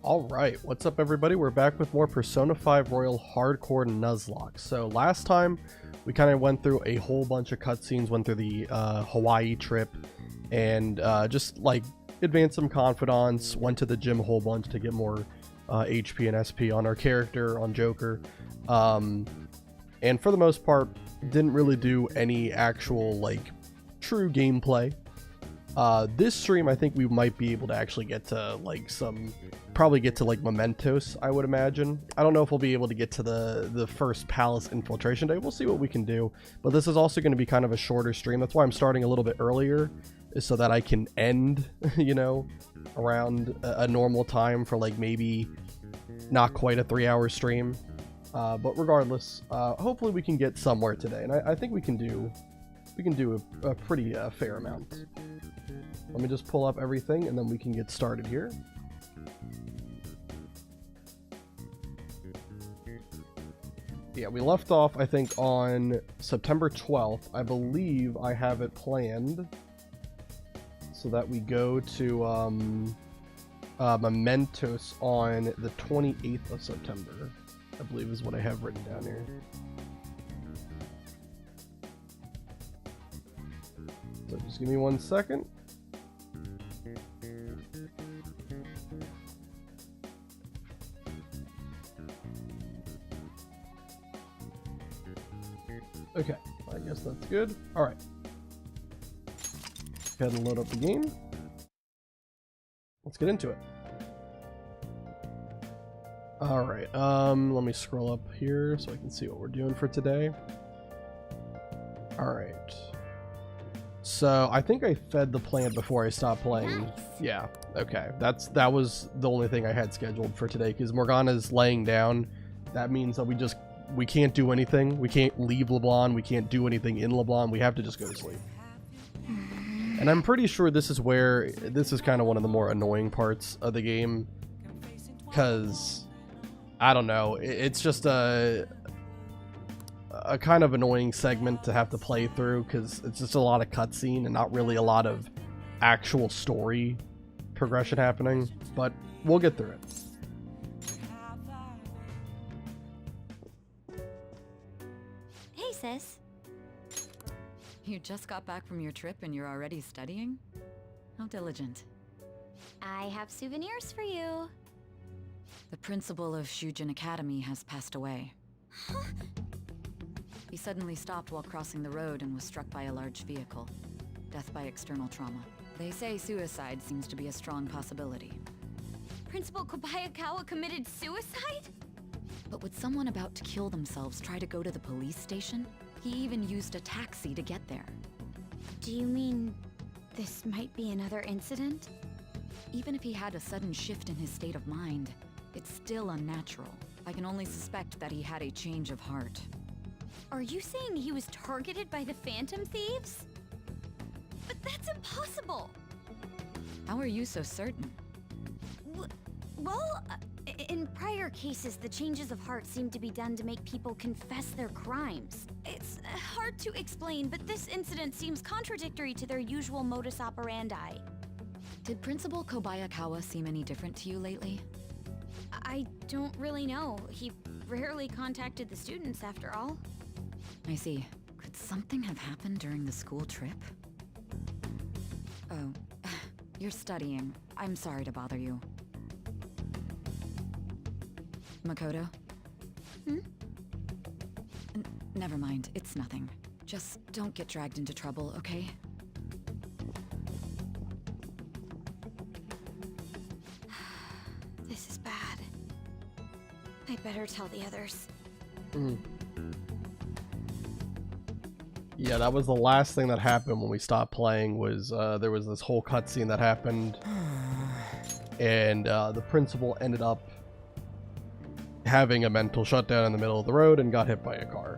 Alright, what's up everybody? We're back with more Persona 5 Royal Hardcore Nuzlocke. So last time we kind of went through a whole bunch of cutscenes, went through the Hawaii trip, and just like advanced some confidants, went to the gym a whole bunch to get more HP and SP on our character, on Joker. And for the most part, didn't really do any actual like true gameplay. This stream, I think we might be able to actually get to like probably get to like mementos, I would imagine. I don't know if we'll be able to get to the first palace infiltration day. We'll see what we can do, but this is also going to be kind of a shorter stream. That's why I'm starting a little bit earlier, is so that I can end, you know, around a normal time for like maybe not quite a 3-hour stream. But regardless, hopefully we can get somewhere today, and I think we can do a pretty fair amount. Let me just pull up everything and then we can get started here. Yeah, we left off, I think, on September 12th. I believe I have it planned so that we go to Mementos on the 28th of September, I believe is what I have written down here. So just give me 1 second. Okay, I guess that's good. All right. Go ahead and load up the game. Let's get into it. All right, let me scroll up here so I can see what we're doing for today. All right. So I think I fed the plant before I stopped playing. Nice. Yeah, okay. That was the only thing I had scheduled for today, because Morgana's laying down. That means that we can't do anything. We can't leave LeBlanc. We can't do anything in LeBlanc. We have to just go to sleep. And I'm pretty sure this is kind of one of the more annoying parts of the game, because I don't know, it's just a kind of annoying segment to have to play through, because it's just a lot of cutscene and not really a lot of actual story progression happening, but we'll get through it. Hey, sis. You just got back from your trip and you're already studying? How diligent. I have souvenirs for you. The principal of Shujin Academy has passed away. Huh? He suddenly stopped while crossing the road and was struck by a large vehicle. Death by external trauma. They say suicide seems to be a strong possibility. Principal Kobayakawa committed suicide? But would someone about to kill themselves try to go to the police station? He even used a taxi to get there. Do you mean this might be another incident? Even if he had a sudden shift in his state of mind, it's still unnatural. I can only suspect that he had a change of heart. Are you saying he was targeted by the Phantom Thieves? But that's impossible! How are you so certain? Well, in prior cases, the changes of heart seem to be done to make people confess their crimes. It's hard to explain, but this incident seems contradictory to their usual modus operandi. Did Principal Kobayakawa seem any different to you lately? I don't really know. He rarely contacted the students, after all. I see. Could something have happened during the school trip? Oh, you're studying. I'm sorry to bother you. Makoto? Never mind, it's nothing. Just don't get dragged into trouble, okay? This is bad. I better tell the others. Yeah, that was the last thing that happened when we stopped playing. Was there was this whole cutscene that happened, and the principal ended up having a mental shutdown in the middle of the road and got hit by a car.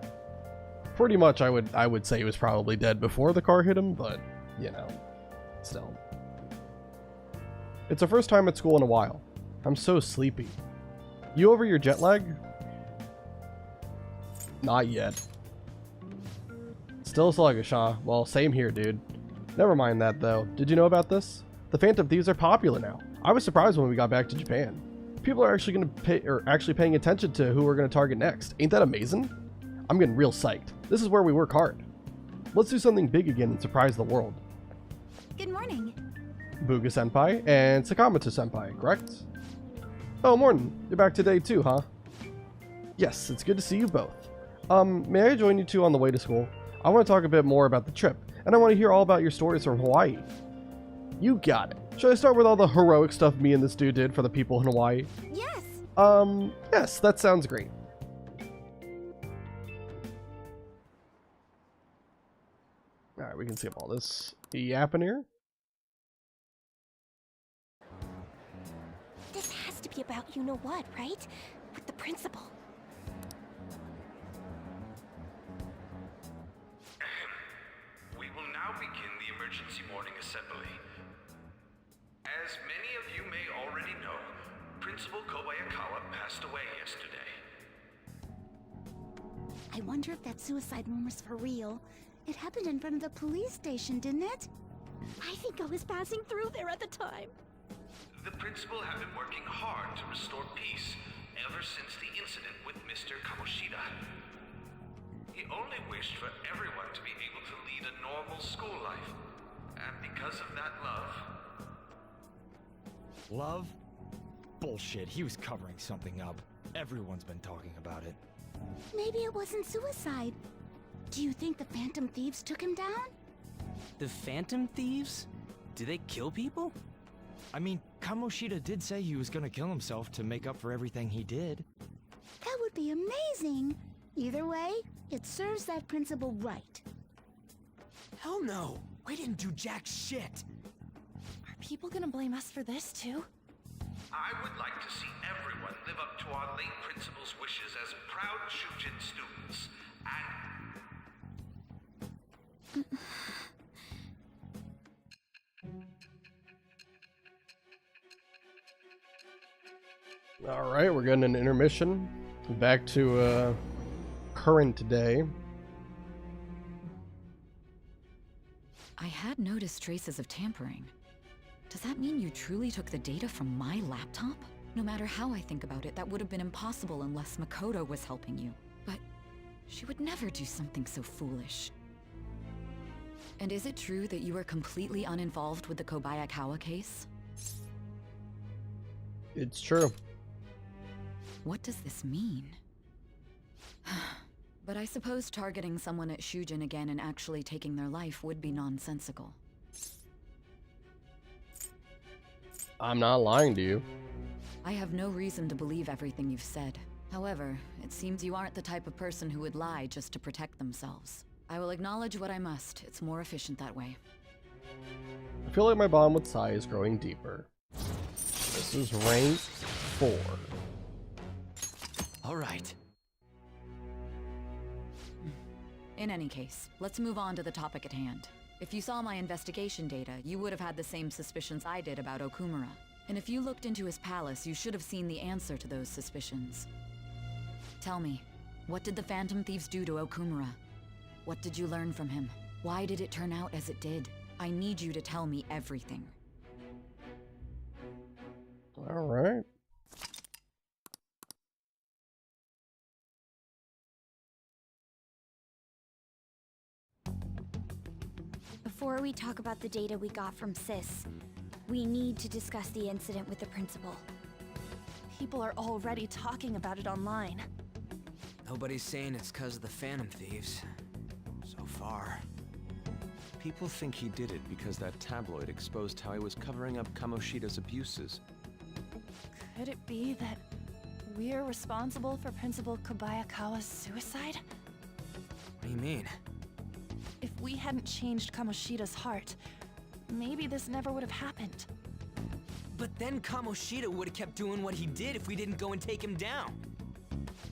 Pretty much, I would say he was probably dead before the car hit him, but you know, still. It's the first time at school in a while. I'm so sleepy. You over your jet lag? Not yet. Still sluggish, huh? Well, same here, dude. Never mind that, though. Did you know about this? The Phantom Thieves are popular now. I was surprised when we got back to Japan. people are actually going to pay, or actually paying attention to who we're going to target next. Ain't that amazing? I'm getting real psyched. This is where we work hard. Let's do something big again and surprise the world. Good morning. Buga-senpai and Sakamoto-senpai, correct? Oh, morning. You're back today too, huh? Yes, it's good to see you both. May I join you two on the way to school? I want to talk a bit more about the trip, and I want to hear all about your stories from Hawaii. You got it. Should I start with all the heroic stuff me and this dude did for the people in Hawaii? Yes. Yes, that sounds great. Alright, we can skip all this yapping here. This has to be about you-know-what, right? With the principal. We will now begin the emergency morning assembly. As many of you may already know, Principal Kobayakawa passed away yesterday. I wonder if that suicide rumor's for real. It happened in front of the police station, didn't it? I think I was passing through there at the time. The principal had been working hard to restore peace ever since the incident with Mr. Kamoshida. He only wished for everyone to be able to lead a normal school life. And because of that love... Love? Bullshit, he was covering something up. Everyone's been talking about it. Maybe it wasn't suicide. Do you think the Phantom Thieves took him down? The Phantom Thieves? Do they kill people? I mean, Kamoshida did say he was gonna kill himself to make up for everything he did. That would be amazing. Either way, it serves that principal right. Hell no! We didn't do jack shit! Are people gonna blame us for this too? I would like to see everyone live up to our late principal's wishes as proud Shujin students, and... Alright, we're getting an intermission. Back to current day. I had noticed traces of tampering. Does that mean you truly took the data from my laptop? No matter how I think about it, that would have been impossible unless Makoto was helping you. But she would never do something so foolish. And is it true that you were completely uninvolved with the Kobayakawa case? It's true. What does this mean? But I suppose targeting someone at Shujin again and actually taking their life would be nonsensical. I'm not lying to you. I have no reason to believe everything you've said. However, it seems you aren't the type of person who would lie just to protect themselves. I will acknowledge what I must. It's more efficient that way. I feel like my bond with Sai is growing deeper. This is rank 4. Alright. In any case, let's move on to the topic at hand. If you saw my investigation data, you would have had the same suspicions I did about Okumura. And if you looked into his palace, you should have seen the answer to those suspicions. Tell me, what did the Phantom Thieves do to Okumura? What did you learn from him? Why did it turn out as it did? I need you to tell me everything. Alright. Before we talk about the data we got from Sis, we need to discuss the incident with the principal. People are already talking about it online. Nobody's saying it's because of the Phantom Thieves. So far. People think he did it because that tabloid exposed how he was covering up Kamoshida's abuses. Could it be that we're responsible for Principal Kobayakawa's suicide? What do you mean? If we hadn't changed Kamoshida's heart, maybe this never would have happened. But then Kamoshida would have kept doing what he did if we didn't go and take him down.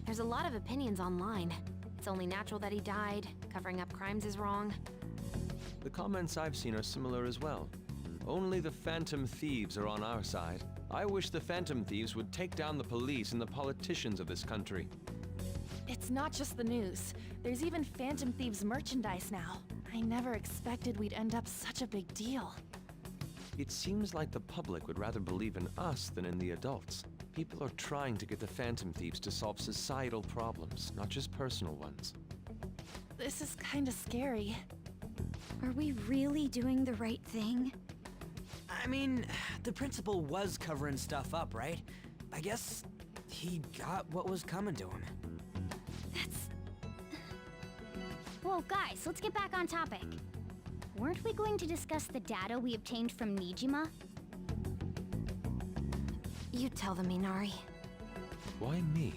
There's a lot of opinions online. It's only natural that he died. Covering up crimes is wrong. The comments I've seen are similar as well. Only the Phantom Thieves are on our side. I wish the Phantom Thieves would take down the police and the politicians of this country. It's not just the news. There's even Phantom Thieves merchandise now. I never expected we'd end up such a big deal. It seems like the public would rather believe in us than in the adults. People are trying to get the Phantom Thieves to solve societal problems, not just personal ones. This is kinda scary. Are we really doing the right thing? I mean, the principal was covering stuff up, right? I guess he got what was coming to him. That's... Whoa, guys, let's get back on topic. Weren't we going to discuss the data we obtained from Nijima? You tell them, Minari. Why me?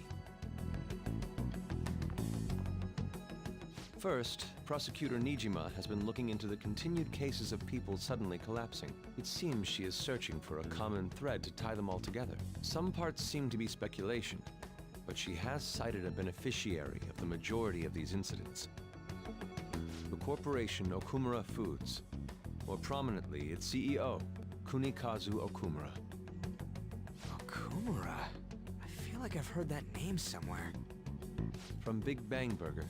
First, Prosecutor Nijima has been looking into the continued cases of people suddenly collapsing. It seems she is searching for a common thread to tie them all together. Some parts seem to be speculation, but she has cited a beneficiary of the majority of these incidents. The corporation Okumura Foods, more prominently its CEO, Kunikazu Okumura. Okumura? I feel like I've heard that name somewhere. From Big Bang Burger.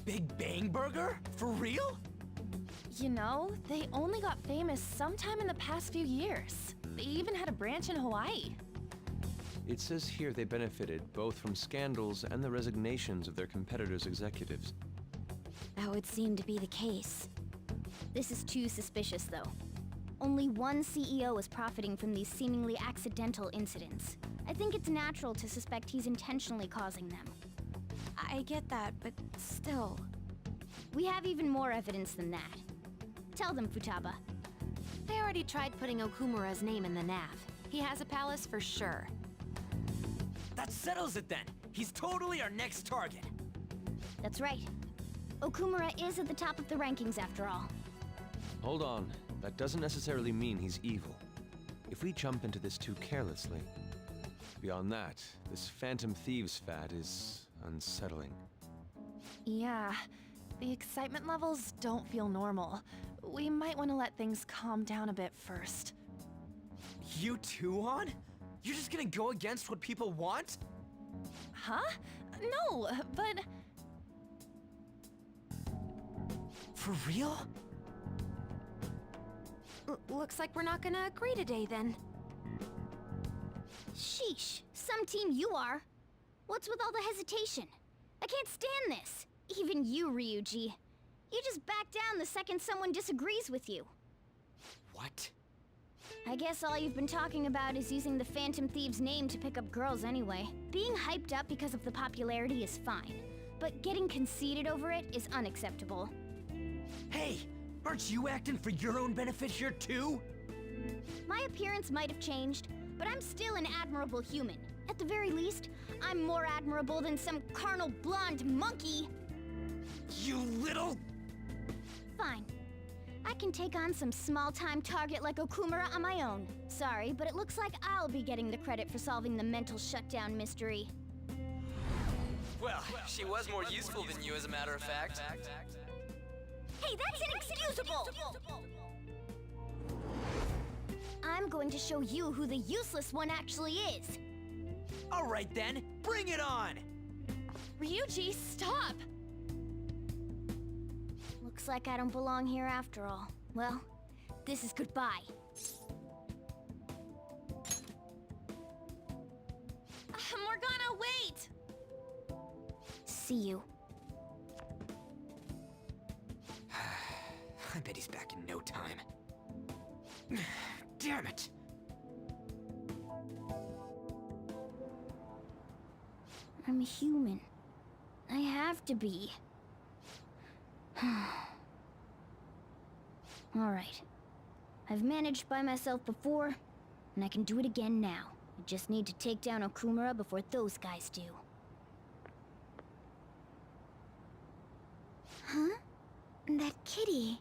Big Bang Burger? For real? You know, they only got famous sometime in the past few years. They even had a branch in Hawaii. It says here they benefited both from scandals and the resignations of their competitors' executives. That would seem to be the case. This is too suspicious, though. Only one CEO is profiting from these seemingly accidental incidents. I think it's natural to suspect he's intentionally causing them. I get that, but still... We have even more evidence than that. Tell them, Futaba. They already tried putting Okumura's name in the nav. He has a palace for sure. That settles it then. He's totally our next target. That's right. Okumura is at the top of the rankings after all. Hold on. That doesn't necessarily mean he's evil. If we jump into this too carelessly... Beyond that, this Phantom Thieves fad is unsettling. Yeah, the excitement levels don't feel normal. We might want to let things calm down a bit first. You too, On? You're just gonna go against what people want? Huh? No, but... For real? Looks like we're not gonna agree today then. Sheesh, some team you are. What's with all the hesitation? I can't stand this. Even you, Ryuji. You just back down the second someone disagrees with you. What? I guess all you've been talking about is using the Phantom Thieves' name to pick up girls anyway. Being hyped up because of the popularity is fine, but getting conceited over it is unacceptable. Hey, aren't you acting for your own benefit here too? My appearance might have changed, but I'm still an admirable human. At the very least, I'm more admirable than some carnal blonde monkey. You little... Fine. I can take on some small-time target like Okumura on my own. Sorry, but it looks like I'll be getting the credit for solving the mental shutdown mystery. Well, she was more useful than you, as a matter of fact. Hey, that's inexcusable! I'm going to show you who the useless one actually is. All right then, bring it on! Ryuji, stop! Looks like I don't belong here after all. Well, this is goodbye. Morgana, wait! See you. I bet he's back in no time. Damn it! I'm human. I have to be. Alright. I've managed by myself before, and I can do it again now. I just need to take down Okumura before those guys do. Huh? That kitty.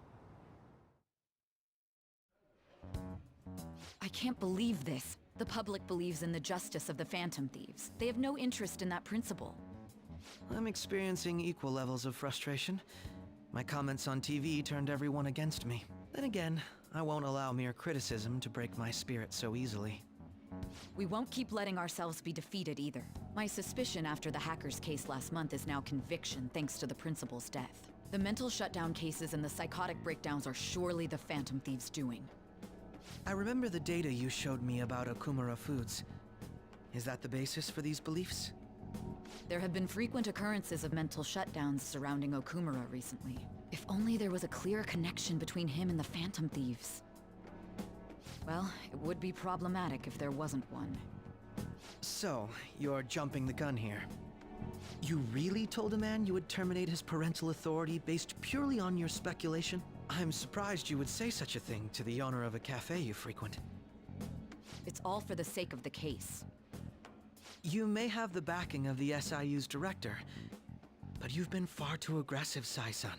I can't believe this. The public believes in the justice of the Phantom Thieves. They have no interest in that principle. I'm experiencing equal levels of frustration. My comments on TV turned everyone against me. Then again, I won't allow mere criticism to break my spirit so easily. We won't keep letting ourselves be defeated either. My suspicion after the hackers case last month is now conviction thanks to the principal's death. The mental shutdown cases and the psychotic breakdowns are surely the Phantom Thieves' doing. I remember the data you showed me about Okumura Foods. Is that the basis for these beliefs? There have been frequent occurrences of mental shutdowns surrounding Okumura recently. If only there was a clear connection between him and the Phantom Thieves. Well, it would be problematic if there wasn't one. So, you're jumping the gun here. You really told a man you would terminate his parental authority based purely on your speculation? I'm surprised you would say such a thing to the owner of a cafe you frequent. It's all for the sake of the case. You may have the backing of the SIU's director, but you've been far too aggressive, Sai-san.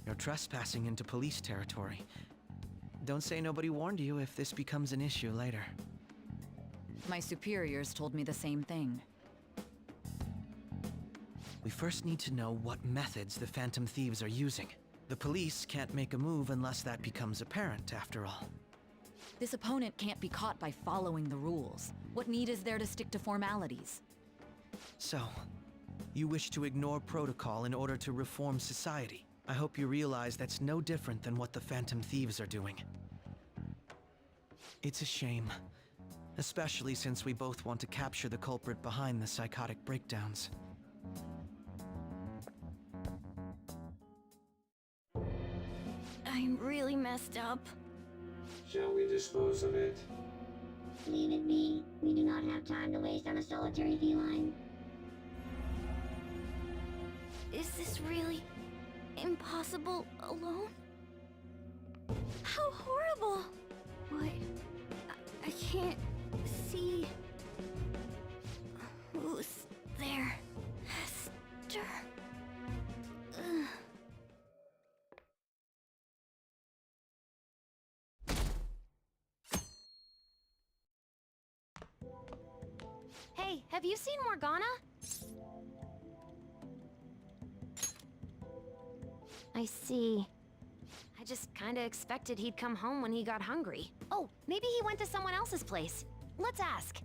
You're trespassing into police territory. Don't say nobody warned you if this becomes an issue later. My superiors told me the same thing. We first need to know what methods the Phantom Thieves are using. The police can't make a move unless that becomes apparent, after all. This opponent can't be caught by following the rules. What need is there to stick to formalities? So, you wish to ignore protocol in order to reform society. I hope you realize that's no different than what the Phantom Thieves are doing. It's a shame. Especially since we both want to capture the culprit behind the psychotic breakdowns. I'm really messed up. Shall we dispose of it? Leave it be. We do not have time to waste on a solitary feline. Is this really impossible alone? How horrible! What? I can't see. Who's there? Hester. Ugh. Hey, have you seen Morgana? I see. I just kinda expected he'd come home when he got hungry. Oh, maybe he went to someone else's place. Let's ask.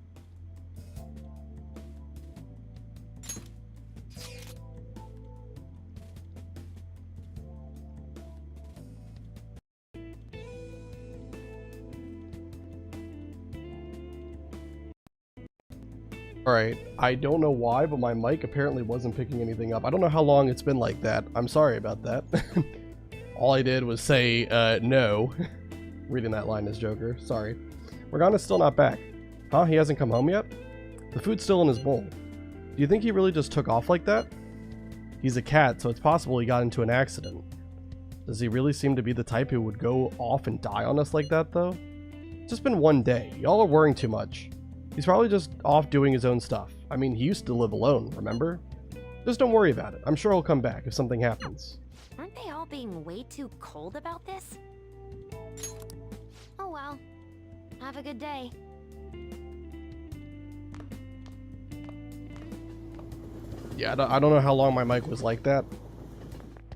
Alright, I don't know why, but my mic apparently wasn't picking anything up. I don't know how long it's been like that. I'm sorry about that. All I did was say, no. Reading that line as Joker. Sorry. Morgana's still not back. Huh? He hasn't come home yet? The food's still in his bowl. Do you think he really just took off like that? He's a cat, so it's possible he got into an accident. Does he really seem to be the type who would go off and die on us like that, though? It's just been one day. Y'all are worrying too much. He's probably just off doing his own stuff. I mean, he used to live alone, remember? Just don't worry about it. I'm sure he'll come back if something happens. Aren't they all being way too cold about this? Oh well. Have a good day. Yeah, I don't know how long my mic was like that.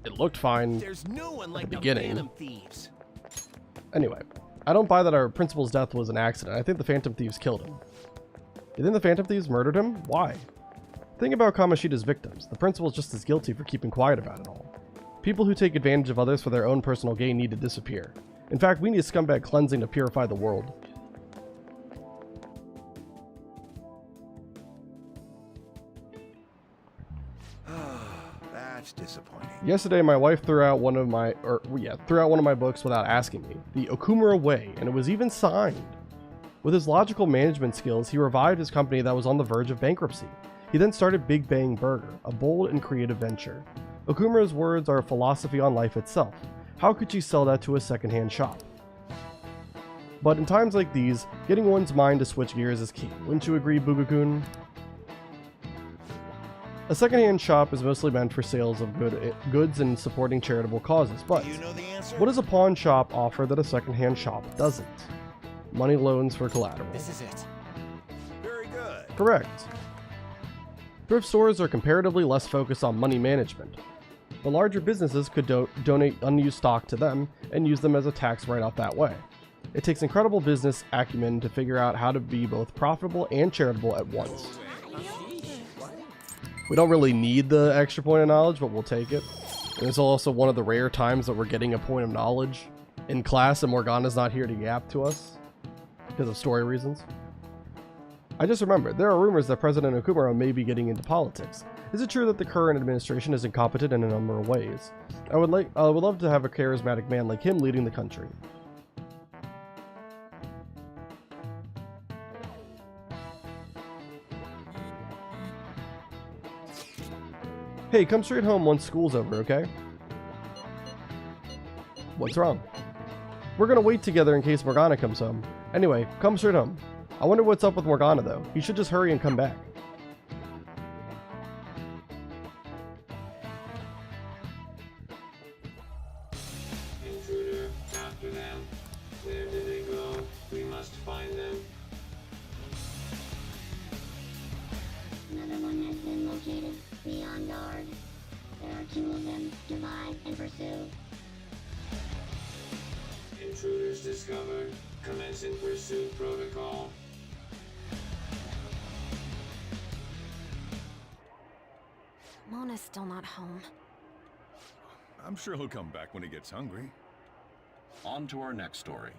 It looked fine There's no one like at the beginning. Phantom Thieves. Anyway, I don't buy that our principal's death was an accident. I think the Phantom Thieves killed him. You think the Phantom Thieves murdered him? Why? Think about Kamoshida's victims. The principal's just as guilty for keeping quiet about it all. People who take advantage of others for their own personal gain need to disappear. In fact, we need a scumbag cleansing to purify the world. That's disappointing. Yesterday, my wife threw out one of my books without asking me, The Okumura Way, and it was even signed. With his logical management skills, he revived his company that was on the verge of bankruptcy. He then started Big Bang Burger, a bold and creative venture. Okumura's words are a philosophy on life itself. How could she sell that to a secondhand shop? But in times like these, getting one's mind to switch gears is key. Wouldn't you agree, Bugakun? A secondhand shop is mostly meant for sales of goods and supporting charitable causes, but what does a pawn shop offer that a secondhand shop doesn't? Money loans for collateral. This is it. Very good. Correct. Thrift stores are comparatively less focused on money management, but larger businesses could donate unused stock to them and use them as a tax write-off that way. It takes incredible business acumen to figure out how to be both profitable and charitable at once. We don't really need the extra point of knowledge, but we'll take it. And it's also one of the rare times that we're getting a point of knowledge in class and Morgana's not here to yap to us because of story reasons. I just remembered, there are rumors that President Okumura may be getting into politics. Is it true that the current administration is incompetent in a number of ways? I would love to have a charismatic man like him leading the country. Hey, come straight home once school's over, okay? What's wrong? We're gonna wait together in case Morgana comes home. Anyway, come straight home. I wonder what's up with Morgana though. He should just hurry and come back. Intruder, after them. Where did they go? We must find them. Another one has been located. Be on guard. There are 2 of them. Divide and pursue. Intruders discovered. Commencing pursuit protocol. Mona's still not home. I'm sure he'll come back when he gets hungry. On to our next story.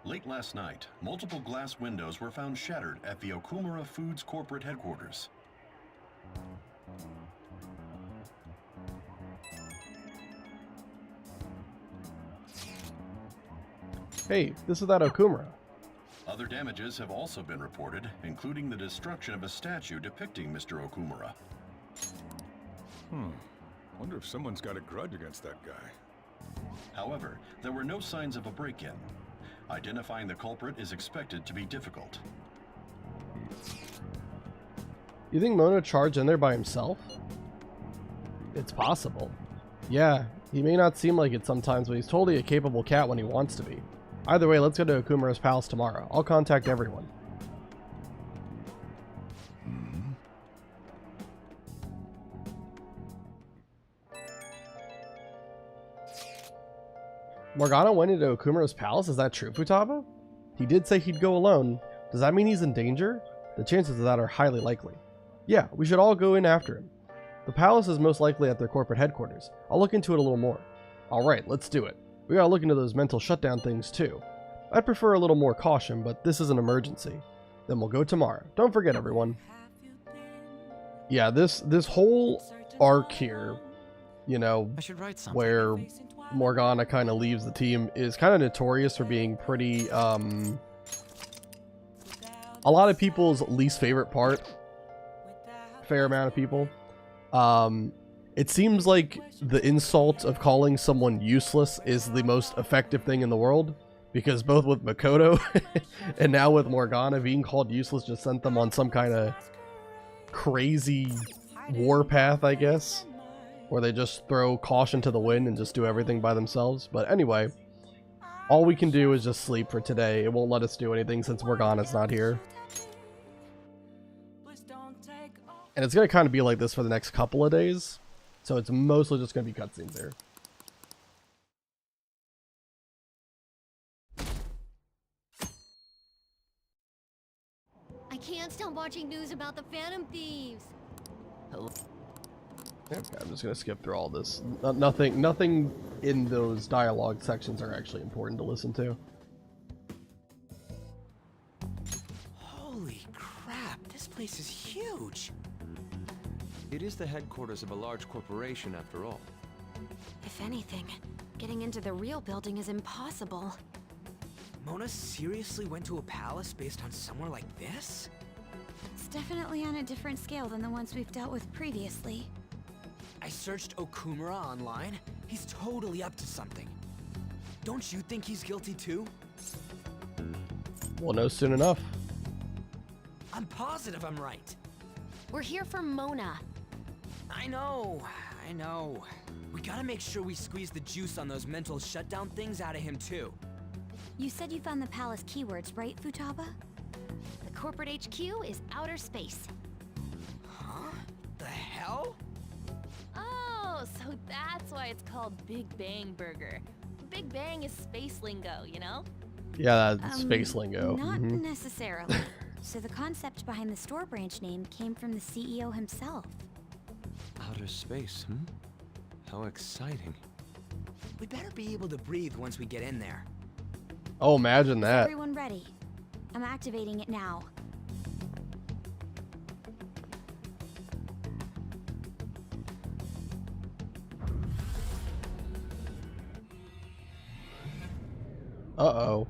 Late last night, multiple glass windows were found shattered at the Okumura Foods corporate headquarters. Hey, this is that Okumura. Other damages have also been reported, including the destruction of a statue depicting Mr. Okumura. Wonder if someone's got a grudge against that guy. However, there were no signs of a break-in. Identifying the culprit is expected to be difficult. You think Mona charged in there by himself? It's possible. Yeah, he may not seem like it sometimes, but he's totally a capable cat when he wants to be. Either way, let's go to Okumura's palace tomorrow. I'll contact everyone. Morgana went into Okumura's palace? Is that true, Futaba? He did say he'd go alone. Does that mean he's in danger? The chances of that are highly likely. Yeah, we should all go in after him. The palace is most likely at their corporate headquarters. I'll look into it a little more. Alright, let's do it. We gotta look into those mental shutdown things too. I'd prefer a little more caution, but this is an emergency. Then we'll go tomorrow. Don't forget, everyone. Yeah, this whole arc here, you know, I should write something. where Morgana kind of leaves the team is kind of notorious for being pretty, a lot of people's least favorite part. Fair amount of people. It seems like the insult of calling someone useless is the most effective thing in the world, because both with Makoto and now with Morgana, being called useless just sent them on some kind of crazy warpath, I guess, where they just throw caution to the wind and just do everything by themselves. But anyway, all we can do is just sleep for today. It won't let us do anything since Morgana's not here. And it's going to kind of be like this for the next couple of days. So it's mostly just going to be cutscenes here. I can't stop watching news about the Phantom Thieves. Okay, I'm just going to skip through all this. Nothing in those dialogue sections are actually important to listen to. Holy crap, this place is huge. It is the headquarters of a large corporation after all. If anything, getting into the real building is impossible. Mona seriously went to a palace based on somewhere like this? It's definitely on a different scale than the ones we've dealt with previously. I searched Okumura online. He's totally up to something. Don't you think he's guilty too? We'll know soon enough. I'm positive I'm right. We're here for Mona. I know. We gotta make sure we squeeze the juice on those mental shutdown things out of him too. You said you found the palace keywords, right, Futaba? The corporate HQ is outer space. Huh? The hell? Oh, so that's why it's called Big Bang Burger. Big Bang is space lingo, you know? Yeah, that's space lingo. Not necessarily. So the concept behind the store branch name came from the CEO himself. Outer space, How exciting. We better be able to breathe once we get in there. Oh, imagine that. Everyone ready? I'm activating it now. Uh-oh.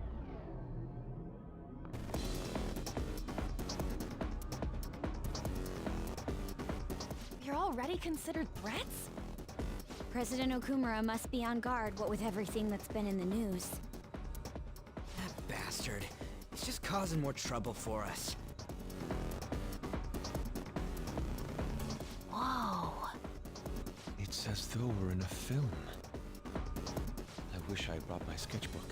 You're already considered threats? President Okumura must be on guard, what with everything that's been in the news. That bastard. He's just causing more trouble for us. Whoa. It's as though we're in a film. I wish I brought my sketchbook.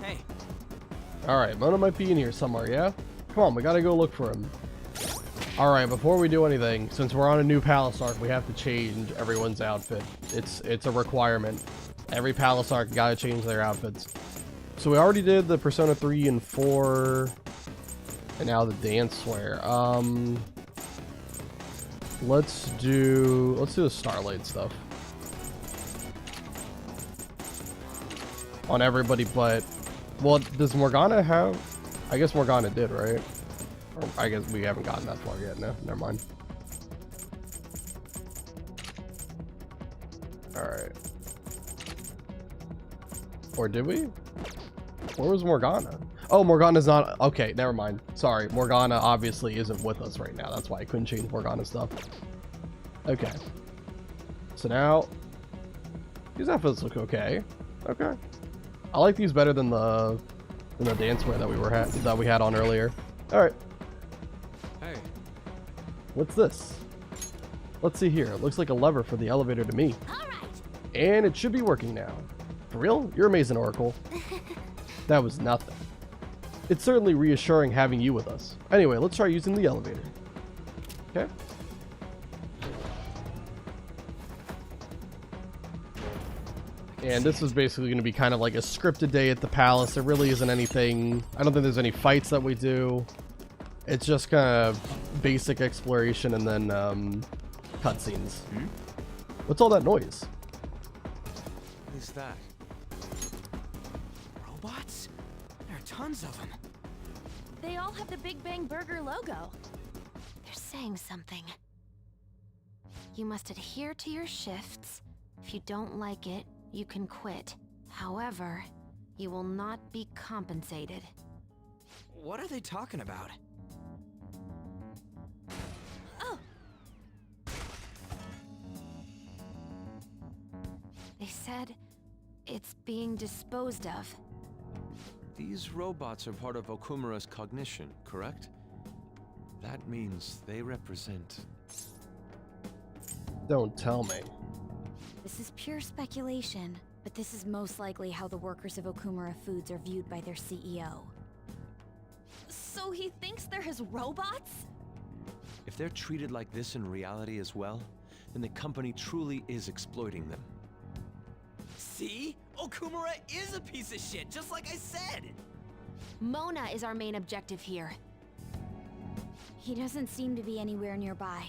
Hey. Alright, Mona might be in here somewhere, yeah? Come on, we gotta go look for him. Alright, before we do anything, since we're on a new palace arc, we have to change everyone's outfit. It's a requirement. Every palace arc gotta change their outfits. So we already did the Persona 3 and 4, and now the dance wear. Let's do the Starlight stuff on everybody, but well, does Morgana have? I guess Morgana did, right? Or I guess we haven't gotten that far yet. No, never mind. All right. Or did we? Where was Morgana? Oh, Morgana's not. Okay, never mind. Sorry, Morgana obviously isn't with us right now. That's why I couldn't change Morgana's stuff. Okay. So now, these outfits look okay. Okay. I like these better than the dance wear that we had on earlier. All right. Hey. What's this? Let's see here. It looks like a lever for the elevator to me. All right. And it should be working now. For real? You're amazing, Oracle. That was nothing. It's certainly reassuring having you with us. Anyway, let's try using the elevator. Okay. And this is basically going to be kind of like a scripted day at the palace. There really isn't anything. I don't think there's any fights that we do. It's just kind of basic exploration and then cutscenes. What's all that noise? What is that? Robots? There are tons of them. They all have the Big Bang Burger logo. They're saying something. You must adhere to your shifts. If you don't like it, you can quit. However, you will not be compensated. What are they talking about? Oh! They said it's being disposed of. These robots are part of Okumura's cognition, correct? That means they represent... Don't tell me. This is pure speculation, but this is most likely how the workers of Okumura Foods are viewed by their CEO. So he thinks they're his robots? If they're treated like this in reality as well, then the company truly is exploiting them. See? Okumura is a piece of shit, just like I said! Mona is our main objective here. He doesn't seem to be anywhere nearby.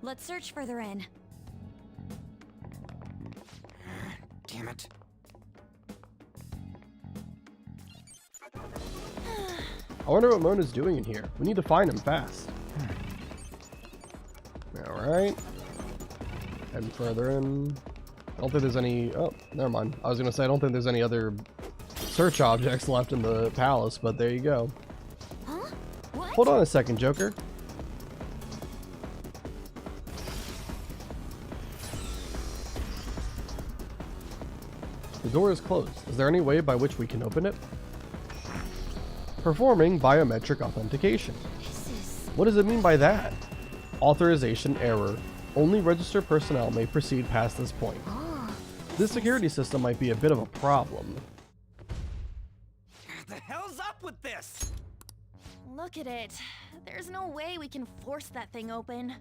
Let's search further in. Damn it. I wonder what Mona's doing in here. We need to find him fast. Alright. Heading further in. I don't think there's any... Oh, never mind. I was going to say, I don't think there's any other search objects left in the palace, but there you go. Huh? What? Hold on a second, Joker. The door is closed. Is there any way by which we can open it? Performing biometric authentication. What does it mean by that? Authorization error. Only registered personnel may proceed past this point. This security system might be a bit of a problem. The hell's up with this? Look at it. There's no way we can force that thing open.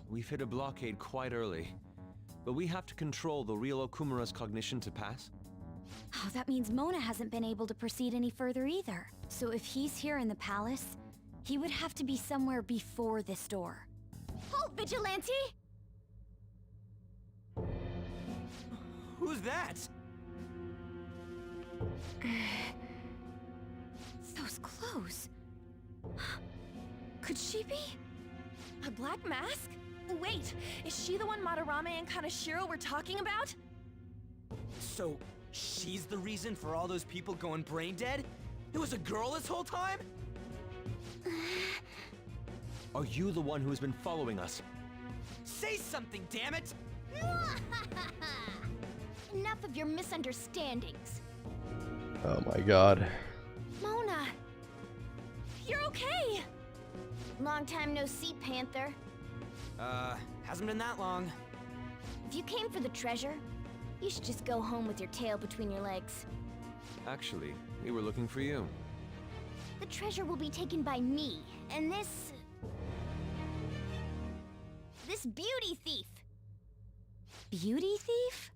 We've hit a blockade quite early, but we have to control the real Okumura's cognition to pass. Oh, that means Mona hasn't been able to proceed any further either. So if he's here in the palace, he would have to be somewhere before this door. Halt, Vigilante! Who's that? Those clothes. Could she be? A black mask? Wait, is she the one Madarame and Kaneshiro were talking about? So, she's the reason for all those people going brain dead? It was a girl this whole time? Are you the one who has been following us? Say something, damn it! Enough of your misunderstandings. Oh my god. Mona! You're okay! Long time no see, Panther. Hasn't been that long. If you came for the treasure, you should just go home with your tail between your legs. Actually, we were looking for you. The treasure will be taken by me, and this beauty thief. Beauty thief?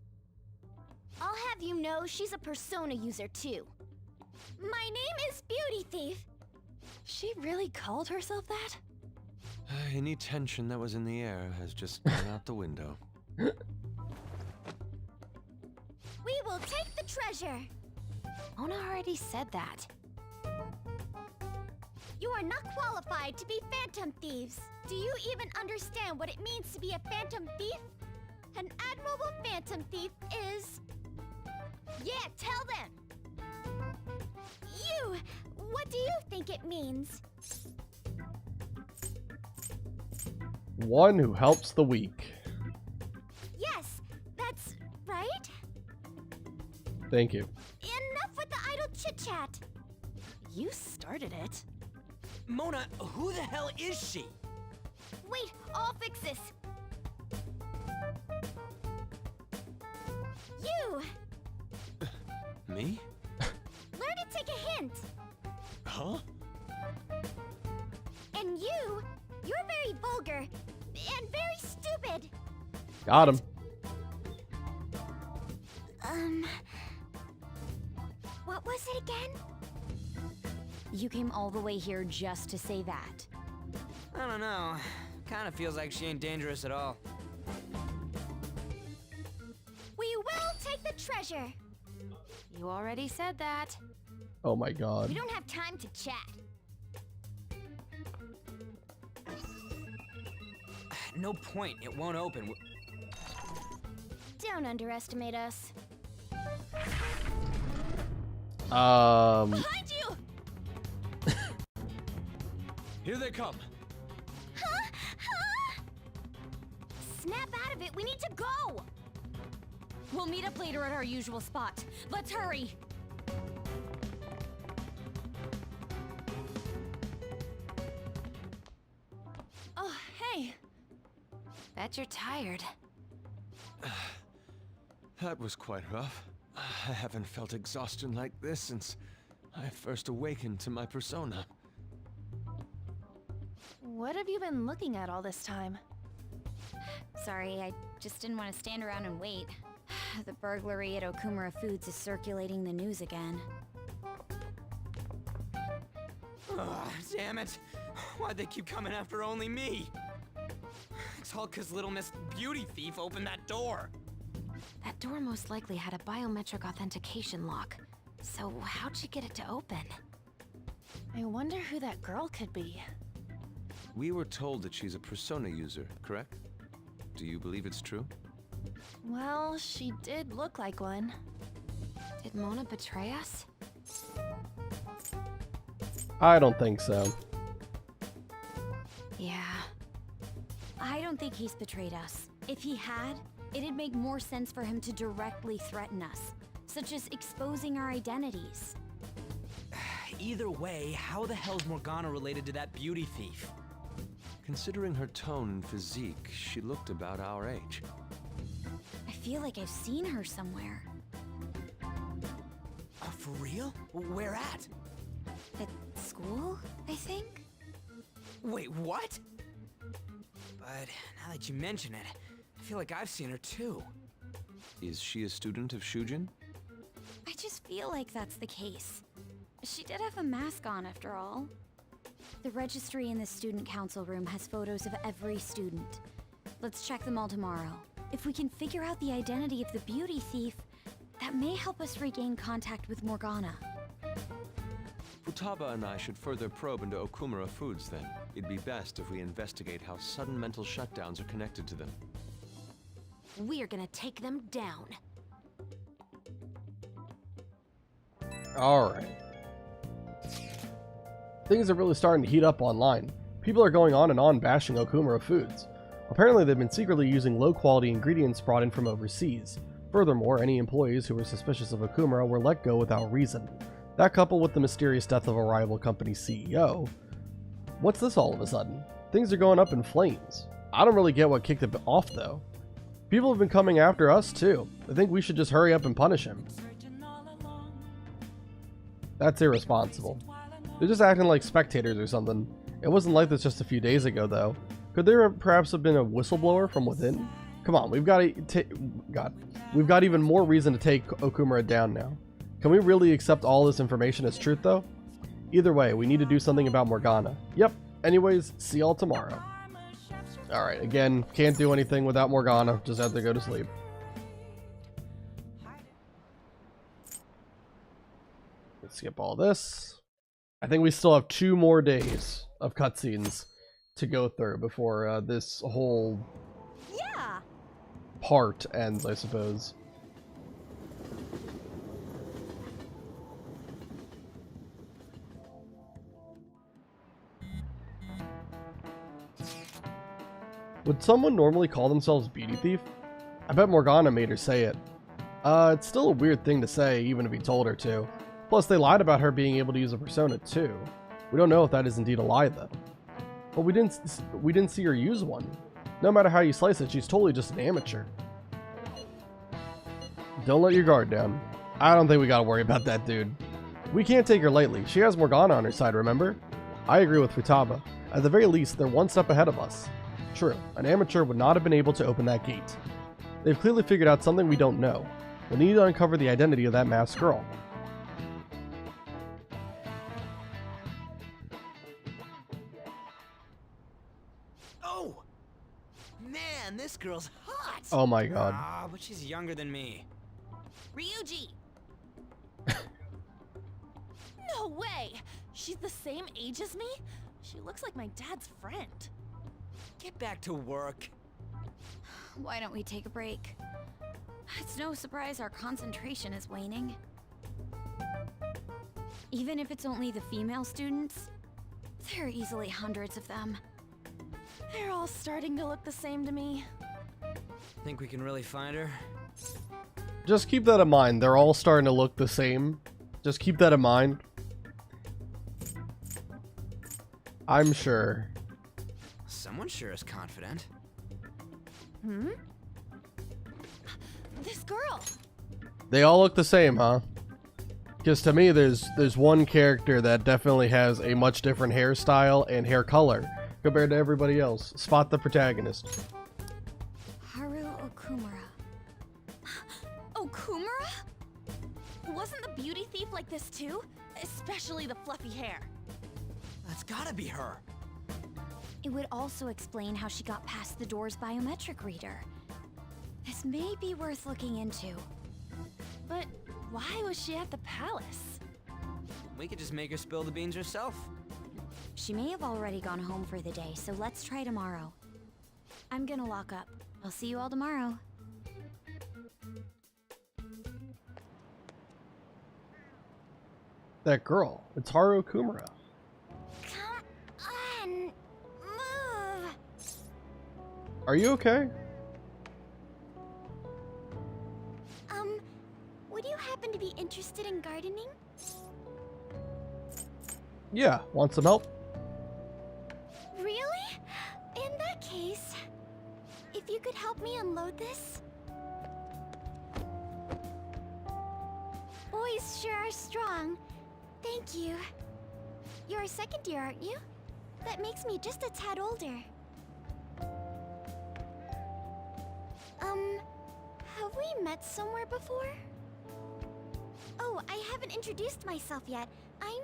I'll have you know she's a persona user too. My name is Beauty Thief. She really called herself that? Any tension that was in the air has just gone out the window. We will take the treasure. Mona already said that. You are not qualified to be phantom thieves. Do you even understand what it means to be a phantom thief? An admirable phantom thief is... Yeah, tell them! You! What do you think it means? One who helps the weak. Yes, that's right. Thank you. Enough with the idle chit-chat. You started it. Mona, who the hell is she? Wait, I'll fix this. You! Me? Learn to take a hint. Huh? And you're very vulgar and very stupid. Got him. What was it again? You came all the way here just to say that. I don't know. Kinda feels like she ain't dangerous at all. We will take the treasure. You already said that. Oh my god. We don't have time to chat. No point, it won't open. Don't underestimate us. Behind you! Here they come. Snap out of it, we need to go! We'll meet up later at our usual spot. Let's hurry! Oh, hey. Bet you're tired. That was quite rough. I haven't felt exhaustion like this since I first awakened to my persona. What have you been looking at all this time? Sorry, I just didn't want to stand around and wait. The burglary at Okumura Foods is circulating the news again. Ugh, damn it. Why'd they keep coming after only me? It's all 'cause little Miss Beauty Thief opened that door. That door most likely had a biometric authentication lock. So how'd she get it to open? I wonder who that girl could be. We were told that she's a persona user, correct? Do you believe it's true? Well, she did look like one. Did Mona betray us? I don't think so. Yeah. I don't think he's betrayed us. If he had, it'd make more sense for him to directly threaten us, such as exposing our identities. Either way, how the hell's Morgana related to that beauty thief? Considering her tone and physique, she looked about our age. I feel like I've seen her somewhere. For real? Where at? At school, I think? Wait, what? But now that you mention it, I feel like I've seen her too. Is she a student of Shujin? I just feel like that's the case. She did have a mask on after all. The registry in the student council room has photos of every student. Let's check them all tomorrow. If we can figure out the identity of the beauty thief, that may help us regain contact with Morgana. Futaba and I should further probe into Okumura Foods then. It'd be best if we investigate how sudden mental shutdowns are connected to them. We're gonna take them down. Alright. Things are really starting to heat up online. People are going on and on bashing Okumura Foods. Apparently they've been secretly using low-quality ingredients brought in from overseas. Furthermore, any employees who were suspicious of Okumura were let go without reason. That coupled with the mysterious death of a rival company's CEO. What's this all of a sudden? Things are going up in flames. I don't really get what kicked it off though. People have been coming after us too. I think we should just hurry up and punish him. That's irresponsible. They're just acting like spectators or something. It wasn't like this just a few days ago though. Could there perhaps have been a whistleblower from within? Come on, we've got even more reason to take Okumura down now. Can we really accept all this information as truth though? Either way, we need to do something about Morgana. Yep. Anyways, see y'all tomorrow. Alright, again, can't do anything without Morgana. Just have to go to sleep. Let's skip all this. I think we still have 2 more days of cutscenes to go through before this whole part ends, I suppose. Would someone normally call themselves Beauty Thief? I bet Morgana made her say it. It's still a weird thing to say, even if he told her to. Plus, they lied about her being able to use a persona too. We don't know if that is indeed a lie though. But we didn't see her use one. No matter how you slice it, she's totally just an amateur. Don't let your guard down. I don't think we gotta worry about that dude. We can't take her lightly. She has Morgana on her side, remember? I agree with Futaba. At the very least, they're one step ahead of us. True, an amateur would not have been able to open that gate. They've clearly figured out something we don't know. We need to uncover the identity of that masked girl. Oh! Man, this girl's hot! Oh my god. Ah, but she's younger than me. Ryuji! No way! She's the same age as me? She looks like my dad's friend. Get back to work. Why don't we take a break? It's no surprise our concentration is waning. Even if it's only the female students, there are easily hundreds of them. They're all starting to look the same to me. Think we can really find her? Just keep that in mind. They're all starting to look the same. Just keep that in mind. I'm sure. Someone sure is confident. Hmm? This girl! They all look the same, huh? Because to me, there's one character that definitely has a much different hairstyle and hair color compared to everybody else. Spot the protagonist. Haru Okumura. Okumura? Wasn't the beauty thief like this too? Especially the fluffy hair. That's gotta be her. It would also explain how she got past the door's biometric reader. This may be worth looking into. But why was she at the palace? We could just make her spill the beans herself. She may have already gone home for the day, so let's try tomorrow. I'm gonna lock up. I'll see you all tomorrow. That girl. It's Haru Okumura. Come on, move. Are you okay? Would you happen to be interested in gardening? Yeah, want some help? Really? In that case, if you could help me unload this? Boys sure are strong. Thank you. You're a second year, aren't you? That makes me just a tad older. Have we met somewhere before? Oh, I haven't introduced myself yet. I'm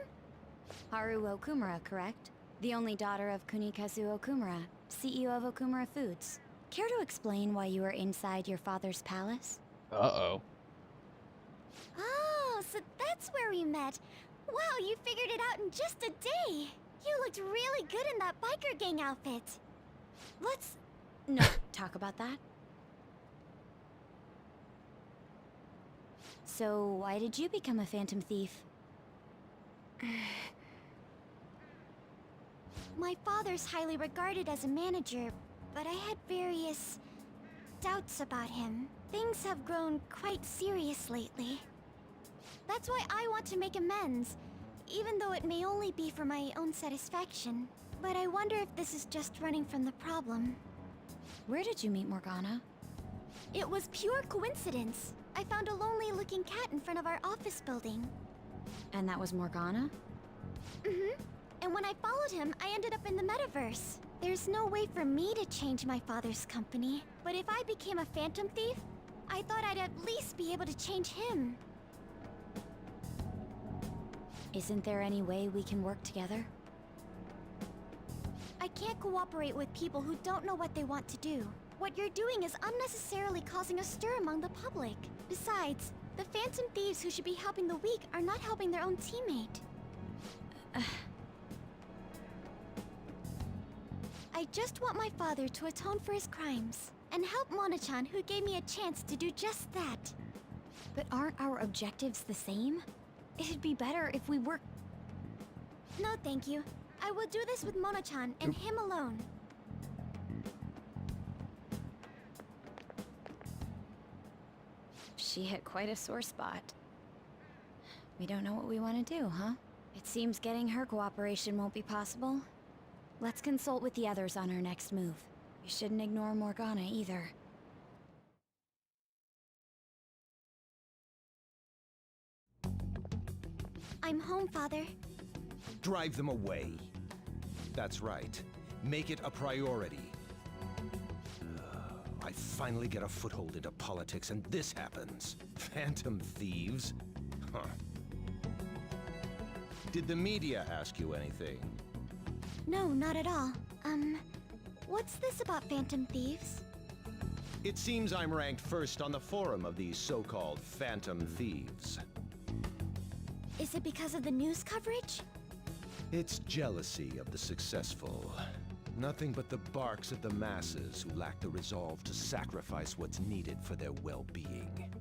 Haru Okumura, correct? The only daughter of Kunikazu Okumura, CEO of Okumura Foods. Care to explain why you were inside your father's palace? Uh-oh. Oh, so that's where we met. Wow, you figured it out in just a day! You looked really good in that biker gang outfit. Let's not talk about that. So, why did you become a phantom thief? My father's highly regarded as a manager, but I had various doubts about him. Things have grown quite serious lately. That's why I want to make amends, even though it may only be for my own satisfaction. But I wonder if this is just running from the problem. Where did you meet Morgana? It was pure coincidence. I found a lonely-looking cat in front of our office building. And that was Morgana? Mm-hmm. And when I followed him, I ended up in the metaverse. There's no way for me to change my father's company. But if I became a phantom thief, I thought I'd at least be able to change him. Isn't there any way we can work together? I can't cooperate with people who don't know what they want to do. What you're doing is unnecessarily causing a stir among the public. Besides, the phantom thieves who should be helping the weak are not helping their own teammate. I just want my father to atone for his crimes, and help Mona-chan, who gave me a chance to do just that. But aren't our objectives the same? It'd be better if we work... No, thank you. I will do this with Mona-chan and him alone. She hit quite a sore spot. We don't know what we want to do, huh? It seems getting her cooperation won't be possible. Let's consult with the others on our next move. We shouldn't ignore Morgana either. I'm home, Father. Drive them away. That's right. Make it a priority. I finally get a foothold into politics, and this happens. Phantom thieves? Huh. Did the media ask you anything? No, not at all. What's this about phantom thieves? It seems I'm ranked first on the forum of these so-called phantom thieves. Is it because of the news coverage? It's jealousy of the successful. Nothing but the barks of the masses who lack the resolve to sacrifice what's needed for their well-being.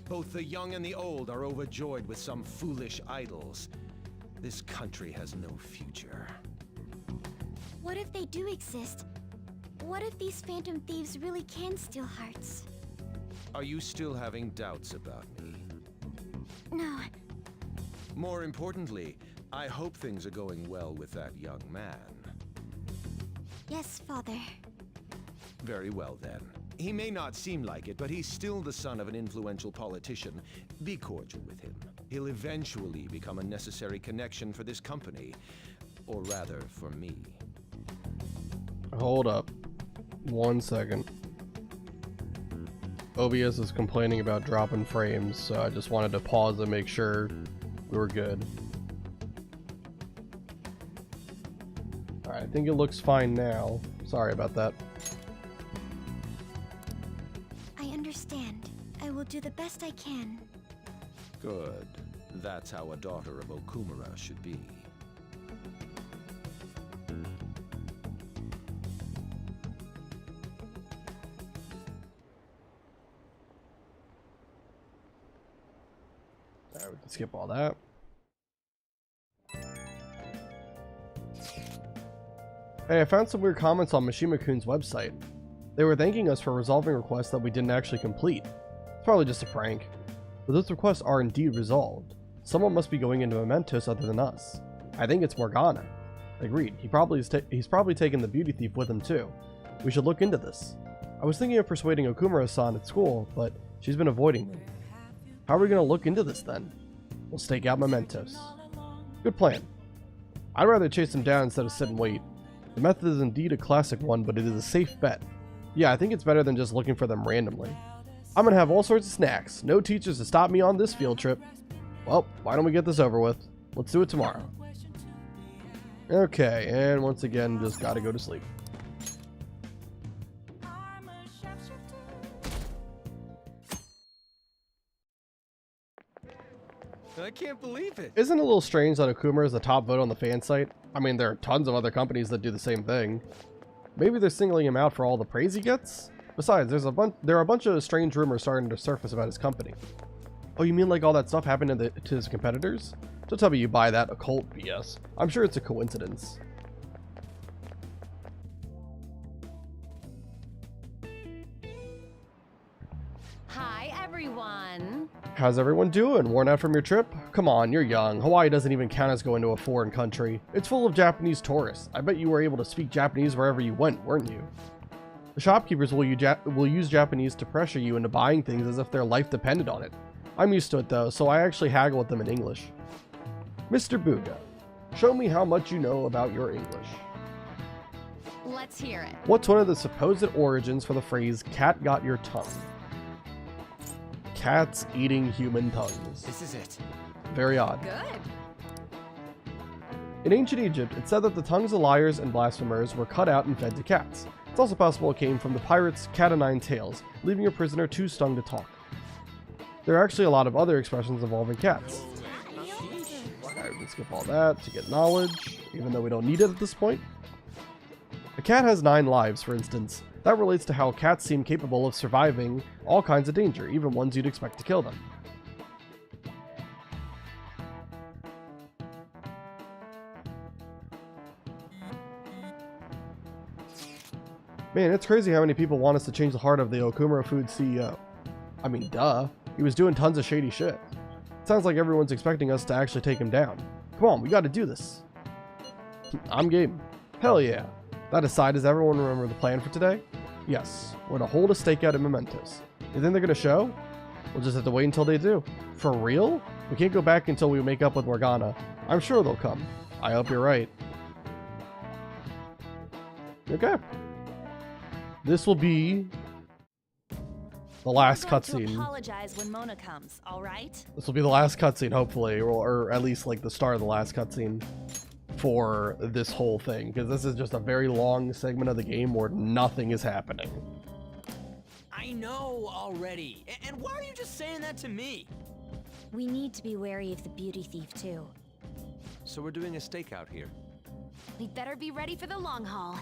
Both the young and the old are overjoyed with some foolish idols. This country has no future. What if they do exist? What if these phantom thieves really can steal hearts? Are you still having doubts about me? No. More importantly, I hope things are going well with that young man. Yes, Father. Very well, then. He may not seem like it, but he's still the son of an influential politician. Be cordial with him. He'll eventually become a necessary connection for this company. Or rather, for me. Hold up. 1 second. OBS is complaining about dropping frames, so I just wanted to pause and make sure we were good. Alright, I think it looks fine now. Sorry about that. I understand. I will do the best I can. Good. That's how a daughter of Okumura should be. Alright, we can skip all that. Hey, I found some weird comments on Mishima-kun's website. They were thanking us for resolving requests that we didn't actually complete. It's probably just a prank. But those requests are indeed resolved. Someone must be going into Mementos other than us. I think it's Morgana. Agreed. He's probably taken the beauty thief with him too. We should look into this. I was thinking of persuading Okumura-san at school, but she's been avoiding me. How are we going to look into this then? We'll stake out Mementos. Good plan. I'd rather chase him down instead of sit and wait. The method is indeed a classic one, but it is a safe bet. Yeah, I think it's better than just looking for them randomly. I'm gonna have all sorts of snacks. No teachers to stop me on this field trip. Well, why don't we get this over with? Let's do it tomorrow. Okay, and once again, just gotta go to sleep. I can't believe it. Isn't it a little strange that Okumura is the top vote on the fan site? I mean, there are tons of other companies that do the same thing. Maybe they're singling him out for all the praise he gets? Besides, there are a bunch of strange rumors starting to surface about his company. Oh, you mean like all that stuff happened to his competitors? Don't tell me you buy that occult BS. I'm sure it's a coincidence. Hi, everyone. How's everyone doing? Worn out from your trip? Come on, you're young. Hawaii doesn't even count as going to a foreign country. It's full of Japanese tourists. I bet you were able to speak Japanese wherever you went, weren't you? The shopkeepers will use Japanese to pressure you into buying things as if their life depended on it. I'm used to it though, so I actually haggle with them in English. Mr. Buga, show me how much you know about your English. Let's hear it. What's one of the supposed origins for the phrase, cat got your tongue? Cats eating human tongues. This is it. Very odd. Good. In ancient Egypt, it said that the tongues of liars and blasphemers were cut out and fed to cats. It's also possible it came from the pirates' cat o' nine tails, leaving a prisoner too stung to talk. There are actually a lot of other expressions involving cats. Alright, we can skip all that to get knowledge, even though we don't need it at this point. A cat has 9 lives, for instance. That relates to how cats seem capable of surviving all kinds of danger, even ones you'd expect to kill them. Man, it's crazy how many people want us to change the heart of the Okumura Foods CEO. I mean, duh. He was doing tons of shady shit. It sounds like everyone's expecting us to actually take him down. Come on, we gotta do this. I'm game. Hell yeah. That aside, does everyone remember the plan for today? Yes, we're to hold a stakeout in Mementos. You think they're gonna show? We'll just have to wait until they do. For real? We can't go back until we make up with Morgana. I'm sure they'll come. I hope you're right. Okay. This will be the last cutscene. Apologize when Mona comes, all right? This will be the last cutscene, hopefully, or at least like the start of the last cutscene for this whole thing, because this is just a very long segment of the game where nothing is happening. I know already. And why are you just saying that to me? We need to be wary of the beauty thief too. So we're doing a stakeout here. We'd better be ready for the long haul.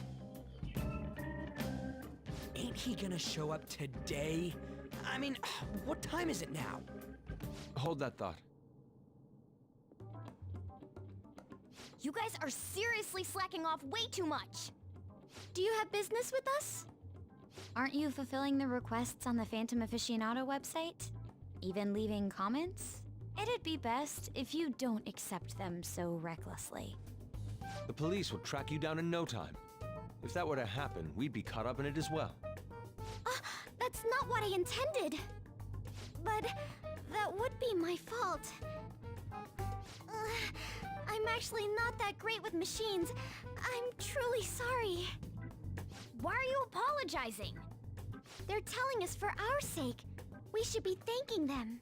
Ain't he gonna show up today? I mean, what time is it now? Hold that thought. You guys are seriously slacking off way too much. Do you have business with us? Aren't you fulfilling the requests on the Phantom Aficionado website? Even leaving comments? It'd be best if you don't accept them so recklessly. The police will track you down in no time. If that were to happen, we'd be caught up in it as well. That's not what I intended. But that would be my fault. I'm actually not that great with machines. I'm truly sorry. Why are you apologizing? They're telling us for our sake. We should be thanking them.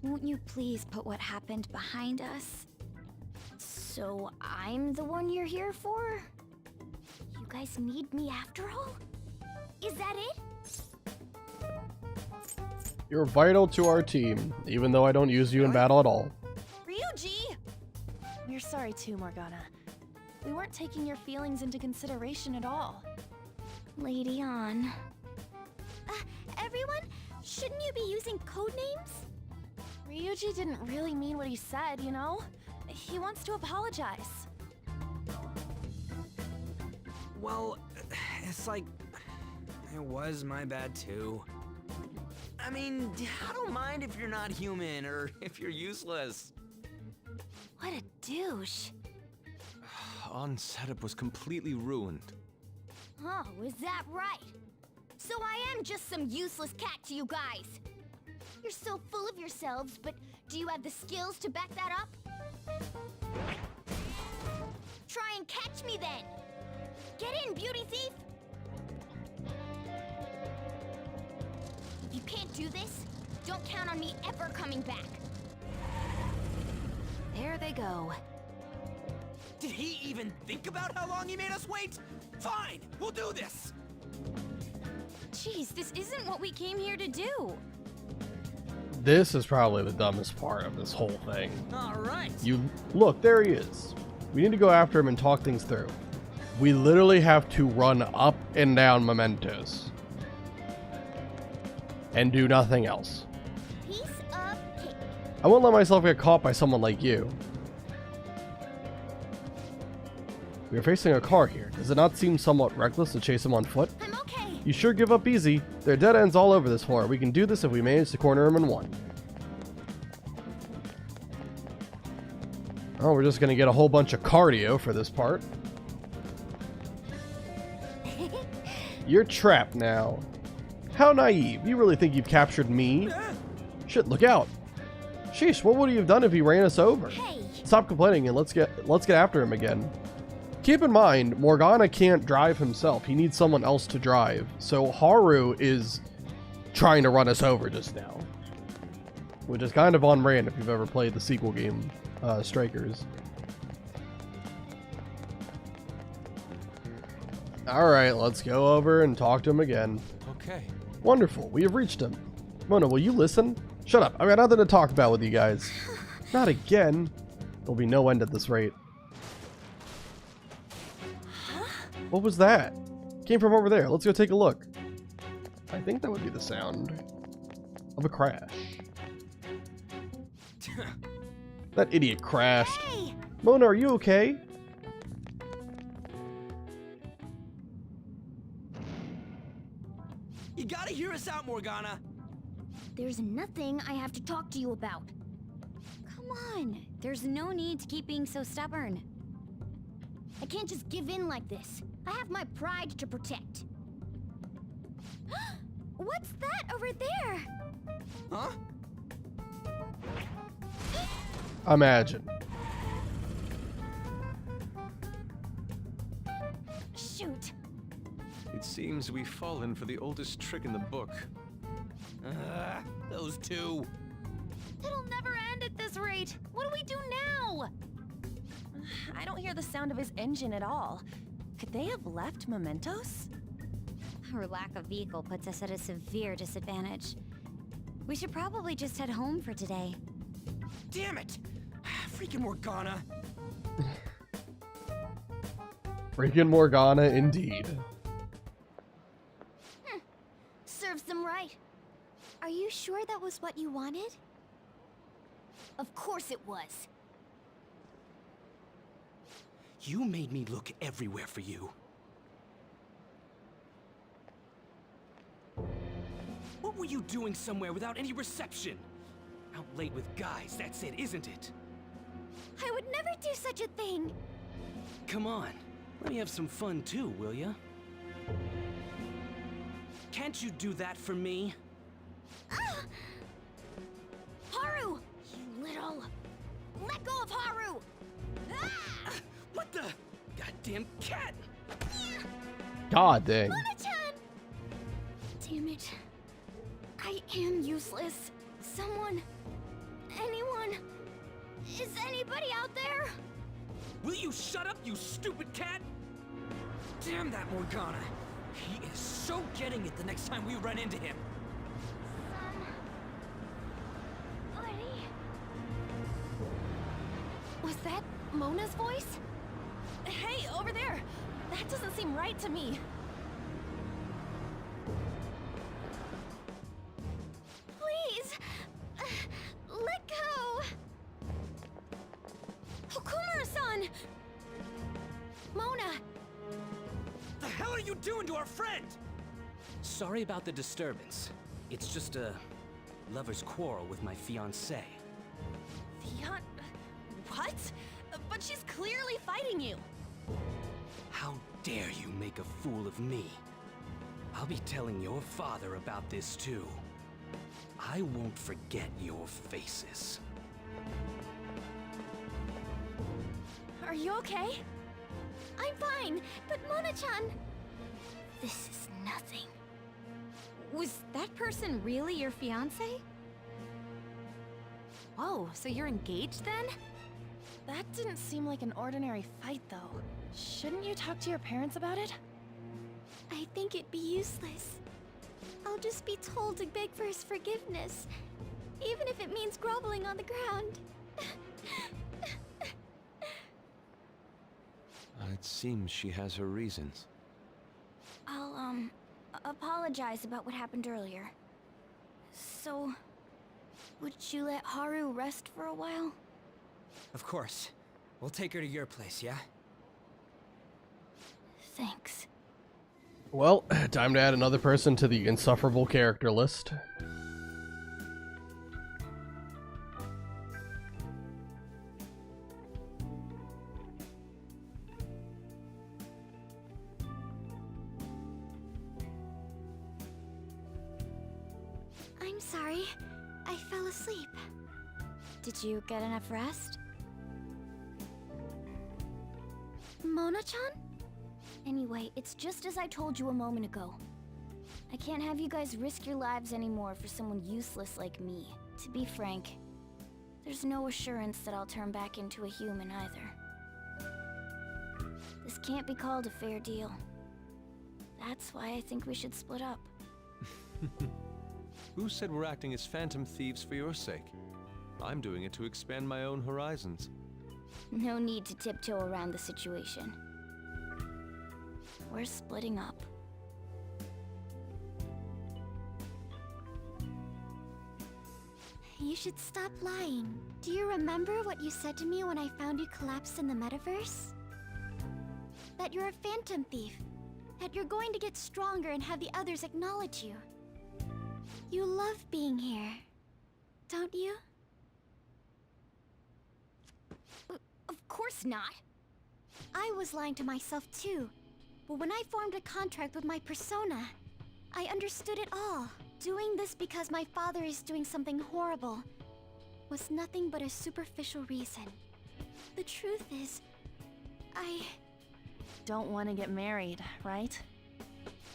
Won't you please put what happened behind us? So I'm the one you're here for? You guys need me after all? Is that it? You're vital to our team, even though I don't use you in battle at all. Ryuji! We're sorry too, Morgana. We weren't taking your feelings into consideration at all. Lady on. Everyone, shouldn't you be using code names? Ryuji didn't really mean what he said, you know? He wants to apologize. Well, it's like, it was my bad too. I mean, I don't mind if you're not human or if you're useless. What a douche. On setup was completely ruined. Oh, is that right? So I am just some useless cat to you guys. You're so full of yourselves, but do you have the skills to back that up? Try and catch me then! Get in, beauty thief! If you can't do this, don't count on me ever coming back. There they go. Did he even think about how long he made us wait? Fine, we'll do this! Jeez, this isn't what we came here to do. This is probably the dumbest part of this whole thing. All right. You look, there he is. We need to go after him and talk things through. We literally have to run up and down mementos and do nothing else. Piece of cake. I won't let myself get caught by someone like you. We are facing a car here. Does it not seem somewhat reckless to chase him on foot? I'm okay. You sure give up easy. There are dead ends all over this floor. We can do this if we manage to corner him in one. Oh, we're just gonna get a whole bunch of cardio for this part. You're trapped now. How naive. You really think you've captured me? Shit, look out. Sheesh, what would he have done if he ran us over? Hey. Stop complaining and let's get after him again. Keep in mind, Morgana can't drive himself. He needs someone else to drive. So Haru is trying to run us over just now. Which is kind of on brand if you've ever played the sequel game, Strikers. Alright, let's go over and talk to him again. Okay. Wonderful, we have reached him. Mona, will you listen? Shut up, I've got nothing to talk about with you guys. Not again. There'll be no end at this rate. What was that? Came from over there. Let's go take a look. I think that would be the sound of a crash. That idiot crashed. Hey. Mona, are you okay? You gotta hear us out, Morgana. There's nothing I have to talk to you about. Come on. There's no need to keep being so stubborn. I can't just give in like this. I have my pride to protect. What's that over there? Huh? Imagine. Shoot. It seems we've fallen for the oldest trick in the book. Those two. It'll never end at this rate. What do we do now? I don't hear the sound of his engine at all. Could they have left mementos? Our lack of vehicle puts us at a severe disadvantage. We should probably just head home for today. Damn it! Freaking Morgana. Freaking Morgana, indeed. Serves them right. Are you sure that was what you wanted? Of course it was. You made me look everywhere for you. What were you doing somewhere without any reception? Out late with guys, that's it, isn't it? I would never do such a thing. Come on, let me have some fun too, will ya? Can't you do that for me? Haru! You little... Let go of Haru! What the? Goddamn cat! God dang. Mona-chan! Damn it. I am useless. Someone... Anyone... Is anybody out there? Will you shut up, you stupid cat? Damn that Morgana. He is so getting it the next time we run into him. Was that Mona's voice? Hey, over there! That doesn't seem right to me. Please! Let go! Okumura-san! Mona! The hell are you doing to our friend? Sorry about the disturbance. It's just a lover's quarrel with my fiancée. What? But she's clearly fighting you. How dare you make a fool of me? I'll be telling your father about this too. I won't forget your faces. Are you okay? I'm fine, but Mona-chan... This is nothing. Was that person really your fiancé? Whoa, so you're engaged then? That didn't seem like an ordinary fight, though. Shouldn't you talk to your parents about it? I think it'd be useless. I'll just be told to beg for his forgiveness. even if it means groveling on the ground. It seems she has her reasons. I'll, apologize about what happened earlier. So, would you let Haru rest for a while? Of course. We'll take her to your place, yeah? Thanks. Well, time to add another person to the insufferable character list. I'm sorry. I fell asleep. Did you get enough rest? Mona-chan? Anyway, it's just as I told you a moment ago. I can't have you guys risk your lives anymore for someone useless like me. To be frank, there's no assurance that I'll turn back into a human either. This can't be called a fair deal. That's why I think we should split up. Who said we're acting as phantom thieves for your sake? I'm doing it to expand my own horizons. No need to tiptoe around the situation. We're splitting up. You should stop lying. Do you remember what you said to me when I found you collapsed in the metaverse? That you're a phantom thief. That you're going to get stronger and have the others acknowledge you. You love being here, don't you? Of course not. I was lying to myself too. But when I formed a contract with my persona, I understood it all. Doing this because my father is doing something horrible was nothing but a superficial reason. The truth is, I don't want to get married, right?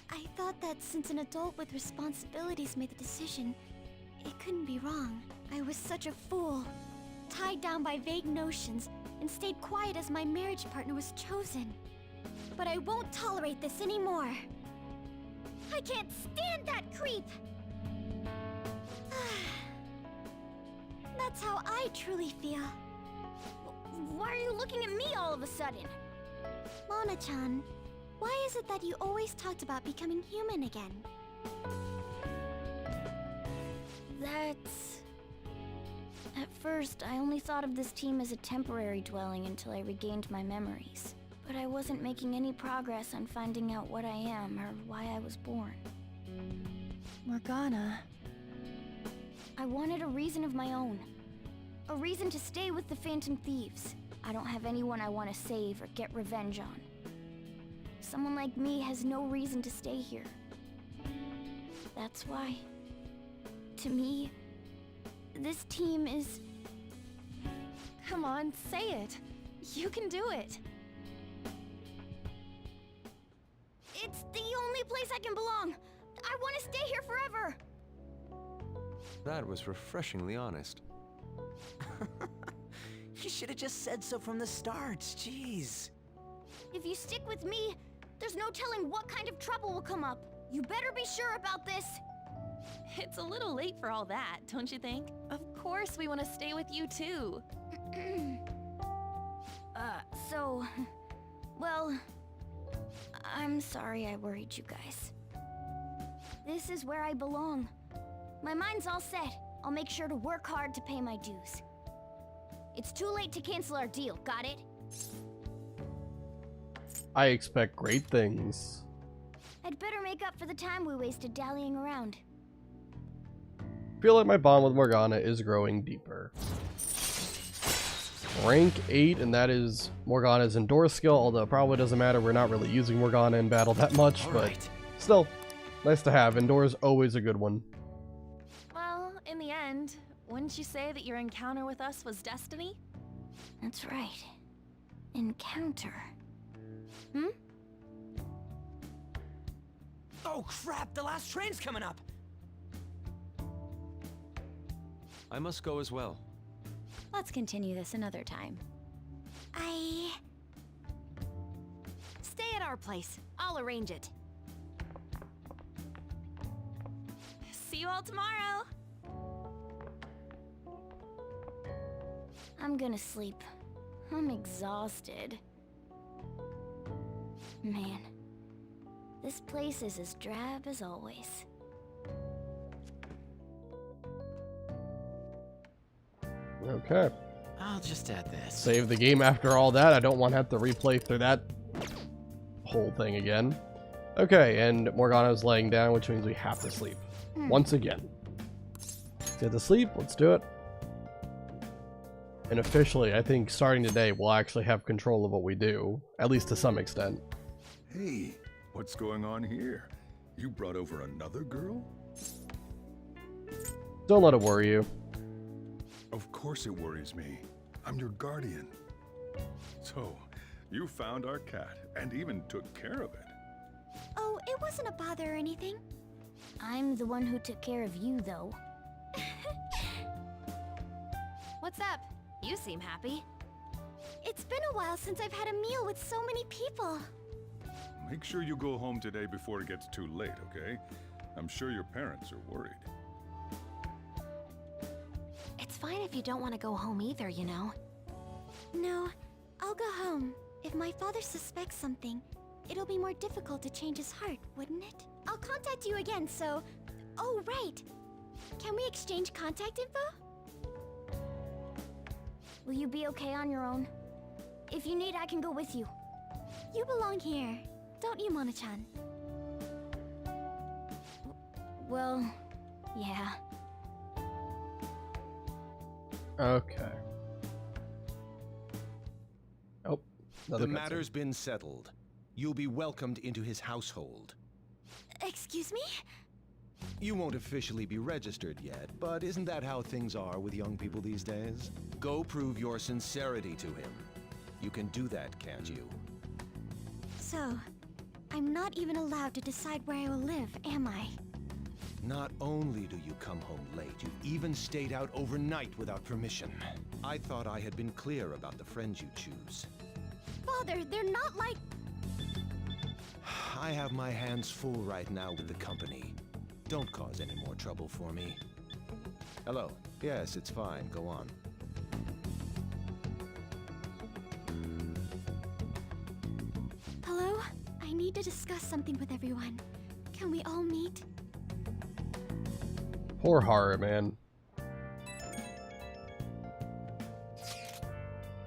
I thought that since an adult with responsibilities made the decision, it couldn't be wrong. I was such a fool, tied down by vague notions, and stayed quiet as my marriage partner was chosen. But I won't tolerate this anymore. I can't stand that creep! That's how I truly feel. Why are you looking at me all of a sudden? Mona-chan, why is it that you always talked about becoming human again? That's... At first, I only thought of this team as a temporary dwelling until I regained my memories. But I wasn't making any progress on finding out what I am or why I was born. Morgana. I wanted a reason of my own. A reason to stay with the Phantom Thieves. I don't have anyone I want to save or get revenge on. Someone like me has no reason to stay here. That's why, to me, this team is... Come on, say it. You can do it. It's the only place I can belong. I want to stay here forever. That was refreshingly honest. You should have just said so from the start, jeez. If you stick with me, there's no telling what kind of trouble will come up. You better be sure about this. It's a little late for all that, don't you think? Of course we want to stay with you too. Well, I'm sorry I worried you guys. This is where I belong. My mind's all set. I'll make sure to work hard to pay my dues. It's too late to cancel our deal, got it? I expect great things. I'd better make up for the time we wasted dallying around. Feel like my bond with Morgana is growing deeper. Rank 8, and that is Morgana's Endure skill, although it probably doesn't matter, we're not really using Morgana in battle that much, but still, nice to have. Endure is always a good one. Well, in the end, wouldn't you say that your encounter with us was destiny? That's right. Encounter. Oh crap, the last train's coming up! I must go as well. Let's continue this another time. Stay at our place. I'll arrange it. See you all tomorrow! I'm gonna sleep. I'm exhausted. Man, this place is as drab as always. Okay. I'll just add this. Save the game after all that. I don't want to have to replay through that whole thing again. Okay, and Morgana's laying down, which means we have to sleep. Once again. Get to sleep, let's do it. And officially, I think starting today, we'll actually have control of what we do, at least to some extent. Hey, what's going on here? You brought over another girl? Don't let it worry you. Of course it worries me. I'm your guardian. So, you found our cat and even took care of it. Oh, it wasn't a bother or anything. I'm the one who took care of you, though. What's up? You seem happy. It's been a while since I've had a meal with so many people. Make sure you go home today before it gets too late, okay? I'm sure your parents are worried. It's fine if you don't want to go home either, you know. No, I'll go home. If my father suspects something, it'll be more difficult to change his heart, wouldn't it? I'll contact you again, so... Oh, right. Can we exchange contact info? Will you be okay on your own? If you need, I can go with you. You belong here, don't you, Mona-chan? Well, yeah. Okay. Oh, the matter's been settled. You'll be welcomed into his household. Excuse me? You won't officially be registered yet, but isn't that how things are with young people these days? Go prove your sincerity to him. You can do that, can't you? So, I'm not even allowed to decide where I will live, am I? Not only do you come home late, you've even stayed out overnight without permission. I thought I had been clear about the friends you choose. Father, they're not like... I have my hands full right now with the company. Don't cause any more trouble for me. Hello. Yes, it's fine. Go on. Hello? I need to discuss something with everyone. Can we all meet? Poor Haru, man.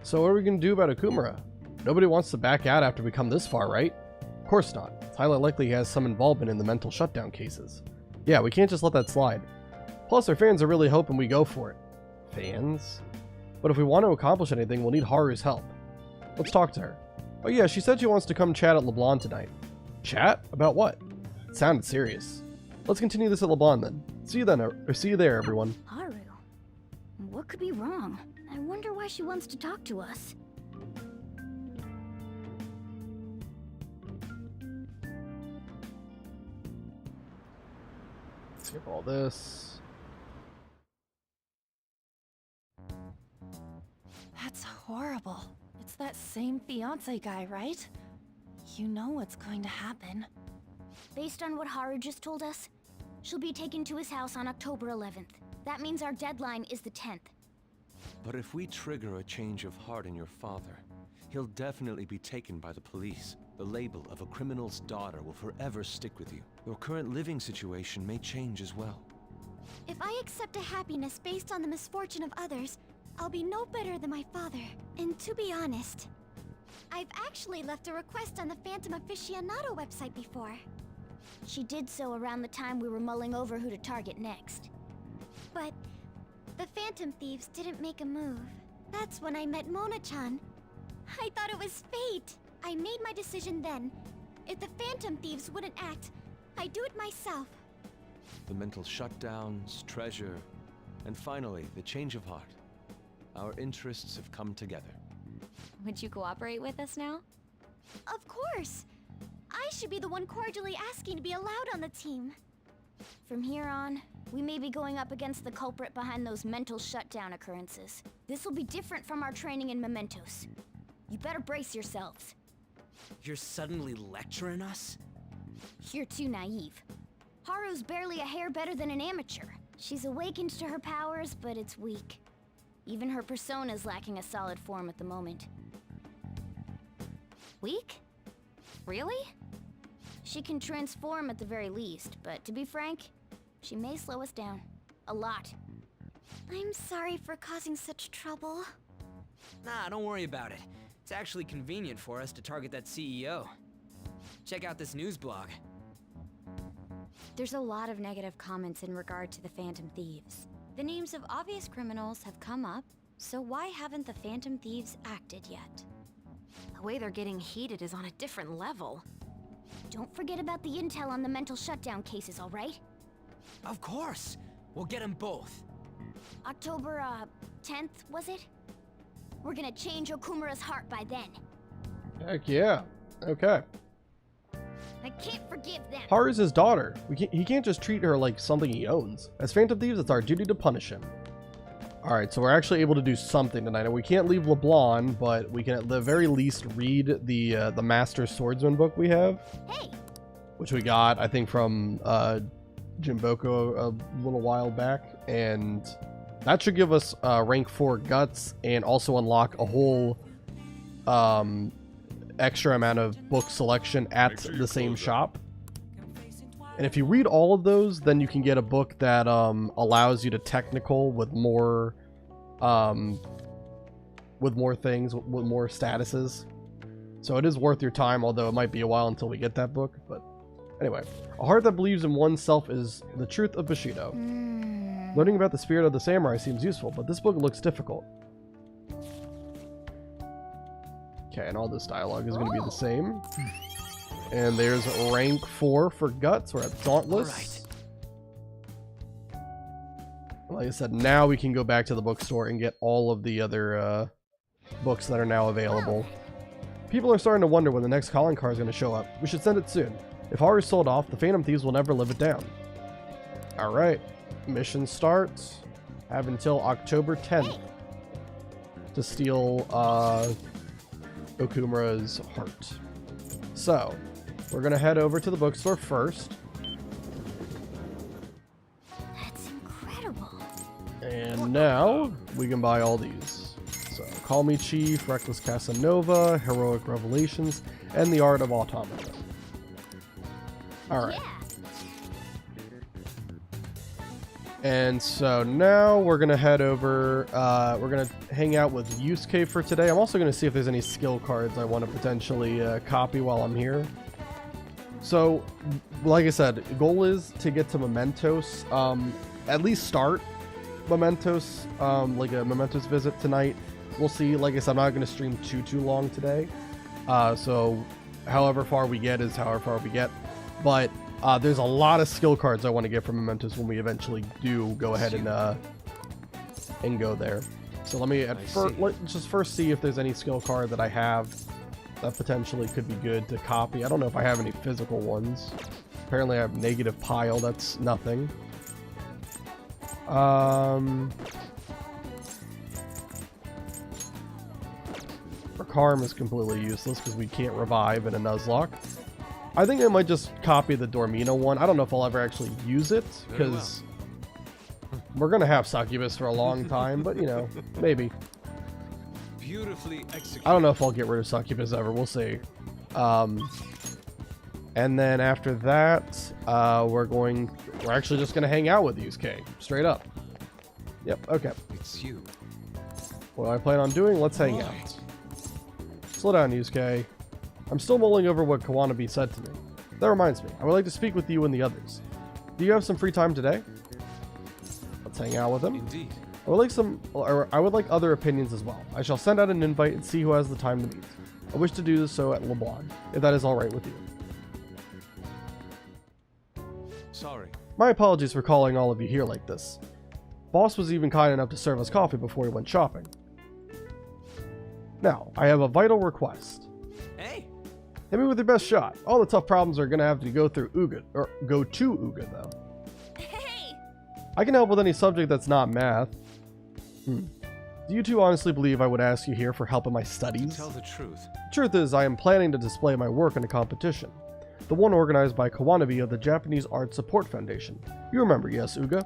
So what are we gonna do about Okumura? Nobody wants to back out after we come this far, right? Of course not. It's highly likely he has some involvement in the mental shutdown cases. Yeah, we can't just let that slide. Plus, our fans are really hoping we go for it. Fans? But if we want to accomplish anything, we'll need Haru's help. Let's talk to her. Oh yeah, she said she wants to come chat at LeBlanc tonight. Chat? About what? It sounded serious. Let's continue this at LeBlanc then. See you then, or see you there, everyone. Haru? What could be wrong? I wonder why she wants to talk to us. Skip all this. That's horrible. It's that same fiancé guy, right? You know what's going to happen. Based on what Haru just told us, she'll be taken to his house on October 11th. That means our deadline is the 10th. But if we trigger a change of heart in your father, he'll definitely be taken by the police. The label of a criminal's daughter will forever stick with you. Your current living situation may change as well. If I accept a happiness based on the misfortune of others, I'll be no better than my father. And to be honest, I've actually left a request on the Phantom Aficionado website before. She did so around the time we were mulling over who to target next. But the Phantom Thieves didn't make a move. That's when I met Mona-chan. I thought it was fate. I made my decision then. If the Phantom Thieves wouldn't act, I'd do it myself. The mental shutdowns, treasure, and finally, the change of heart. Our interests have come together. Would you cooperate with us now? Of course! I should be the one cordially asking to be allowed on the team. From here on, we may be going up against the culprit behind those mental shutdown occurrences. This will be different from our training in Mementos. You better brace yourselves. You're suddenly lecturing us? You're too naive. Haru's barely a hair better than an amateur. She's awakened to her powers, but it's weak. Even her persona's lacking a solid form at the moment. Weak? Really? She can transform at the very least, but to be frank, she may slow us down. A lot. I'm sorry for causing such trouble. Nah, don't worry about it. It's actually convenient for us to target that CEO. Check out this news blog. There's a lot of negative comments in regard to the Phantom Thieves. The names of obvious criminals have come up, so why haven't the Phantom Thieves acted yet? The way they're getting heated is on a different level. Don't forget about the intel on the mental shutdown cases, all right? Of course! We'll get them both. October, 10th, was it? We're gonna change Okumura's heart by then. Heck yeah. Okay. I can't forgive them. Haru's his daughter. He can't just treat her like something he owns. As Phantom Thieves, it's our duty to punish him. Alright, so we're actually able to do something tonight. And we can't leave LeBlanc, but we can at the very least read the Master Swordsman book we have. Hey! Which we got, I think, from Jimboko a little while back. And that should give us rank 4 guts and also unlock a whole extra amount of book selection at the same shop. And if you read all of those, then you can get a book that allows you to technical with more things, with more statuses. So it is worth your time, although it might be a while until we get that book. But anyway, a heart that believes in oneself is the truth of Bushido. Learning about the spirit of the samurai seems useful, but this book looks difficult. Okay, and all this dialogue is going to be the same. And there's rank 4 for guts. We're at Dauntless. Like I said, now we can go back to the bookstore and get all of the other books that are now available. People are starting to wonder when the next calling card is going to show up. We should send it soon. If Haru's sold off, the Phantom Thieves will never live it down. Alright. Mission starts. Have until October 10th to steal Okumura's heart. So, we're going to head over to the bookstore first. That's incredible. And now, we can buy all these. So, Call Me Chief, Reckless Casanova, Heroic Revelations, and The Art of Automata. Alright. Yeah. And so now we're going to head over, we're going to hang out with Yusuke for today. I'm also going to see if there's any skill cards I want to potentially copy while I'm here. So, like I said, the goal is to get to Mementos, at least start Mementos, like a Mementos visit tonight. We'll see. Like I said, I'm not going to stream too long today. So, however far we get is however far we get. But there's a lot of skill cards I want to get from Mementos when we eventually do go ahead and go there. So let me let's just first see if there's any skill card that I have that potentially could be good to copy. I don't know if I have any physical ones. Apparently I have negative pile. That's nothing. Karm is completely useless because we can't revive in a Nuzlocke. I think I might just copy the Dormino one. I don't know if I'll ever actually use it, because we're going to have Succubus for a long time, but, you know, maybe. Beautifully executed. I don't know if I'll get rid of Succubus ever. We'll see. And then after that, we're actually just going to hang out with Yusuke. Straight up. Yep, okay. It's you. What do I plan on doing? Let's hang out. Slow down, Yusuke. I'm still mulling over what Kawanabe said to me. That reminds me, I would like to speak with you and the others. Do you have some free time today? Let's hang out with him. Indeed. I would like other opinions as well. I shall send out an invite and see who has the time to meet. I wish to do so at LeBlanc, if that is alright with you. Sorry. My apologies for calling all of you here like this. Boss was even kind enough to serve us coffee before he went shopping. Now, I have a vital request. Hey! Hit me with your best shot. All the tough problems are going to have to go through Uga, or go to Uga, though. Hey! I can help with any subject that's not math. Do you two honestly believe I would ask you here for help in my studies? To tell the truth. The truth is, I am planning to display my work in a competition. The one organized by Kawanabe of the Japanese Art Support Foundation. You remember, yes, Uga?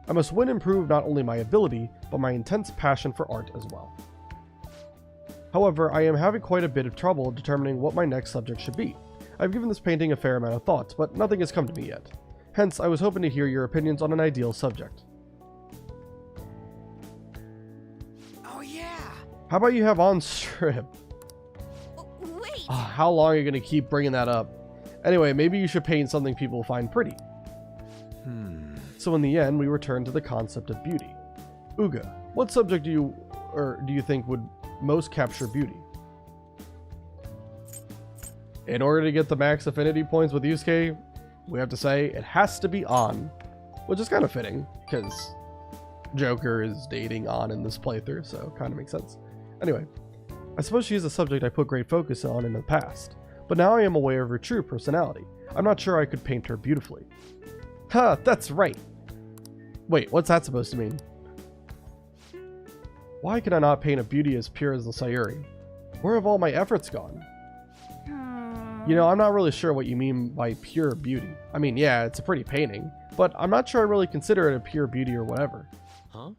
I must win and prove not only my ability, but my intense passion for art as well. However, I am having quite a bit of trouble determining what my next subject should be. I've given this painting a fair amount of thought, but nothing has come to me yet. Hence, I was hoping to hear your opinions on an ideal subject. Oh yeah! How about you have on strip? Wait! How long are you going to keep bringing that up? Anyway, maybe you should paint something people find pretty. So in the end, we return to the concept of beauty. Uga, what subject do you think would most capture beauty? In order to get the max affinity points with Yusuke, we have to say it has to be On, which is kind of fitting, because Joker is dating On in this playthrough, so kind of makes sense. Anyway, I suppose she is a subject I put great focus on in the past, but now I am aware of her true personality. I'm not sure I could paint her beautifully. Ha, that's right! Wait, what's that supposed to mean? Why can I not paint a beauty as pure as the Sayuri? Where have all my efforts gone? You know, I'm not really sure what you mean by pure beauty. I mean, yeah, it's a pretty painting, but I'm not sure I really consider it a pure beauty or whatever. Huh?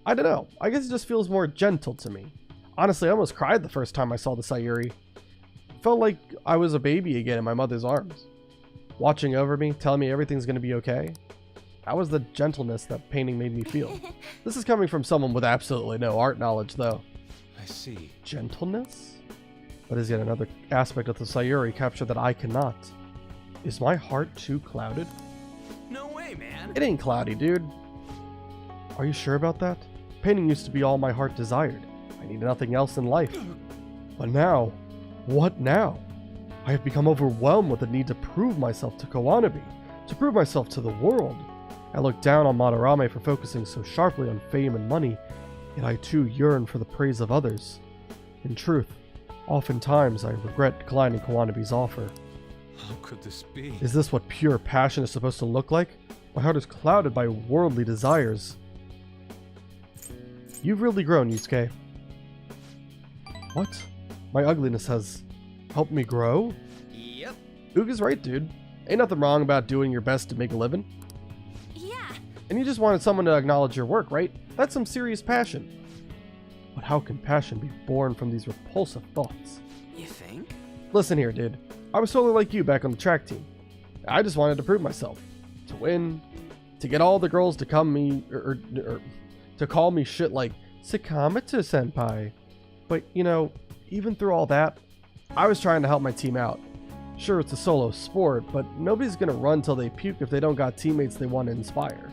I don't know. I guess it just feels more gentle to me. Honestly, I almost cried the first time I saw the Sayuri. Felt like I was a baby again in my mother's arms. Watching over me, telling me everything's going to be okay. That was the gentleness that painting made me feel. This is coming from someone with absolutely no art knowledge, though. I see. Gentleness? But is yet another aspect of the Sayuri captured that I cannot. Is my heart too clouded? No way, man! It ain't cloudy, dude. Are you sure about that? Painting used to be all my heart desired. I needed nothing else in life. But now, what now? I have become overwhelmed with the need to prove myself to Kawanabe, to prove myself to the world. I look down on Madarame for focusing so sharply on fame and money, yet I too yearn for the praise of others. In truth, oftentimes I regret declining Kawanabe's offer. How could this be? Is this what pure passion is supposed to look like? My heart is clouded by worldly desires. You've really grown, Yusuke. What? My ugliness has helped me grow? Yep. Uga's right, dude. Ain't nothing wrong about doing your best to make a living. Yeah. And you just wanted someone to acknowledge your work, right? That's some serious passion. But how can passion be born from these repulsive thoughts? You think? Listen here, dude. I was totally like you back on the track team. I just wanted to prove myself. To win. To get all the girls to come me... or to call me shit like Sakamatsu-senpai. But, you know, even through all that, I was trying to help my team out. Sure, it's a solo sport, but nobody's gonna run till they puke if they don't got teammates they want to inspire.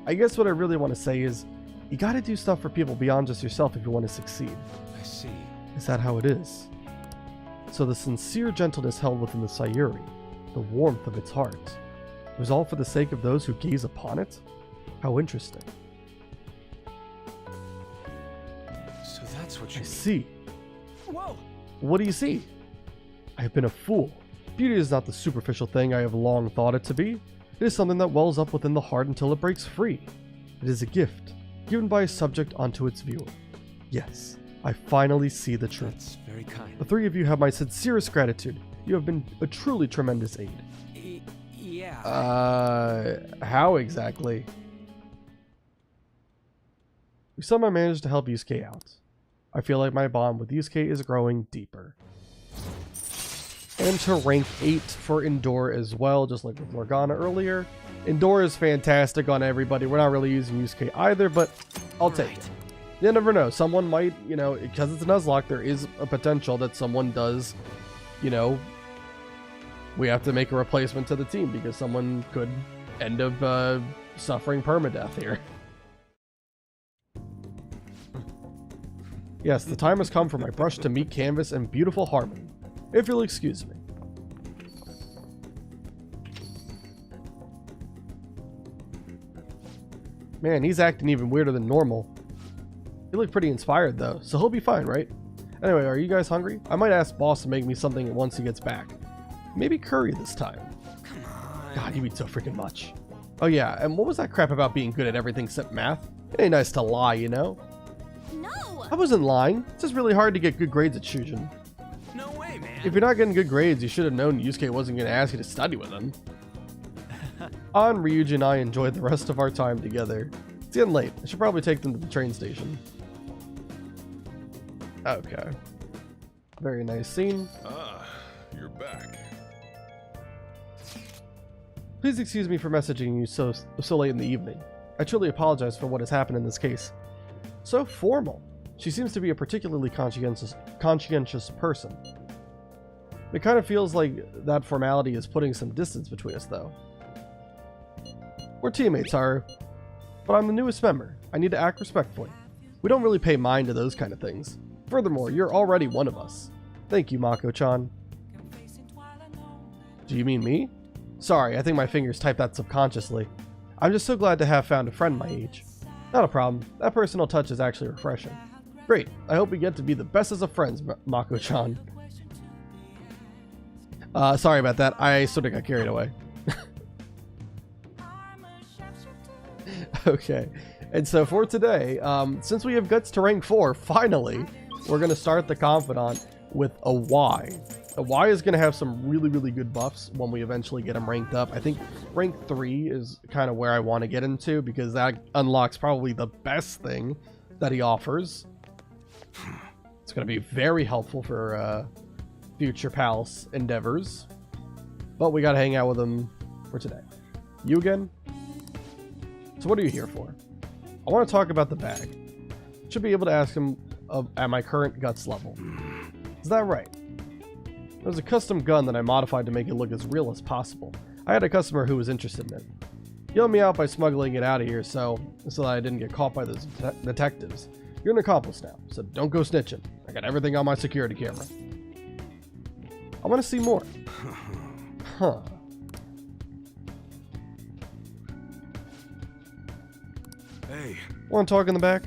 I guess what I really want to say is, you gotta do stuff for people beyond just yourself if you want to succeed. I see. Is that how it is? So the sincere gentleness held within the Sayuri, the warmth of its heart, was all for the sake of those who gaze upon it? How interesting. So that's what you I mean. see. Whoa! What do you see? I have been a fool. Beauty is not the superficial thing I have long thought it to be. It is something that wells up within the heart until it breaks free. It is a gift, given by a subject onto its viewer. Yes, I finally see the truth. That's very kind. The three of you have my sincerest gratitude. You have been a truly tremendous aid. Yeah. How exactly? We somehow managed to help Yusuke out. I feel like my bond with Yusuke is growing deeper. And to rank 8 for Endure as well, just like with Morgana earlier. Endure is fantastic on everybody. We're not really using Yusuke either, but I'll take it. You never know. Someone might, you know, because it's a Nuzlocke, there is a potential that someone does, you know, we have to make a replacement to the team because someone could end up suffering permadeath here. Yes, the time has come for my brush to meet canvas and beautiful harmony. If you'll excuse me. Man, he's acting even weirder than normal. He looked pretty inspired though, so he'll be fine, right? Anyway, are you guys hungry? I might ask boss to make me something once he gets back. Maybe curry this time. Come on. God, you eat so freaking much. Oh yeah, and what was that crap about being good at everything except math? It ain't nice to lie, you know? No! I wasn't lying. It's just really hard to get good grades at Shujin. No way, man. If you're not getting good grades, you should have known Yusuke wasn't going to ask you to study with him. On, Ryuji and I enjoyed the rest of our time together. It's getting late. I should probably take them to the train station. Okay. Very nice scene. Ah, you're back. Please excuse me for messaging you so late in the evening. I truly apologize for what has happened in this case. So formal. She seems to be a particularly conscientious person. It kind of feels like that formality is putting some distance between us, though. We're teammates, Haru. But I'm the newest member. I need to act respectfully. We don't really pay mind to those kind of things. Furthermore, you're already one of us. Thank you, Mako-chan. Do you mean me? Sorry, I think my fingers typed that subconsciously. I'm just so glad to have found a friend my age. Not a problem. That personal touch is actually refreshing. Great. I hope we get to be the bestest of friends, Mako-chan. Sorry about that. I sort of got carried away. Okay. And so for today, since we have guts to rank 4, finally, we're going to start the Confidant with a Y. A Y is going to have some really, really good buffs when we eventually get him ranked up. I think rank 3 is kind of where I want to get into because that unlocks probably the best thing that he offers. It's going to be very helpful for future palace endeavors. But we got to hang out with him for today. You again? So what are you here for? I want to talk about the bag. Should be able to ask him at my current guts level. Is that right? It was a custom gun that I modified to make it look as real as possible. I had a customer who was interested in it. He helped me out by smuggling it out of here so that I didn't get caught by those detectives. You're an accomplice now, so don't go snitching. I got everything on my security camera. I want to see more. Huh. Hey. Want to talk in the back?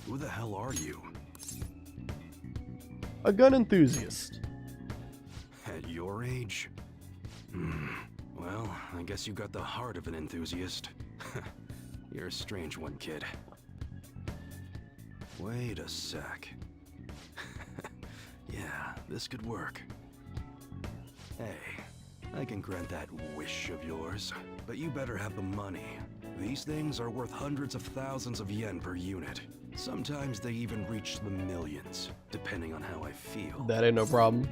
Who the hell are you? A gun enthusiast. At your age? Well, I guess you got the heart of an enthusiast. You're a strange one, kid. Wait a sec. Yeah, this could work. Hey, I can grant that wish of yours, but you better have the money. These things are worth hundreds of thousands of yen per unit. Sometimes they even reach the millions, depending on how I feel. That ain't no problem.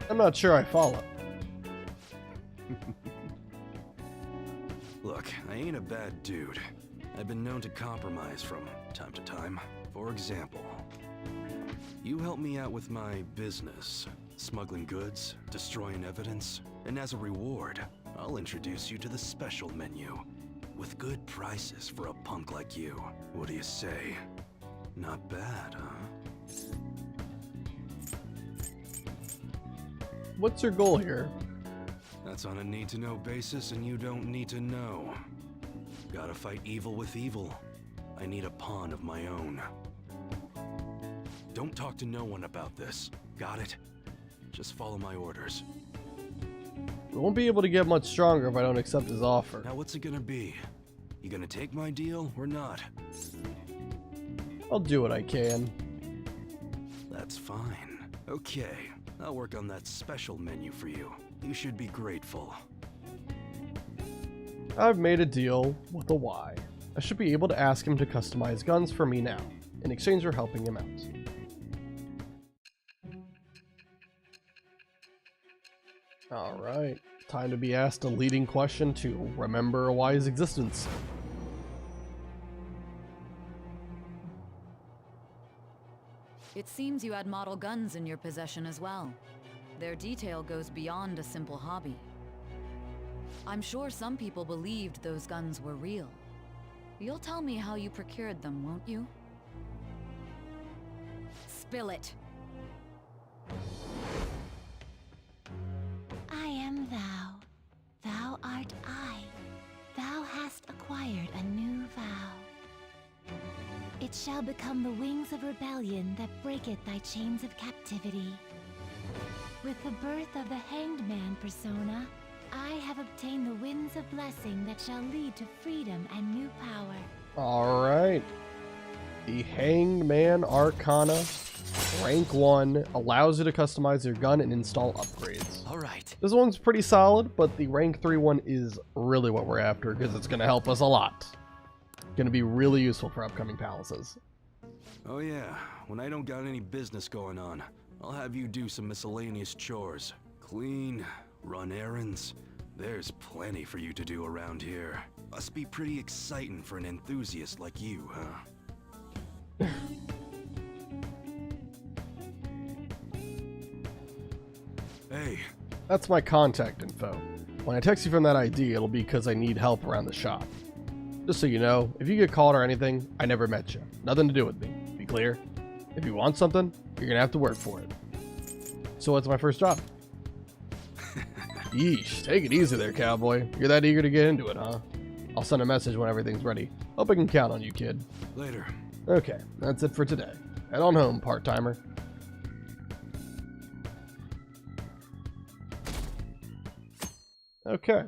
I'm not sure I follow. Look, I ain't a bad dude. I've been known to compromise from time to time. For example, you help me out with my business, smuggling goods, destroying evidence, and as a reward, I'll introduce you to the special menu. With good prices for a punk like you. What do you say? Not bad, huh? What's your goal here? That's on a need-to-know basis, and you don't need to know. Gotta fight evil with evil. I need a pawn of my own. Don't talk to no one about this. Got it? Just follow my orders. We won't be able to get much stronger if I don't accept his offer. Now what's it gonna be? You gonna take my deal or not? I'll do what I can. That's fine. Okay, I'll work on that special menu for you. You should be grateful. I've made a deal with a Y. I should be able to ask him to customize guns for me now, in exchange for helping him out. Alright, time to be asked a leading question to remember a Y's existence. It seems you had model guns in your possession as well. Their detail goes beyond a simple hobby. I'm sure some people believed those guns were real. You'll tell me how you procured them, won't you? Spill it. I am thou. Thou art I. Thou hast acquired a new vow. It shall become the wings of rebellion that breaketh thy chains of captivity. With the birth of the Hanged Man persona, I have obtained the winds of blessing that shall lead to freedom and new power. Alright. The Hanged Man Arcana Rank 1 allows you to customize your gun and install upgrades. All right. This one's pretty solid, but the rank 3 one is really what we're after because it's going to help us a lot. Going to be really useful for upcoming palaces. Oh yeah, when I don't got any business going on, I'll have you do some miscellaneous chores. Clean, run errands. There's plenty for you to do around here. Must be pretty exciting for an enthusiast like you, huh? Hey. That's my contact info. When I text you from that ID, it'll be because I need help around the shop. Just so you know, if you get called or anything, I never met you. Nothing to do with me. Be clear? If you want something, you're gonna have to work for it. So what's my first job? Yeesh, take it easy there, cowboy. You're that eager to get into it, huh? I'll send a message when everything's ready. Hope I can count on you, kid. Later. Okay, that's it for today. Head on home, part-timer. Okay.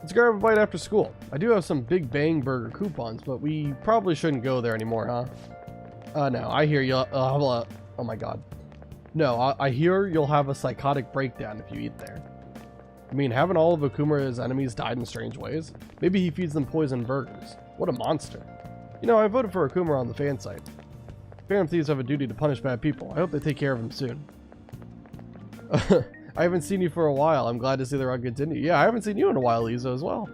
Let's grab a bite after school. I do have some Big Bang Burger coupons, but we probably shouldn't go there anymore, huh? No, I hear you'll have a... Oh my god. No, I hear you'll have a psychotic breakdown if you eat there. I mean, haven't all of Okumura's enemies died in strange ways? Maybe he feeds them poison burgers. What a monster. You know, I voted for Okumura on the fan site. Phantom thieves have a duty to punish bad people. I hope they take care of him soon. I haven't seen you for a while. I'm glad to see the run continue. Yeah, I haven't seen you in a while, Izo, as well.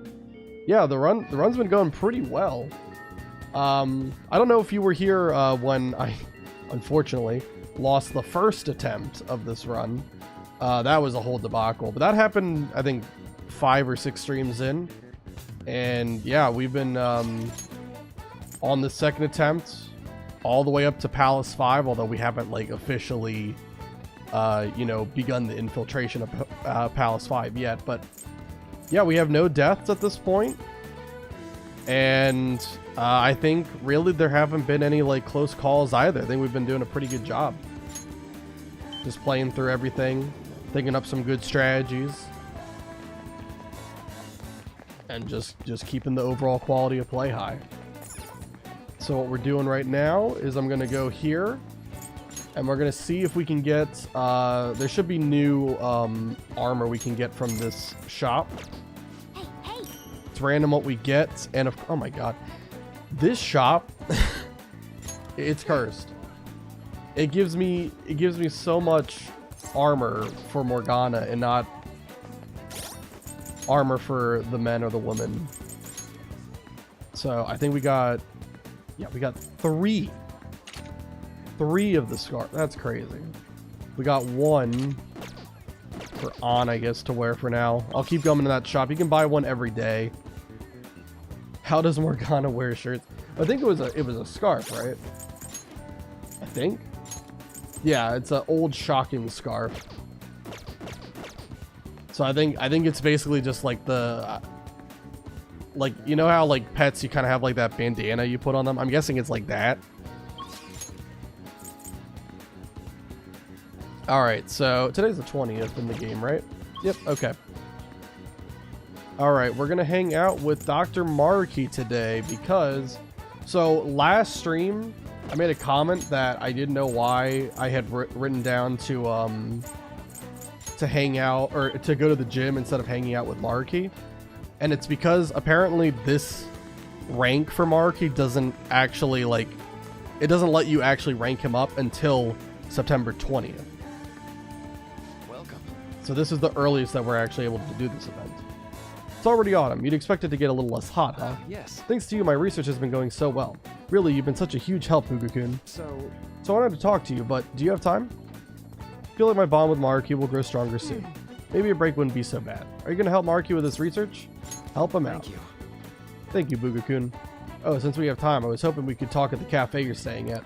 Yeah, the run's been going pretty well. I don't know if you were here when I, unfortunately, lost the first attempt of this run. That was a whole debacle. But that happened, I think, 5 or 6 streams in. And yeah, we've been on the second attempt all the way up to Palace 5, although we haven't, like, officially... you know, begun the infiltration of Palace 5 yet, but yeah, we have no deaths at this point, and I think really there haven't been any like close calls either. I think we've been doing a pretty good job, just playing through everything, thinking up some good strategies, and just keeping the overall quality of play high. So what we're doing right now is I'm gonna go here. And we're going to see if we can get, there should be new armor we can get from this shop. Hey. It's random what we get. And oh my god. This shop, it's cursed. It gives me so much armor for Morgana and not armor for the men or the women. So I think we got 3 of the scarf. That's crazy. We got 1 for on, I guess, to wear for now. I'll keep going to that shop. You can buy 1 every day. How does Morgana wear shirts? I think it was a scarf, right? I think. Yeah, it's an old shocking scarf. So I think it's basically just like the like, you know how like pets you kind of have like that bandana you put on them? I'm guessing it's like that. Alright, so today's the 20th in the game, right? Yep, okay. Alright, we're going to hang out with Dr. Maruki today because... So, last stream, I made a comment that I didn't know why I had written down to hang out, or to go to the gym instead of hanging out with Maruki. And it's because, apparently, this rank for Maruki doesn't actually, like... It doesn't let you actually rank him up until September 20th. So this is the earliest that we're actually able to do this event. It's already autumn. You'd expect it to get a little less hot, huh? Yes. Thanks to you, my research has been going so well. Really, you've been such a huge help, Hugo-kun. So I wanted to talk to you, but do you have time? I feel like my bond with Maruki will grow stronger soon. Maybe a break wouldn't be so bad. Are you going to help Maruki with his research? Help him out. Thank you, Buga-kun. Oh, since we have time, I was hoping we could talk at the cafe you're staying at.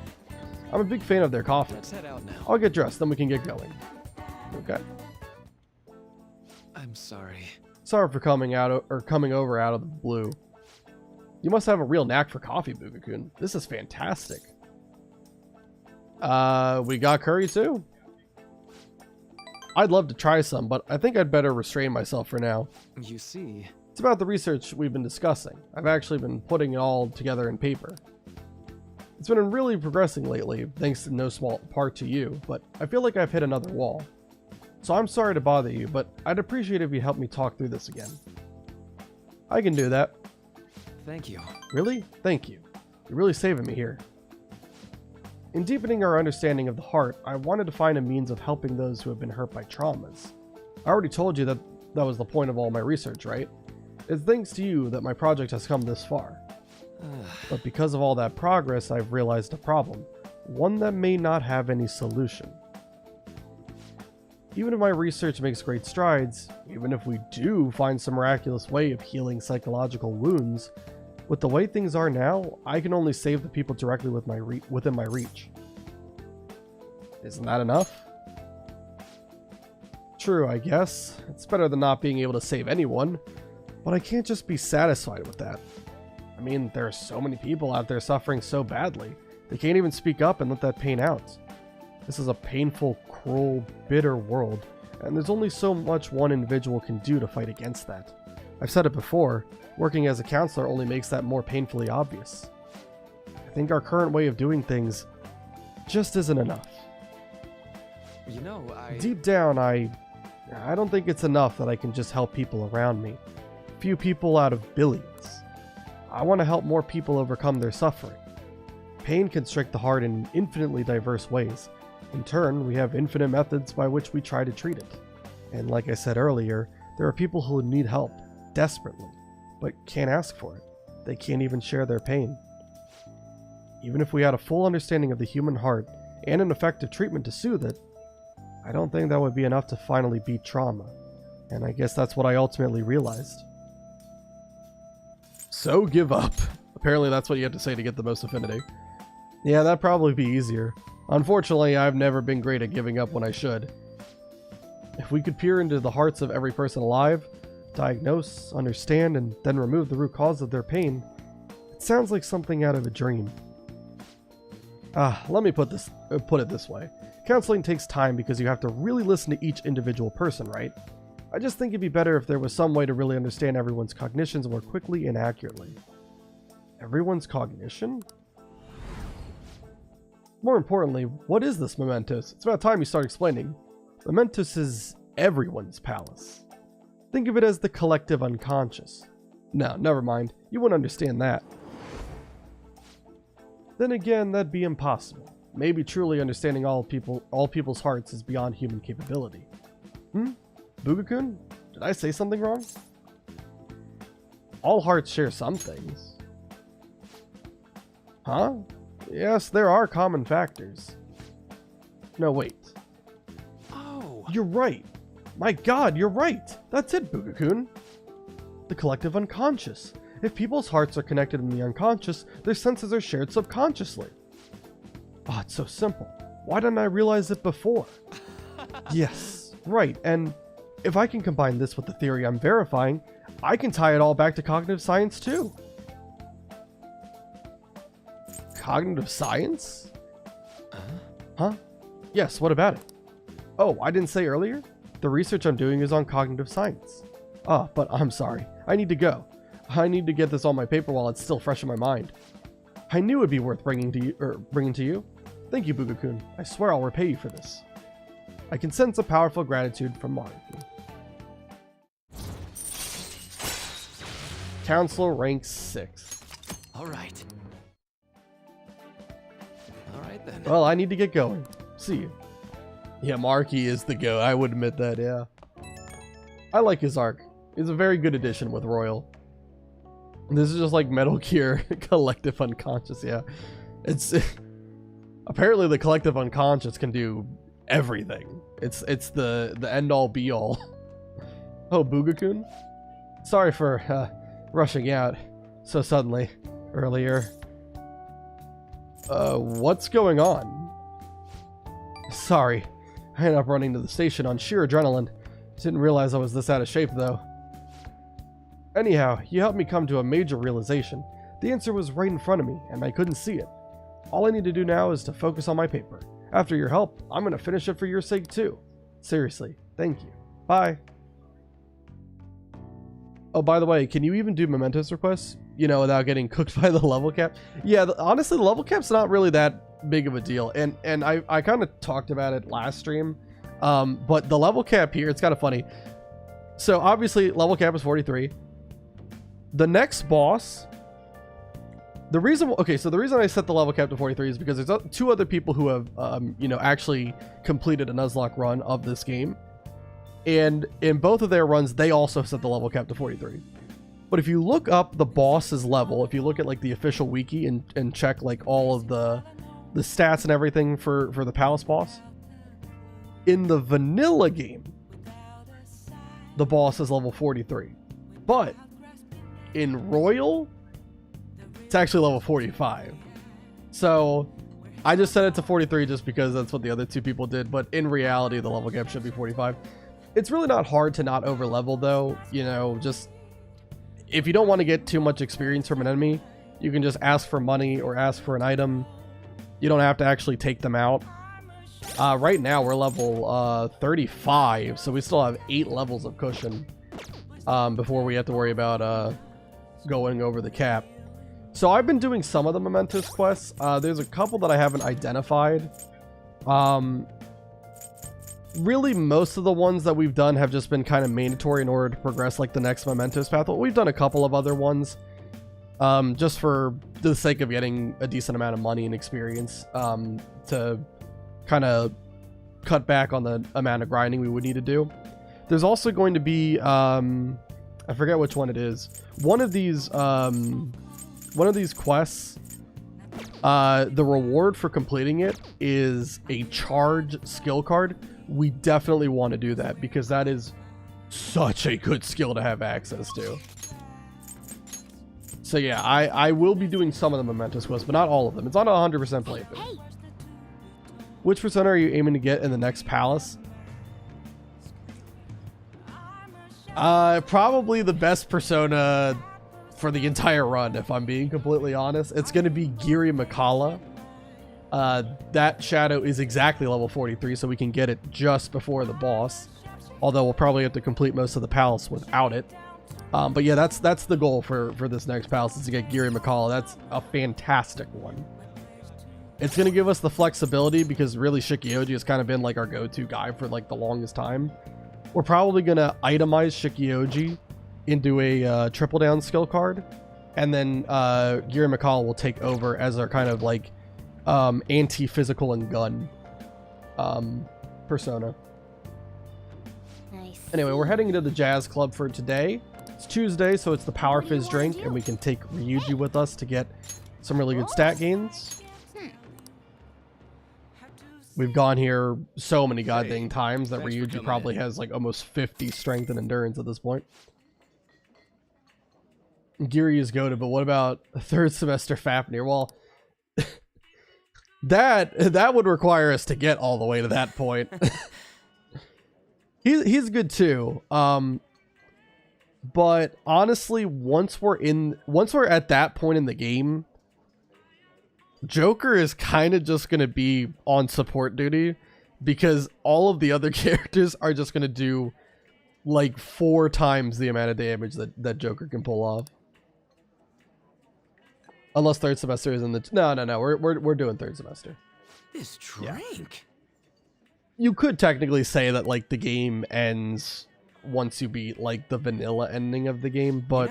I'm a big fan of their coffee. Let's head out now. I'll get dressed, then we can get going. Okay. I'm sorry. Sorry for coming over out of the blue. You must have a real knack for coffee, Buga-kun. This is fantastic. We got curry too. I'd love to try some, but I think I'd better restrain myself for now. You see... It's about the research we've been discussing. I've actually been putting it all together in paper. It's been really progressing lately, thanks in no small part to you, but I feel like I've hit another wall. So I'm sorry to bother you, but I'd appreciate if you help me talk through this again. I can do that. Thank you. Really? Thank you. You're really saving me here. In deepening our understanding of the heart, I wanted to find a means of helping those who have been hurt by traumas. I already told you that was the point of all my research, right? It's thanks to you that my project has come this far. But because of all that progress, I've realized a problem. One that may not have any solution. Even if my research makes great strides, even if we do find some miraculous way of healing psychological wounds, with the way things are now, I can only save the people directly within my reach. Isn't that enough? True, I guess. It's better than not being able to save anyone, but I can't just be satisfied with that. I mean, there are so many people out there suffering so badly, they can't even speak up and let that pain out. This is a painful, cruel, bitter world, and there's only so much one individual can do to fight against that. I've said it before, working as a counselor only makes that more painfully obvious. I think our current way of doing things just isn't enough. You know, Deep down, I don't think it's enough that I can just help people around me. Few people out of billions. I want to help more people overcome their suffering. Pain can strike the heart in infinitely diverse ways. In turn, we have infinite methods by which we try to treat it. And like I said earlier, there are people who need help, desperately, but can't ask for it. They can't even share their pain. Even if we had a full understanding of the human heart and an effective treatment to soothe it, I don't think that would be enough to finally beat trauma. And I guess that's what I ultimately realized. So give up. Apparently that's what you have to say to get the most affinity. Yeah, that'd probably be easier. Unfortunately, I've never been great at giving up when I should. If we could peer into the hearts of every person alive, diagnose, understand, and then remove the root cause of their pain, it sounds like something out of a dream. Let me put it this way. Counseling takes time because you have to really listen to each individual person, right? I just think it'd be better if there was some way to really understand everyone's cognitions more quickly and accurately. Everyone's cognition? More importantly, what is this Mementos? It's about time you start explaining. Mementos is everyone's palace. Think of it as the collective unconscious. No, never mind. You wouldn't understand that. Then again, that'd be impossible. Maybe truly understanding all people's hearts is beyond human capability. Bugakun? Did I say something wrong? All hearts share some things. Huh? Yes, there are common factors. No, wait. Oh! You're right! My god, you're right! That's it, Bugakun! The collective unconscious. If people's hearts are connected in the unconscious, their senses are shared subconsciously. Oh, it's so simple. Why didn't I realize it before? Yes, right, and if I can combine this with the theory I'm verifying, I can tie it all back to cognitive science too. Cognitive science? Huh? Yes, what about it? Oh, I didn't say earlier? The research I'm doing is on cognitive science. But I'm sorry. I need to go. I need to get this on my paper while it's still fresh in my mind. I knew it'd be worth bringing to you. Thank you, Bugakun. I swear I'll repay you for this. I can sense a powerful gratitude from Maruki. Counselor rank 6. Alright. Alright then. Well, I need to get going. See you. Yeah, Maruki is the go. I would admit that, yeah. I like his arc. It's a very good addition with Royal. This is just like Metal Gear Collective Unconscious, yeah. It's apparently the Collective Unconscious can do everything. It's the end all be all. Oh, Bugakun? Sorry for rushing out so suddenly earlier. What's going on? Sorry, I ended up running to the station on sheer adrenaline. Didn't realize I was this out of shape though. Anyhow, you helped me come to a major realization. The answer was right in front of me, and I couldn't see it. All I need to do now is to focus on my paper. After your help, I'm gonna finish it for your sake too. Seriously, thank you. Bye. Oh, by the way, can you even do mementos requests, you know, without getting cooked by the level cap? Yeah, honestly, the level cap's not really that big of a deal. And I kind of talked about it last stream. But the level cap here, it's kind of funny. So obviously level cap is 43. The next boss, the reason I set the level cap to 43 is because there's 2 other people who have, you know, actually completed a Nuzlocke run of this game. And in both of their runs, they also set the level cap to 43. But if you look up the boss's level, if you look at like the official wiki and check like all of the stats and everything for the palace boss, in the vanilla game, the boss is level 43. But in Royal, it's actually level 45. So I just set it to 43 just because that's what the other 2 people did. But in reality, the level cap should be 45. It's really not hard to not over level though. You know, just if you don't want to get too much experience from an enemy, you can just ask for money or ask for an item. You don't have to actually take them out. Right now we're level 35, so we still have 8 levels of cushion before we have to worry about going over the cap. So I've been doing some of the mementos quests. There's a couple that I haven't identified. Really, most of the ones that we've done have just been kind of mandatory in order to progress like the next mementos path. But we've done a couple of other ones just for the sake of getting a decent amount of money and experience to kind of cut back on the amount of grinding we would need to do. There's also going to be I forget which one it is. One of these quests, the reward for completing it is a charge skill card. We definitely want to do that because that is such a good skill to have access to. So yeah, I will be doing some of the mementos quests, but not all of them. It's not 100% playthrough. Which persona are you aiming to get in the next palace? Probably the best persona for the entire run, if I'm being completely honest. It's going to be Giri Makala. That shadow is exactly level 43, so we can get it just before the boss. Although we'll probably have to complete most of the palace without it. But yeah, that's the goal for this next palace, is to get Giri Makala. That's a fantastic one. It's going to give us the flexibility because really Shikioji has kind of been like our go-to guy for like the longest time. We're probably going to itemize Shikioji into a triple down skill card. And then Giri Makala will take over as our kind of like anti-physical and gun persona. Nice. Anyway, we're heading into the jazz club for today. It's Tuesday, so it's the Power Fizz drink, and we can take Ryuji with us to get some really good stat gains. We've gone here so many goddamn times that Ryuji probably has like almost 50 strength and endurance at this point. Giri is goated, but what about third semester Fafnir? Well, that would require us to get all the way to that point. He's good too. But honestly, once we're at that point in the game, Joker is kind of just going to be on support duty because all of the other characters are just going to do like 4 times the amount of damage that Joker can pull off. Unless third semester is in the... No, we're doing third semester. This drink? You could technically say that like the game ends once you beat like the vanilla ending of the game, but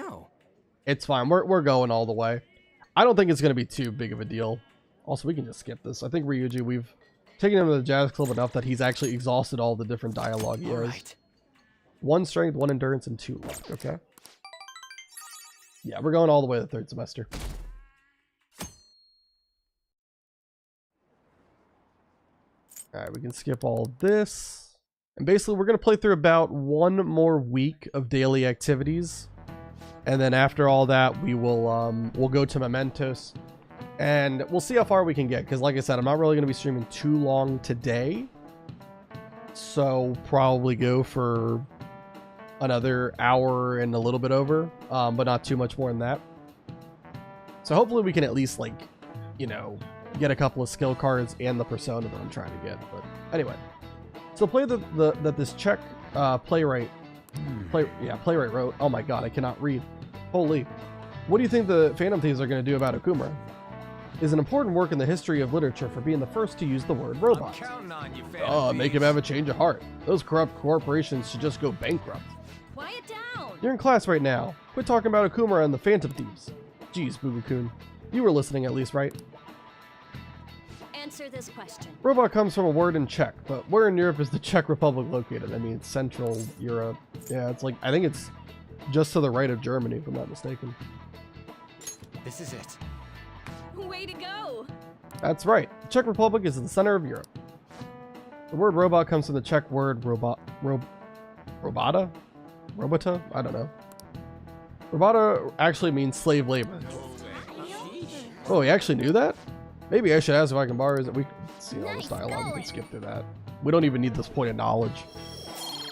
it's fine. We're going all the way. I don't think it's going to be too big of a deal. Also, we can just skip this. I think Ryuji, we've taken him to the jazz club enough that he's actually exhausted all the different dialogue he has. Right. 1 strength, 1 endurance, and 2 luck. Okay. Yeah, we're going all the way to the third semester. Alright, we can skip all this. And basically, we're going to play through about 1 more week of daily activities. And then after all that, we will we'll go to mementos. And we'll see how far we can get. Because like I said, I'm not really going to be streaming too long today. So probably go for another hour and a little bit over. But not too much more than that. So hopefully we can at least like, you know, get a couple of skill cards and the persona that I'm trying to get. But anyway, so play that this Czech playwright Playwright wrote, oh my god, I cannot read. Holy. What do you think the Phantom Thieves are going to do about Okumura? Is an important work in the history of literature for being the first to use the word robot. Make him have a change of heart. Those corrupt corporations should just go bankrupt. Quiet down! You're in class right now. Quit talking about Okumura and the Phantom Thieves. Jeez, Boo-Boo-kun. You were listening at least, right? Answer this question. Robot comes from a word in Czech, but where in Europe is the Czech Republic located? I mean, it's Central Europe. Yeah, it's like, I think it's just to the right of Germany, if I'm not mistaken. This is it. Way to go! That's right. The Czech Republic is the center of Europe. The word robot comes from the Czech word robota? Robota? I don't know. Robota actually means slave labor. Oh, he actually knew that? Maybe I should ask if I can borrow his... We can see all this dialogue. We can skip through that. We don't even need this point of knowledge.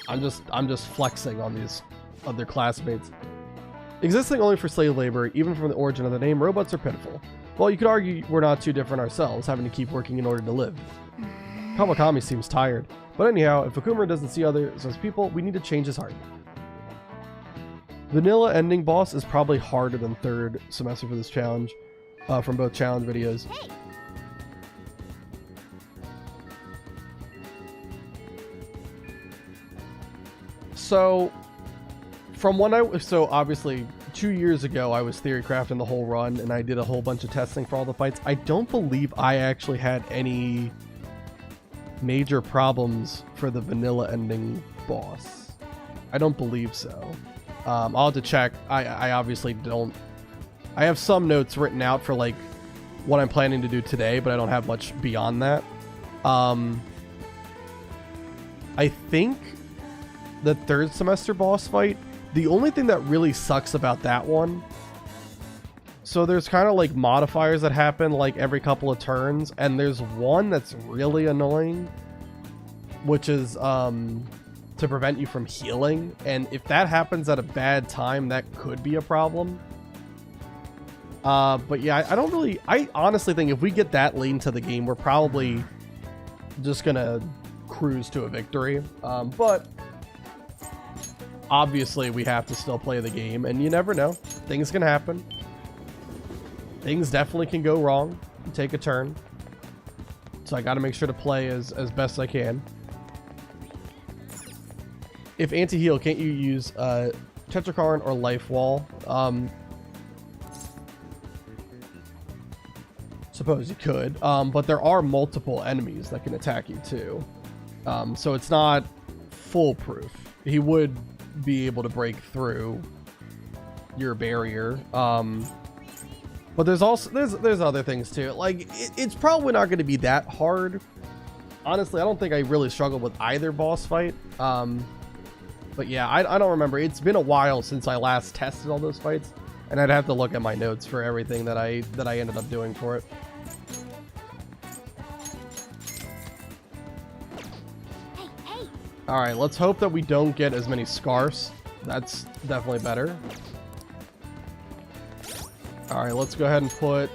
I'm just flexing on these other classmates. Existing only for slave labor, even from the origin of the name, robots are pitiful. Well, you could argue we're not too different ourselves, having to keep working in order to live. Kawakami seems tired. But anyhow, if Okumura doesn't see others as people, we need to change his heart. Vanilla ending boss is probably harder than third semester for this challenge, from both challenge videos. Hey. So, so obviously 2 years ago I was theory crafting the whole run and I did a whole bunch of testing for all the fights. I don't believe I actually had any major problems for the vanilla ending boss. I don't believe so. I'll have to check. I obviously don't. I have some notes written out for like what I'm planning to do today, but I don't have much beyond that. I think the third semester boss fight, the only thing that really sucks about that one, so there's kind of like modifiers that happen like every couple of turns, and there's one that's really annoying, which is to prevent you from healing, and if that happens at a bad time, that could be a problem. But yeah, I honestly think if we get that late into the game, we're probably just gonna cruise to a victory. But obviously we have to still play the game, and you never know. Things can happen. Things definitely can go wrong and take a turn. So I gotta make sure to play as best I can. If anti-heal, can't you use Tetrakarn or Life Wall? Suppose you could, but there are multiple enemies that can attack you too. So it's not foolproof. He would be able to break through your barrier. But there's also there's other things too. Like it's probably not going to be that hard. Honestly, I don't think I really struggled with either boss fight. But yeah, I don't remember. It's been a while since I last tested all those fights, and I'd have to look at my notes for everything that I ended up doing for it. Hey. All right, let's hope that we don't get as many scarfs. That's definitely better. All right, let's go ahead and put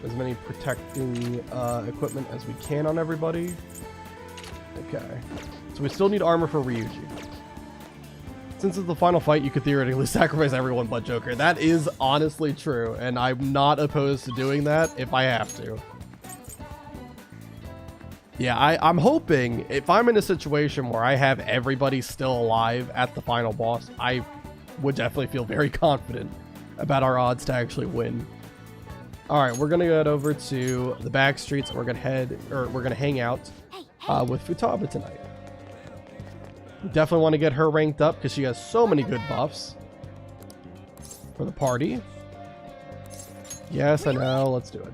as many protecting equipment as we can on everybody. Okay, so we still need armor for Ryuji. Since it's the final fight, you could theoretically sacrifice everyone but Joker. That is honestly true, and I'm not opposed to doing that if I have to. Yeah, I'm hoping if I'm in a situation where I have everybody still alive at the final boss, I would definitely feel very confident about our odds to actually win. All right, we're gonna get over to the back streets, and we're gonna hang out with Futaba tonight. We definitely want to get her ranked up because she has so many good buffs for the party. Yes, I know. Let's do it.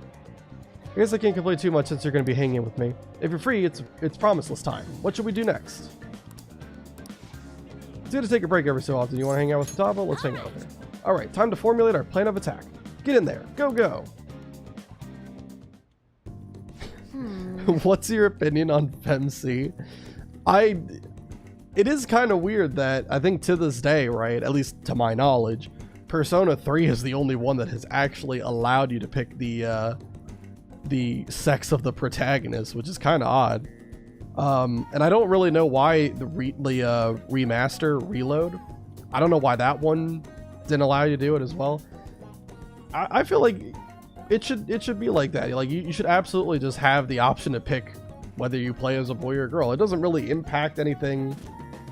I guess I can't complain too much since you're going to be hanging with me. If you're free, it's promiseless time. What should we do next? It's good to take a break every so often. You want to hang out with Futaba? Let's hang out with her. All right, time to formulate our plan of attack. Get in there. Go, go. What's your opinion on FemC? It is kind of weird that I think to this day, right, at least to my knowledge, Persona 3 is the only one that has actually allowed you to pick the sex of the protagonist, which is kind of odd. And I don't really know why the remaster reload. I don't know why that one didn't allow you to do it as well. I feel like it should be like that. Like you should absolutely just have the option to pick whether you play as a boy or a girl. It doesn't really impact anything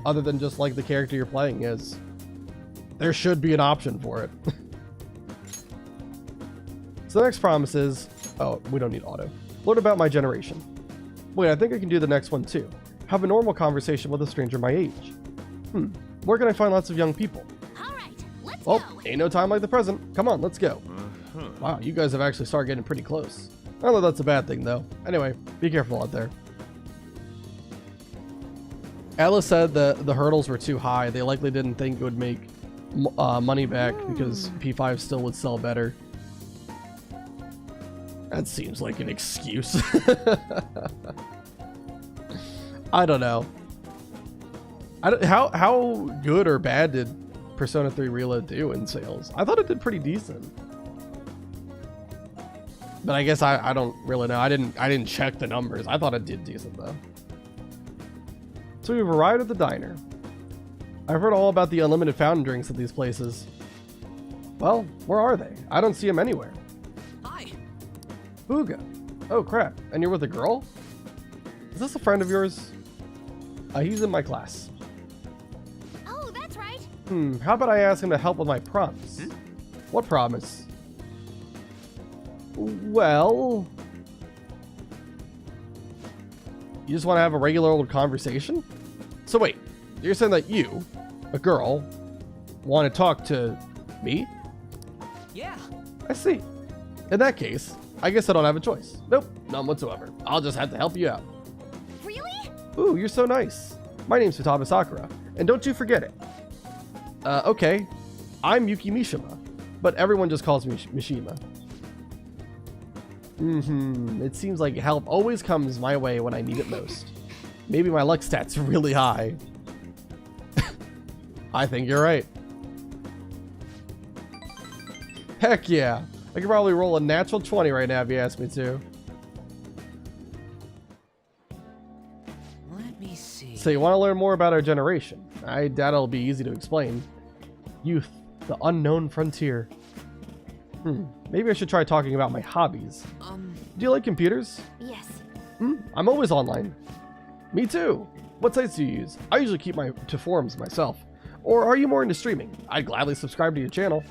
other than just like the character you're playing as. There should be an option for it. So the next promise is, oh, we don't need auto. Learn about my generation. Wait, I think I can do the next one too. Have a normal conversation with a stranger my age. Where can I find lots of young people? Well, ain't no time like the present. Come on, let's go. Wow, you guys have actually started getting pretty close. I don't know that's a bad thing though. Anyway, be careful out there. Ella said that the hurdles were too high. They likely didn't think it would make money back because P5 still would sell better. That seems like an excuse. I don't know. How good or bad did Persona 3 Reload do in sales? I thought it did pretty decent. But I guess I don't really know. I didn't check the numbers. I thought it did decent though. So we've arrived at the diner. I've heard all about the unlimited fountain drinks at these places. Well, where are they? I don't see them anywhere. Hi. Booga. Oh crap. And you're with a girl? Is this a friend of yours? He's in my class. Oh, that's right. How about I ask him to help with my promise? What promise? Well... You just want to have a regular old conversation? So wait, you're saying that you, a girl, want to talk to me? Yeah. I see. In that case, I guess I don't have a choice. Nope, none whatsoever. I'll just have to help you out. Really? Ooh, you're so nice. My name's Futaba Sakura, and don't you forget it. Okay, I'm Yuki Mishima, but everyone just calls me Mishima. It seems like help always comes my way when I need it most. Maybe my luck stat's really high. I think you're right. Heck yeah. I could probably roll a natural 20 right now if you ask me to. Let me see. So you want to learn more about our generation? I doubt it'll be easy to explain. Youth, the unknown frontier. Maybe I should try talking about my hobbies. Do you like computers? Yes. I'm always online. Me too. What sites do you use? I usually keep to forums myself. Or are you more into streaming? I'd gladly subscribe to your channel.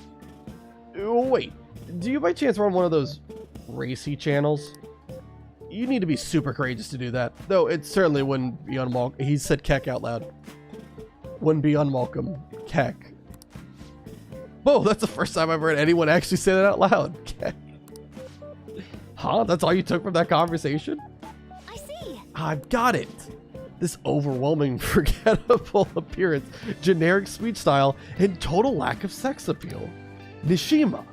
Wait, do you by chance run one of those racy channels? You need to be super courageous to do that. Though it certainly wouldn't be unwelcome. He said Keck out loud. Wouldn't be unwelcome. Keck. Whoa, that's the first time I've heard anyone actually say that out loud. Keck. Huh? That's all you took from that conversation? I see. I've got it. This overwhelming, forgettable appearance, generic speech style, and total lack of sex appeal. Nishima,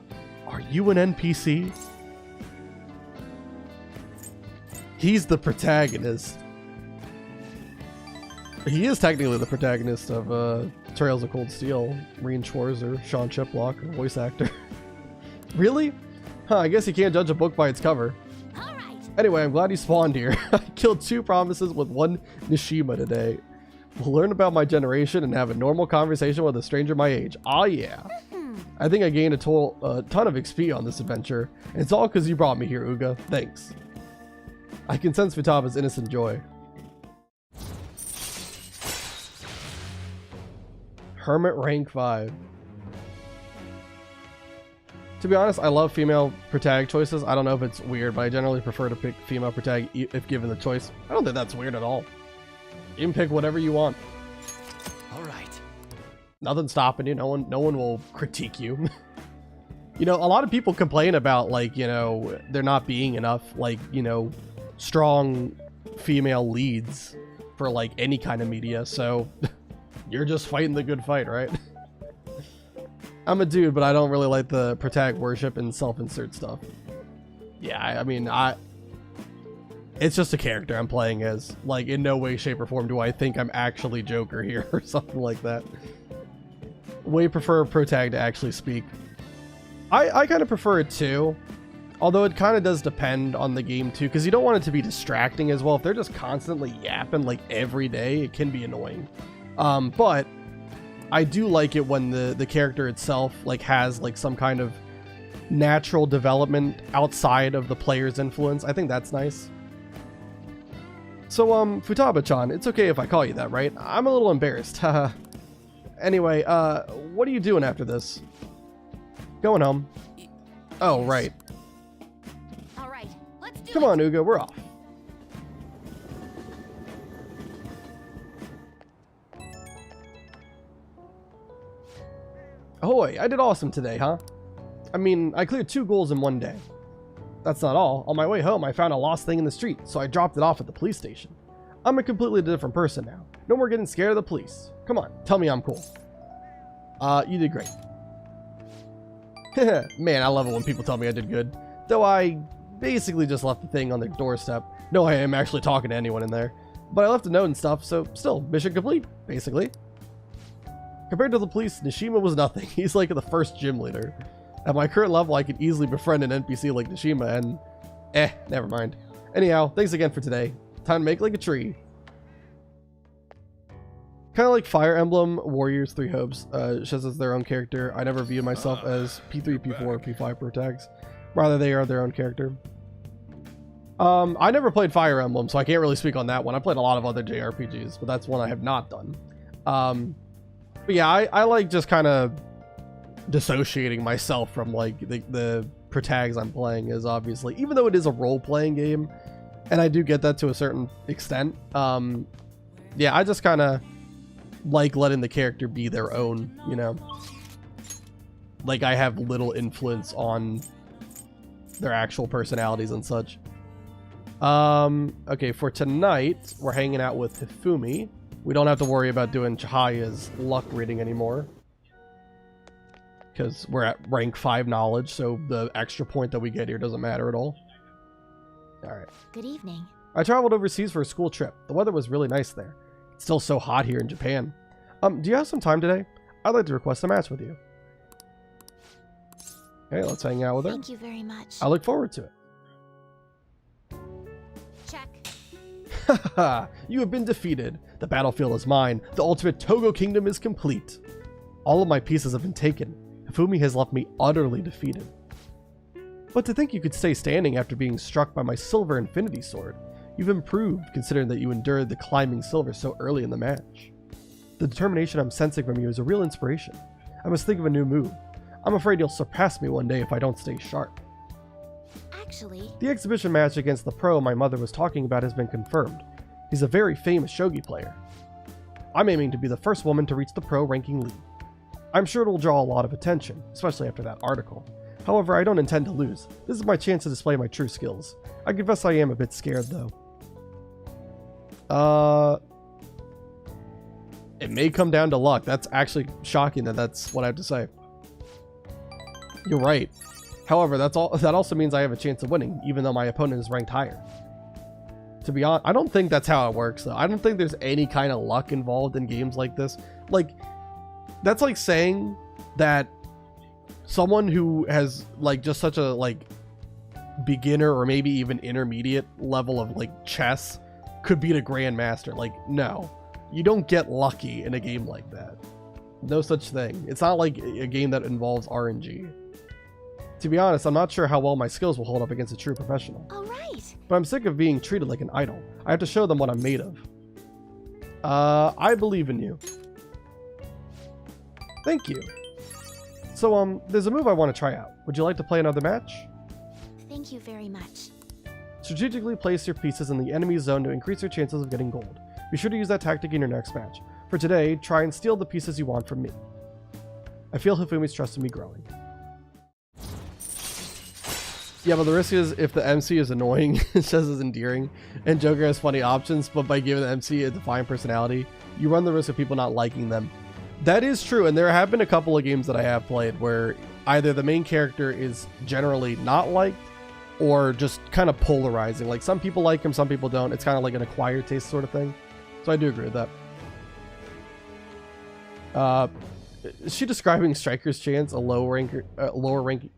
are you an NPC? He's the protagonist. He is technically the protagonist of Trails of Cold Steel. Reen Schwarzer, Sean Chiplock, voice actor. Really? Huh, I guess you can't judge a book by its cover. Anyway, I'm glad you spawned here. I killed 2 promises with 1 Nishima today. We'll learn about my generation and have a normal conversation with a stranger my age. Aw yeah. I think I gained a ton of XP on this adventure. And it's all because you brought me here, Uga. Thanks. I can sense Futaba's innocent joy. Hermit rank 5. To be honest, I love female protag choices. I don't know if it's weird, but I generally prefer to pick female protag if given the choice. I don't think that's weird at all. You can pick whatever you want. All right. Nothing's stopping you. No one will critique you. You know, a lot of people complain about, like, you know, there not being enough, like, you know, strong female leads for, like, any kind of media. So you're just fighting the good fight, right? I'm a dude, but I don't really like the protag worship and self-insert stuff. Yeah, I mean, it's just a character I'm playing as. Like, in no way, shape, or form do I think I'm actually Joker here or something like that. Way prefer protag to actually speak. I kind of prefer it too. Although it kind of does depend on the game too, because you don't want it to be distracting as well. If they're just constantly yapping like every day, it can be annoying. But I do like it when the character itself like has like some kind of natural development outside of the player's influence. I think that's nice. So Futaba-chan, it's okay if I call you that, right? I'm a little embarrassed. Anyway, what are you doing after this? Going home. Oh, right. All right, let's do Come on, Uga, we're off. Ahoy, I did awesome today, huh? I mean, I cleared 2 goals in 1 day. That's not all. On my way home, I found a lost thing in the street, so I dropped it off at the police station. I'm a completely different person now. No more getting scared of the police. Come on, tell me I'm cool. You did great. Man, I love it when people tell me I did good. Though I basically just left the thing on their doorstep. No, I am actually talking to anyone in there. But I left a note and stuff, so still, mission complete, basically. Compared to the police, Nishima was nothing. He's like the first gym leader. At my current level, I could easily befriend an NPC like Nishima and... never mind. Anyhow, thanks again for today. Time to make like a tree. Kind of like Fire Emblem Warriors 3 Hopes, shows as their own character. I never view myself as P3, P4, or P5 protags. Rather, they are their own character. I never played Fire Emblem, so I can't really speak on that one. I played a lot of other JRPGs, but that's one I have not done. But yeah, I like just kind of dissociating myself from like the protags I'm playing is obviously, even though it is a role-playing game, and I do get that to a certain extent. Yeah, I just kind of like letting the character be their own, you know? Like I have little influence on their actual personalities and such. Okay, for tonight, we're hanging out with Hifumi. We don't have to worry about doing Chihaya's luck reading anymore, because we're at rank 5 knowledge, so the extra point that we get here doesn't matter at all. Alright. Good evening. I traveled overseas for a school trip. The weather was really nice there. It's still so hot here in Japan. Do you have some time today? I'd like to request a match with you. Okay, let's hang out with her. Thank you very much. I look forward to it. Check. Haha, you have been defeated. The battlefield is mine. The ultimate Togo kingdom is complete. All of my pieces have been taken. Hifumi has left me utterly defeated. But to think you could stay standing after being struck by my silver infinity sword. You've improved, considering that you endured the climbing silver so early in the match. The determination I'm sensing from you is a real inspiration. I must think of a new move. I'm afraid you'll surpass me one day if I don't stay sharp. Actually, the exhibition match against the pro my mother was talking about has been confirmed. He's a very famous shogi player. I'm aiming to be the first woman to reach the pro ranking league. I'm sure it'll draw a lot of attention, especially after that article. However, I don't intend to lose. This is my chance to display my true skills. I confess I am a bit scared though. It may come down to luck. That's actually shocking that that's what I have to say. You're right. However, that also means I have a chance of winning, even though my opponent is ranked higher. To be honest, I don't think that's how it works, though. I don't think there's any kind of luck involved in games like this. Like, that's like saying that someone who has, like, just such a, like, beginner or maybe even intermediate level of, like, chess could beat a grandmaster. Like, no. You don't get lucky in a game like that. No such thing. It's not like a game that involves RNG. To be honest, I'm not sure how well my skills will hold up against a true professional. All right. But I'm sick of being treated like an idol. I have to show them what I'm made of. I believe in you. Thank you. So, there's a move I want to try out. Would you like to play another match? Thank you very much. Strategically place your pieces in the enemy zone to increase your chances of getting gold. Be sure to use that tactic in your next match. For today, try and steal the pieces you want from me. I feel Hifumi's trust in me growing. Yeah, but the risk is if the MC is annoying, it says it's endearing, and Joker has funny options, but by giving the MC a defined personality, you run the risk of people not liking them. That is true, and there have been a couple of games that I have played where either the main character is generally not liked, or just kind of polarizing. Like, some people like him, some people don't. It's kind of like an acquired taste sort of thing. So I do agree with that. Is she describing Striker's chance, a lower rank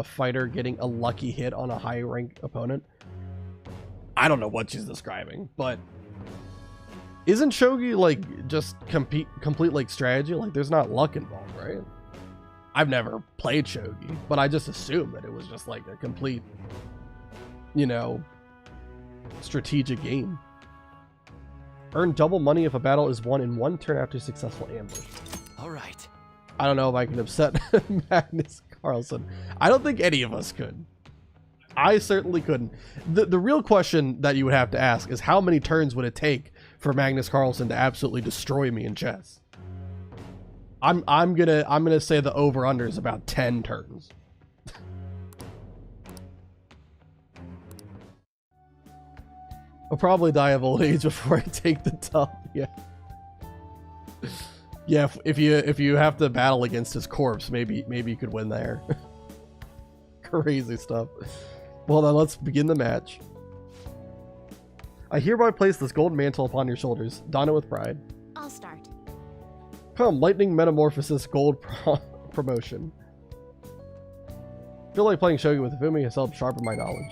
fighter getting a lucky hit on a high rank opponent? I don't know what she's describing, but isn't shogi like just complete like strategy? Like there's not luck involved, right? I've never played shogi, but I just assumed that it was just like a complete, you know, strategic game. Earn double money if a battle is won in one turn after successful ambush. All right. I don't know if I can upset Magnus Carlsen. I don't think any of us could. I certainly couldn't. The real question that you would have to ask is how many turns would it take for Magnus Carlsen to absolutely destroy me in chess? I'm gonna say the over under is about 10 turns. I'll probably die of old age before I take the top. Yeah. Yeah, if you have to battle against his corpse, maybe you could win there. Crazy stuff. Well then, let's begin the match. I hereby place this golden mantle upon your shoulders. Don it with pride. I'll start. Come, lightning metamorphosis gold promotion. Feel like playing shogi with Hifumi has helped sharpen my knowledge.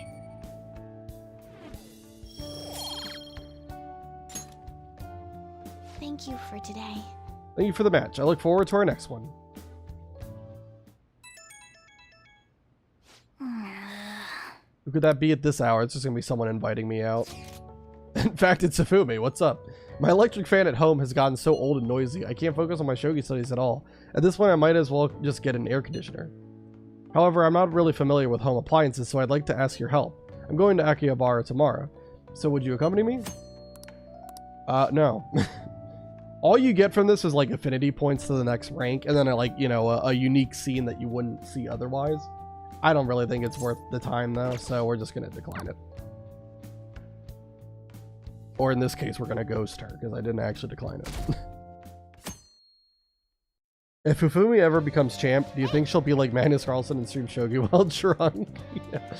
Thank you for today. Thank you for the match. I look forward to our next one. Who could that be at this hour? It's just gonna be someone inviting me out. In fact, it's Hifumi. What's up? My electric fan at home has gotten so old and noisy, I can't focus on my shogi studies at all. At this point, I might as well just get an air conditioner. However, I'm not really familiar with home appliances, so I'd like to ask your help. I'm going to Akihabara tomorrow. So would you accompany me? No. All you get from this is like affinity points to the next rank, and then like, you know, a unique scene that you wouldn't see otherwise. I don't really think it's worth the time though, so we're just gonna decline it. Or in this case, we're gonna ghost her, because I didn't actually decline it. If Hifumi ever becomes champ, do you think she'll be like Magnus Carlsen and stream shogi while drunk? Yeah.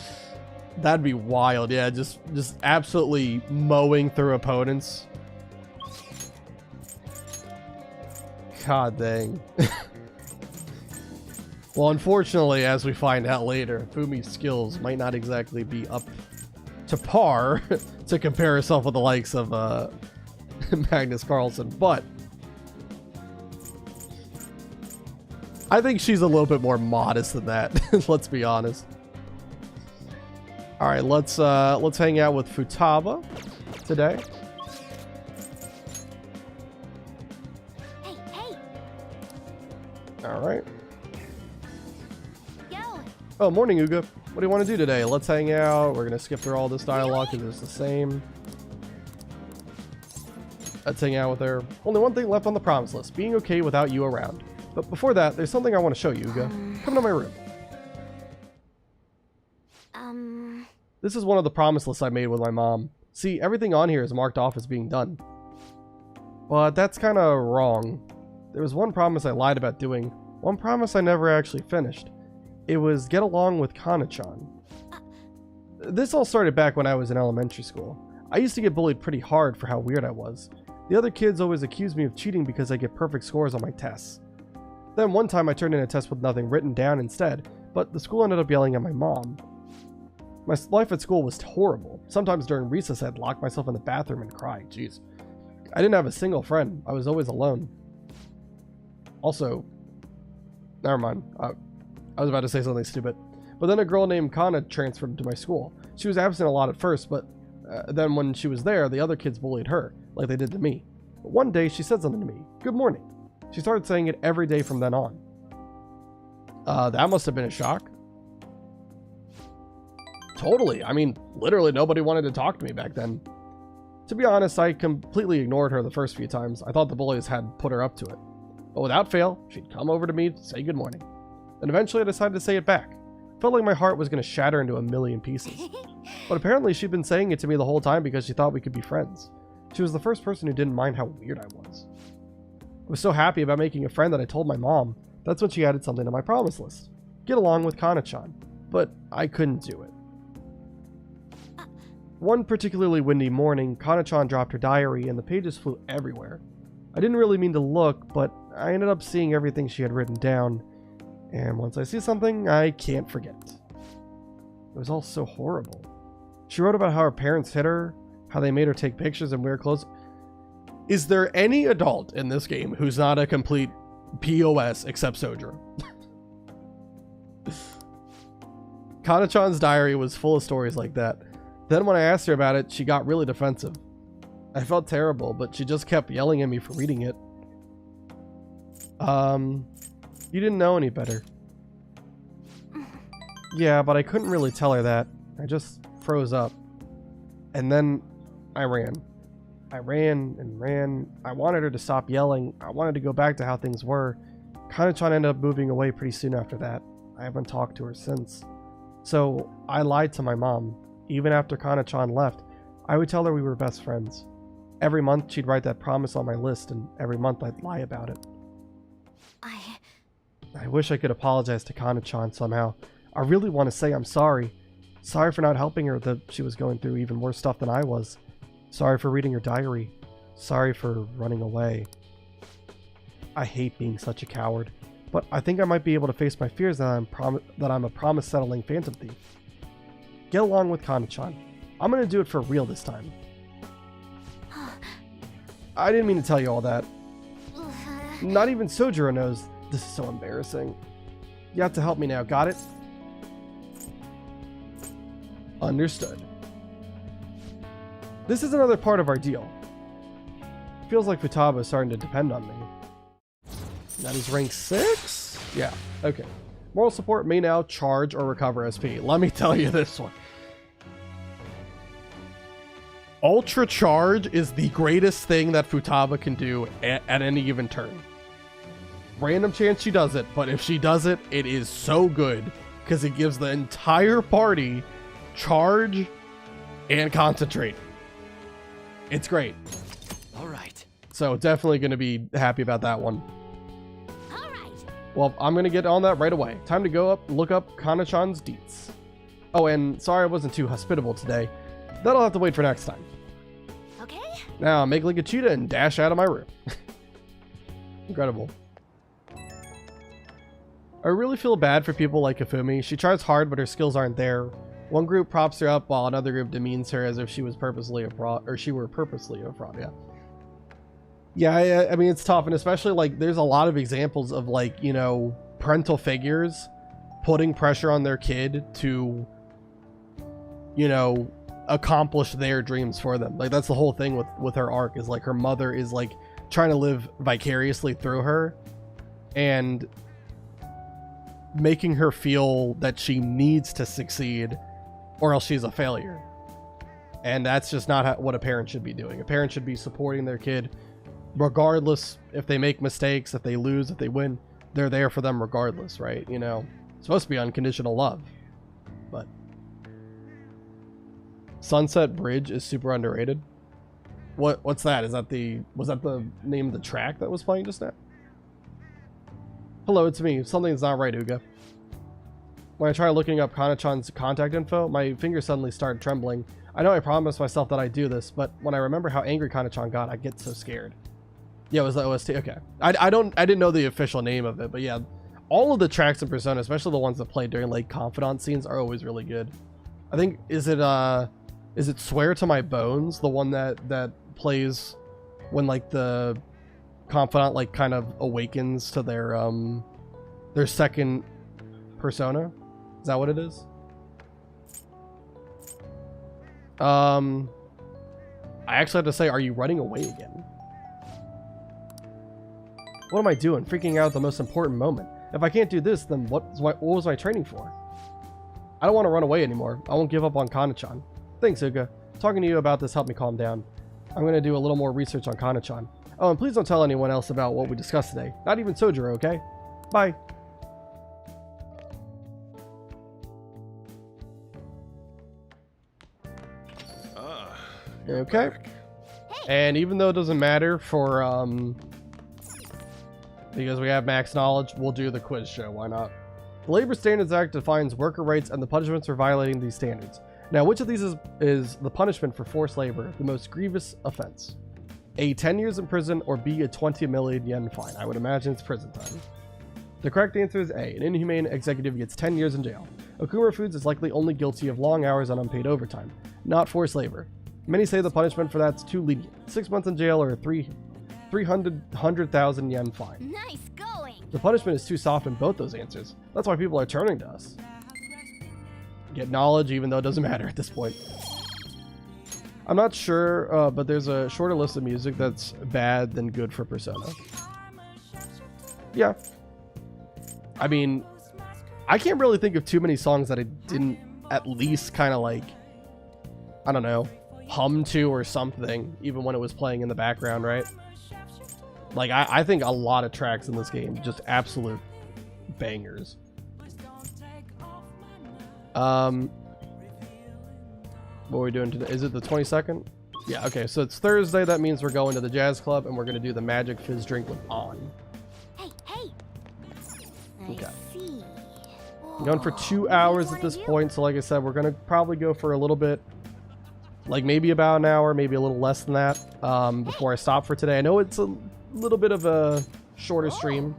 That'd be wild, yeah, just absolutely mowing through opponents. God dang. Well, unfortunately, as we find out later, Fumi's skills might not exactly be up to par to compare herself with the likes of Magnus Carlsen, but I think she's a little bit more modest than that. Let's be honest. All right, let's hang out with Futaba today. All right. Yo. Oh, morning, Uga. What do you want to do today? Let's hang out. We're gonna skip through all this dialogue because it's the same. Let's hang out with her. Only one thing left on the promise list: being okay without you around. But before that, there's something I want to show you, Uga. Come to my room. This is one of the promise lists I made with my mom. See, everything on here is marked off as being done. But that's kind of wrong. There was one promise I lied about doing. One promise I never actually finished. It was get along with Kana-chan. This all started back when I was in elementary school. I used to get bullied pretty hard for how weird I was. The other kids always accused me of cheating because I get perfect scores on my tests. Then one time I turned in a test with nothing written down instead, but the school ended up yelling at my mom. My life at school was horrible. Sometimes during recess I'd lock myself in the bathroom and cry. Jeez. I didn't have a single friend. I was always alone. Also, never mind. I was about to say something stupid. But then a girl named Kana transferred to my school. She was absent a lot at first, but then when she was there, the other kids bullied her, like they did to me. But one day she said something to me. Good morning. She started saying it every day from then on. That must have been a shock. Totally. I mean, literally nobody wanted to talk to me back then. To be honest, I completely ignored her the first few times. I thought the bullies had put her up to it. But without fail, she'd come over to me to say good morning. Then eventually I decided to say it back. Felt like my heart was going to shatter into a million pieces. But apparently she'd been saying it to me the whole time because she thought we could be friends. She was the first person who didn't mind how weird I was. I was so happy about making a friend that I told my mom. That's when she added something to my promise list. Get along with Kana-chan. But I couldn't do it. One particularly windy morning, Kana-chan dropped her diary and the pages flew everywhere. I didn't really mean to look, but I ended up seeing everything she had written down, and once I see something, I can't forget. It was all so horrible. She wrote about how her parents hit her, how they made her take pictures and wear clothes. Is there any adult in this game who's not a complete POS except Sojiro? Kana-chan's diary was full of stories like that. Then when I asked her about it, she got really defensive. I felt terrible, but she just kept yelling at me for reading it. You didn't know any better. Yeah, but I couldn't really tell her that. I just froze up. And then I ran. I ran and ran. I wanted her to stop yelling. I wanted to go back to how things were. Kana-chan ended up moving away pretty soon after that. I haven't talked to her since. So I lied to my mom. Even after Kana-chan left, I would tell her we were best friends. Every month she'd write that promise on my list, and every month I'd lie about it. I wish I could apologize to Kana-chan somehow. I really want to say I'm sorry. Sorry for not helping her, that she was going through even worse stuff than I was. Sorry for reading her diary. Sorry for running away. I hate being such a coward, but I think I might be able to face my fears that I'm a promise-settling phantom thief. Get along with Kana-chan. I'm gonna do it for real this time. I didn't mean to tell you all that. Not even Sojiro knows. This is so embarrassing. You have to help me now, got it? Understood. This is another part of our deal. Feels like Futaba is starting to depend on me. That is rank 6? Yeah, okay. Moral support may now charge or recover SP. Let me tell you this one. Ultra charge is the greatest thing that Futaba can do at any given turn. Random chance she does it, but if she does it, it is so good because it gives the entire party charge and concentrate. It's great. All right. So definitely going to be happy about that one. All right. Well, I'm going to get on that right away. Time to go up, look up Kana-chan's deets. Oh, and sorry I wasn't too hospitable today. That'll have to wait for next time. Okay. Now make like a cheetah and dash out of my room. Incredible. I really feel bad for people like Kafumi. She tries hard, but her skills aren't there. One group props her up while another group demeans her as if she was purposely a fraud, or she were purposely a fraud. Yeah, I mean, it's tough, and especially like there's a lot of examples of like, you know, parental figures putting pressure on their kid to, you know, accomplish their dreams for them. Like that's the whole thing with her arc, is like her mother is like trying to live vicariously through her and making her feel that she needs to succeed or else she's a failure. And that's just not what a parent should be doing. A parent should be supporting their kid regardless if they make mistakes, if they lose, if they win. They're there for them regardless, right? You know, it's supposed to be unconditional love. But Sunset Bridge is super underrated. What's that? Was that the name of the track that was playing just now? Hello, it's me. Something's not right, Uga. When I tried looking up Kana-chan's contact info, my fingers suddenly started trembling. I know I promised myself that I'd do this, but when I remember how angry Kana-chan got, I get so scared. Yeah, it was the OST. Okay. I didn't know the official name of it, but yeah, all of the tracks in Persona, especially the ones that play during like confidant scenes, are always really good. I think is it Swear to My Bones, the one that plays when like the confidant like kind of awakens to their second persona? Is that what it is? I actually have to say, are you running away again? What am I doing? Freaking out at the most important moment. If I can't do this, then what was my training for? I don't want to run away anymore. I won't give up on Kana-chan. Thanks, Uga. Talking to you about this helped me calm down. I'm going to do a little more research on Kana-chan. Oh, and please don't tell anyone else about what we discussed today. Not even Sojiro, okay? Bye. Okay. And even though it doesn't matter for, because we have max knowledge, we'll do the quiz show. Why not? The Labor Standards Act defines worker rights and the punishments for violating these standards. Now, which of these is the punishment for forced labor, the most grievous offense? A, 10 years in prison, or B, a 20 million yen fine. I would imagine it's prison time. The correct answer is A. An inhumane executive gets 10 years in jail. Okumura Foods is likely only guilty of long hours and unpaid overtime, not forced labor. Many say the punishment for that's too lenient. 6 months in jail or a 300,000 yen fine. Nice going. The punishment is too soft in both those answers. That's why people are turning to us. Get knowledge even though it doesn't matter at this point. I'm not sure, but there's a shorter list of music that's bad than good for Persona. Yeah. I mean, I can't really think of too many songs that I didn't at least kind of like, I don't know, hum to or something, even when it was playing in the background, right? Like, I think a lot of tracks in this game, just absolute bangers. What are we doing today? Is it the 22nd? Yeah, okay, so it's Thursday. That means we're going to the jazz club and we're going to do the magic fizz drink with On. Hey, hey. Okay. I'm going for 2 hours at this point, so like I said, we're going to probably go for a little bit, like maybe about an hour, maybe a little less than that, before I stop for today. I know it's a little bit of a shorter stream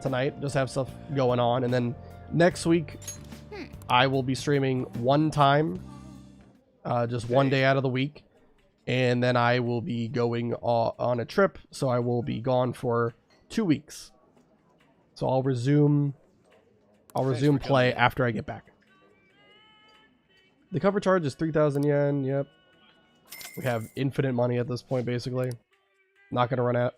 tonight, just have stuff going on, and then next week I will be streaming one time, just one day out of the week, and then I will be going on a trip, so I will be gone for 2 weeks. So I'll resume play after I get back. The cover charge is 3,000 yen. Yep. We have infinite money at this point, basically. Not going to run out.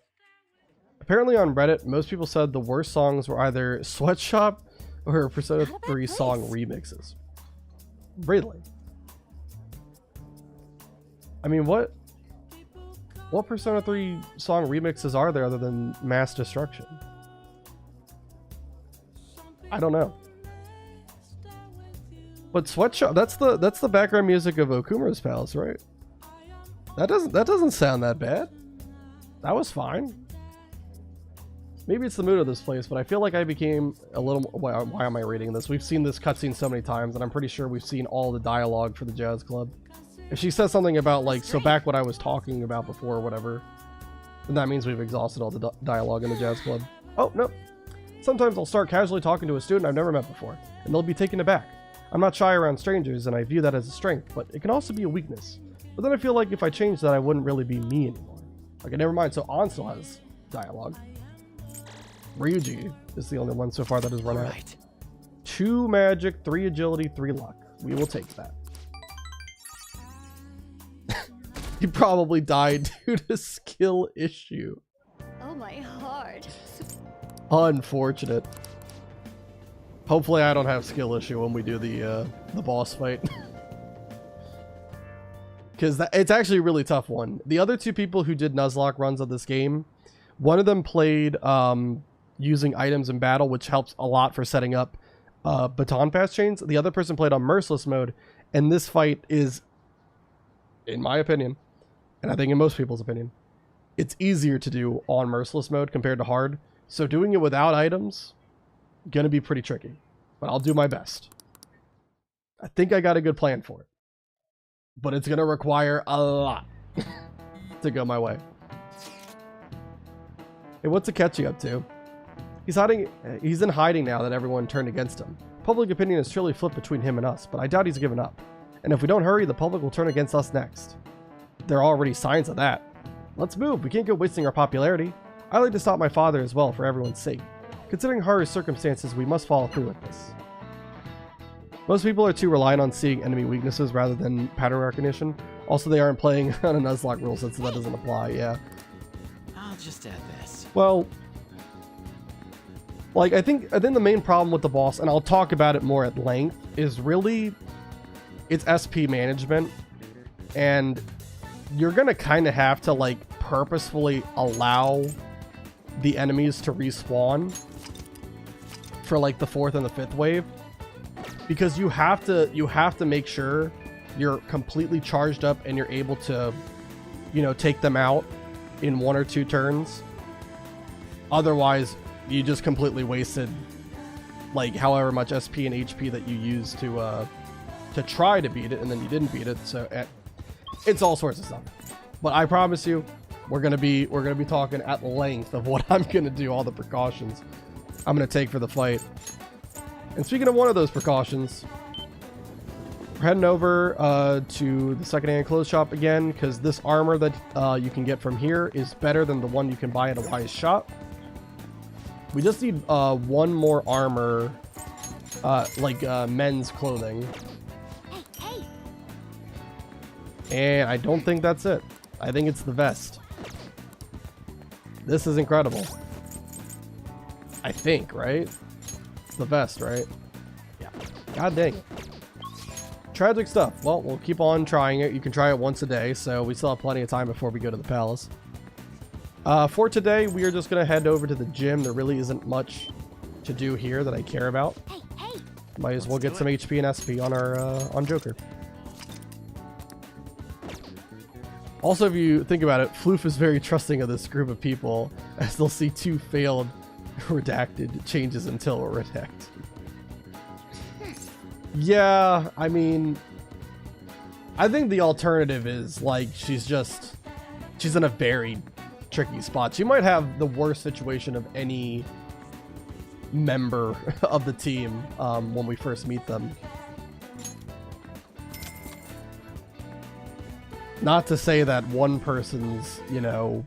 Apparently on Reddit, most people said the worst songs were either Sweatshop or Persona 3 song remixes. Really? I mean, what Persona 3 song remixes are there other than Mass Destruction? I don't know. But Sweatshop, that's the background music of Okumura's Palace, right? That doesn't sound that bad. That was fine. Maybe it's the mood of this place, but I feel like I became a little... Why am I reading this? We've seen this cutscene so many times, and I'm pretty sure we've seen all the dialogue for the jazz club. If she says something about, like, so back what I was talking about before or whatever, then that means we've exhausted all the dialogue in the jazz club. Oh, no. Sometimes I'll start casually talking to a student I've never met before, and they'll be taken aback. I'm not shy around strangers, and I view that as a strength, but it can also be a weakness. But then I feel like if I changed that, I wouldn't really be me anymore. Okay, never mind. So On still has dialogue. Ryuji is the only one so far that has run out. 2 magic, 3 agility, 3 luck. We will take that. He probably died due to skill issue. Oh my heart. Unfortunate. Hopefully I don't have skill issue when we do the boss fight. Because it's actually a really tough one. The other 2 people who did Nuzlocke runs of this game, one of them played using items in battle, which helps a lot for setting up baton pass chains. The other person played on merciless mode, and this fight is, in my opinion, and I think in most people's opinion, it's easier to do on merciless mode compared to hard. So doing it without items, gonna be pretty tricky, but I'll do my best. I think I got a good plan for it, but it's gonna require a lot to go my way. Hey, what's Akechi up to? He's in hiding now that everyone turned against him. Public opinion has surely flipped between him and us, but I doubt he's given up. And if we don't hurry, the public will turn against us next. There are already signs of that. Let's move, we can't go wasting our popularity. I'd like to stop my father as well for everyone's sake. Considering Haru's circumstances, we must follow through with this. Most people are too reliant on seeing enemy weaknesses rather than pattern recognition. Also, they aren't playing on a Nuzlocke rule set, so that doesn't apply, yeah. I'll just add this. Well, like, I think the main problem with the boss, and I'll talk about it more at length, is really its SP management. And you're gonna kind of have to, like, purposefully allow the enemies to respawn for, like, the 4th and the 5th wave, because you have to make sure you're completely charged up and you're able to, you know, take them out in 1 or 2 turns. Otherwise, you just completely wasted, like, however much SP and HP that you used to try to beat it, and then you didn't beat it. So it's all sorts of stuff. But I promise you, we're gonna be talking at length of what I'm gonna do, all the precautions I'm gonna take for the fight. And speaking of one of those precautions, we're heading over to the secondhand clothes shop again, because this armor that you can get from here is better than the one you can buy at a Wise shop. We just need one more armor, men's clothing. And I don't think that's it. I think it's the vest. This is incredible. I think, right? It's the vest, right? Yeah. God dang it. Tragic stuff. Well, we'll keep on trying it. You can try it once a day, so we still have plenty of time before we go to the palace. For today, we are just going to head over to the gym. There really isn't much to do here that I care about. Might as well get some HP and SP on our on Joker. Also, if you think about it, Floof is very trusting of this group of people, as they'll see 2 failed redacted changes until we're redacted. Yeah, I mean, I think the alternative is, like, she's in a very tricky spot. She might have the worst situation of any member of the team when we first meet them. Not to say that one person's, you know,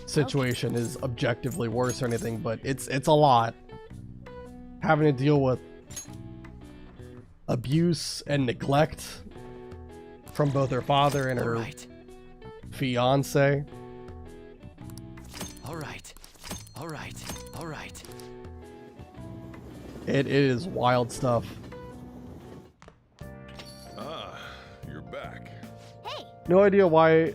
situation is objectively worse or anything, but it's a lot. Having to deal with abuse and neglect from both her father and her fiance. All right. It is wild stuff. You're back. No idea why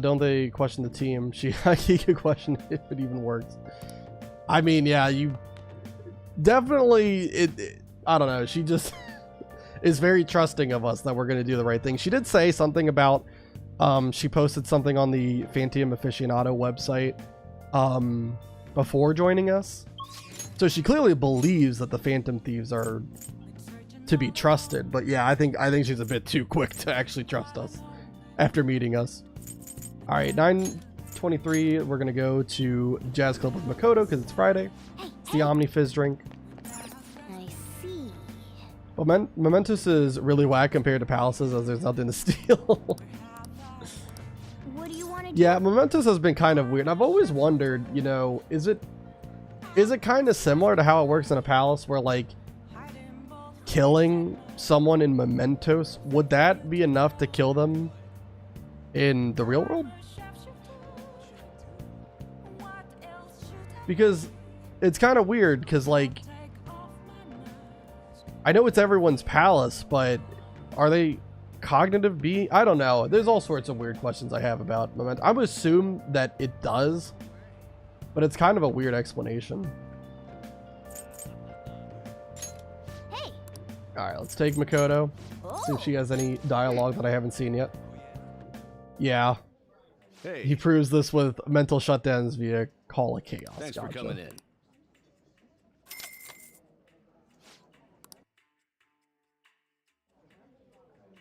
don't they question the team. He could question if it even works. I mean, yeah, you definitely, I don't know, she just is very trusting of us that we're going to do the right thing. She did say something about, she posted something on the Phantom Aficionado website before joining us. So she clearly believes that the Phantom Thieves are to be trusted. But yeah, I think she's a bit too quick to actually trust us after meeting us. All right, 9:23. We're gonna go to Jazz Club with Makoto because it's Friday. It's the Omni Fizz drink. I see. Mementos is really whack compared to Palaces, as there's nothing to steal. What do you want to do? Yeah, Mementos has been kind of weird. I've always wondered, you know, is it kind of similar to how it works in a palace, where like killing someone in Mementos, would that be enough to kill them in the real world? Because it's kind of weird, because like, I know it's everyone's palace, but are they cognitive being? I don't know. There's all sorts of weird questions I have about Memento. I would assume that it does, but it's kind of a weird explanation. Hey. All right, let's take Makoto. See if she has any dialogue that I haven't seen yet. Yeah. Hey. He proves this with mental shutdowns via Call of Chaos. Thanks for coming in.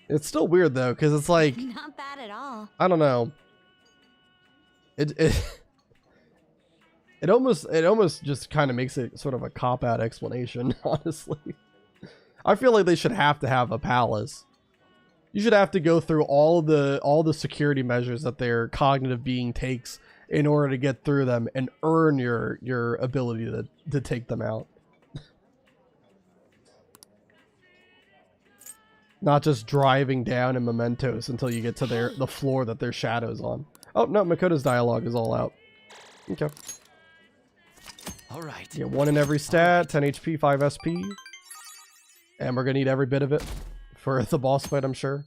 It's still weird though, because it's like, Not bad at all. I don't know. It almost just kind of makes it sort of a cop-out explanation, honestly. I feel like they should have to have a palace. You should have to go through all the security measures that their cognitive being takes in order to get through them and earn your ability to take them out. Not just driving down in Mementos until you get to the floor that their shadow's on. Oh no, Makoto's dialogue is all out. Okay. All right. Yeah, 1 in every stat, 10 HP, 5 SP. And we're gonna need every bit of it for the boss fight, I'm sure.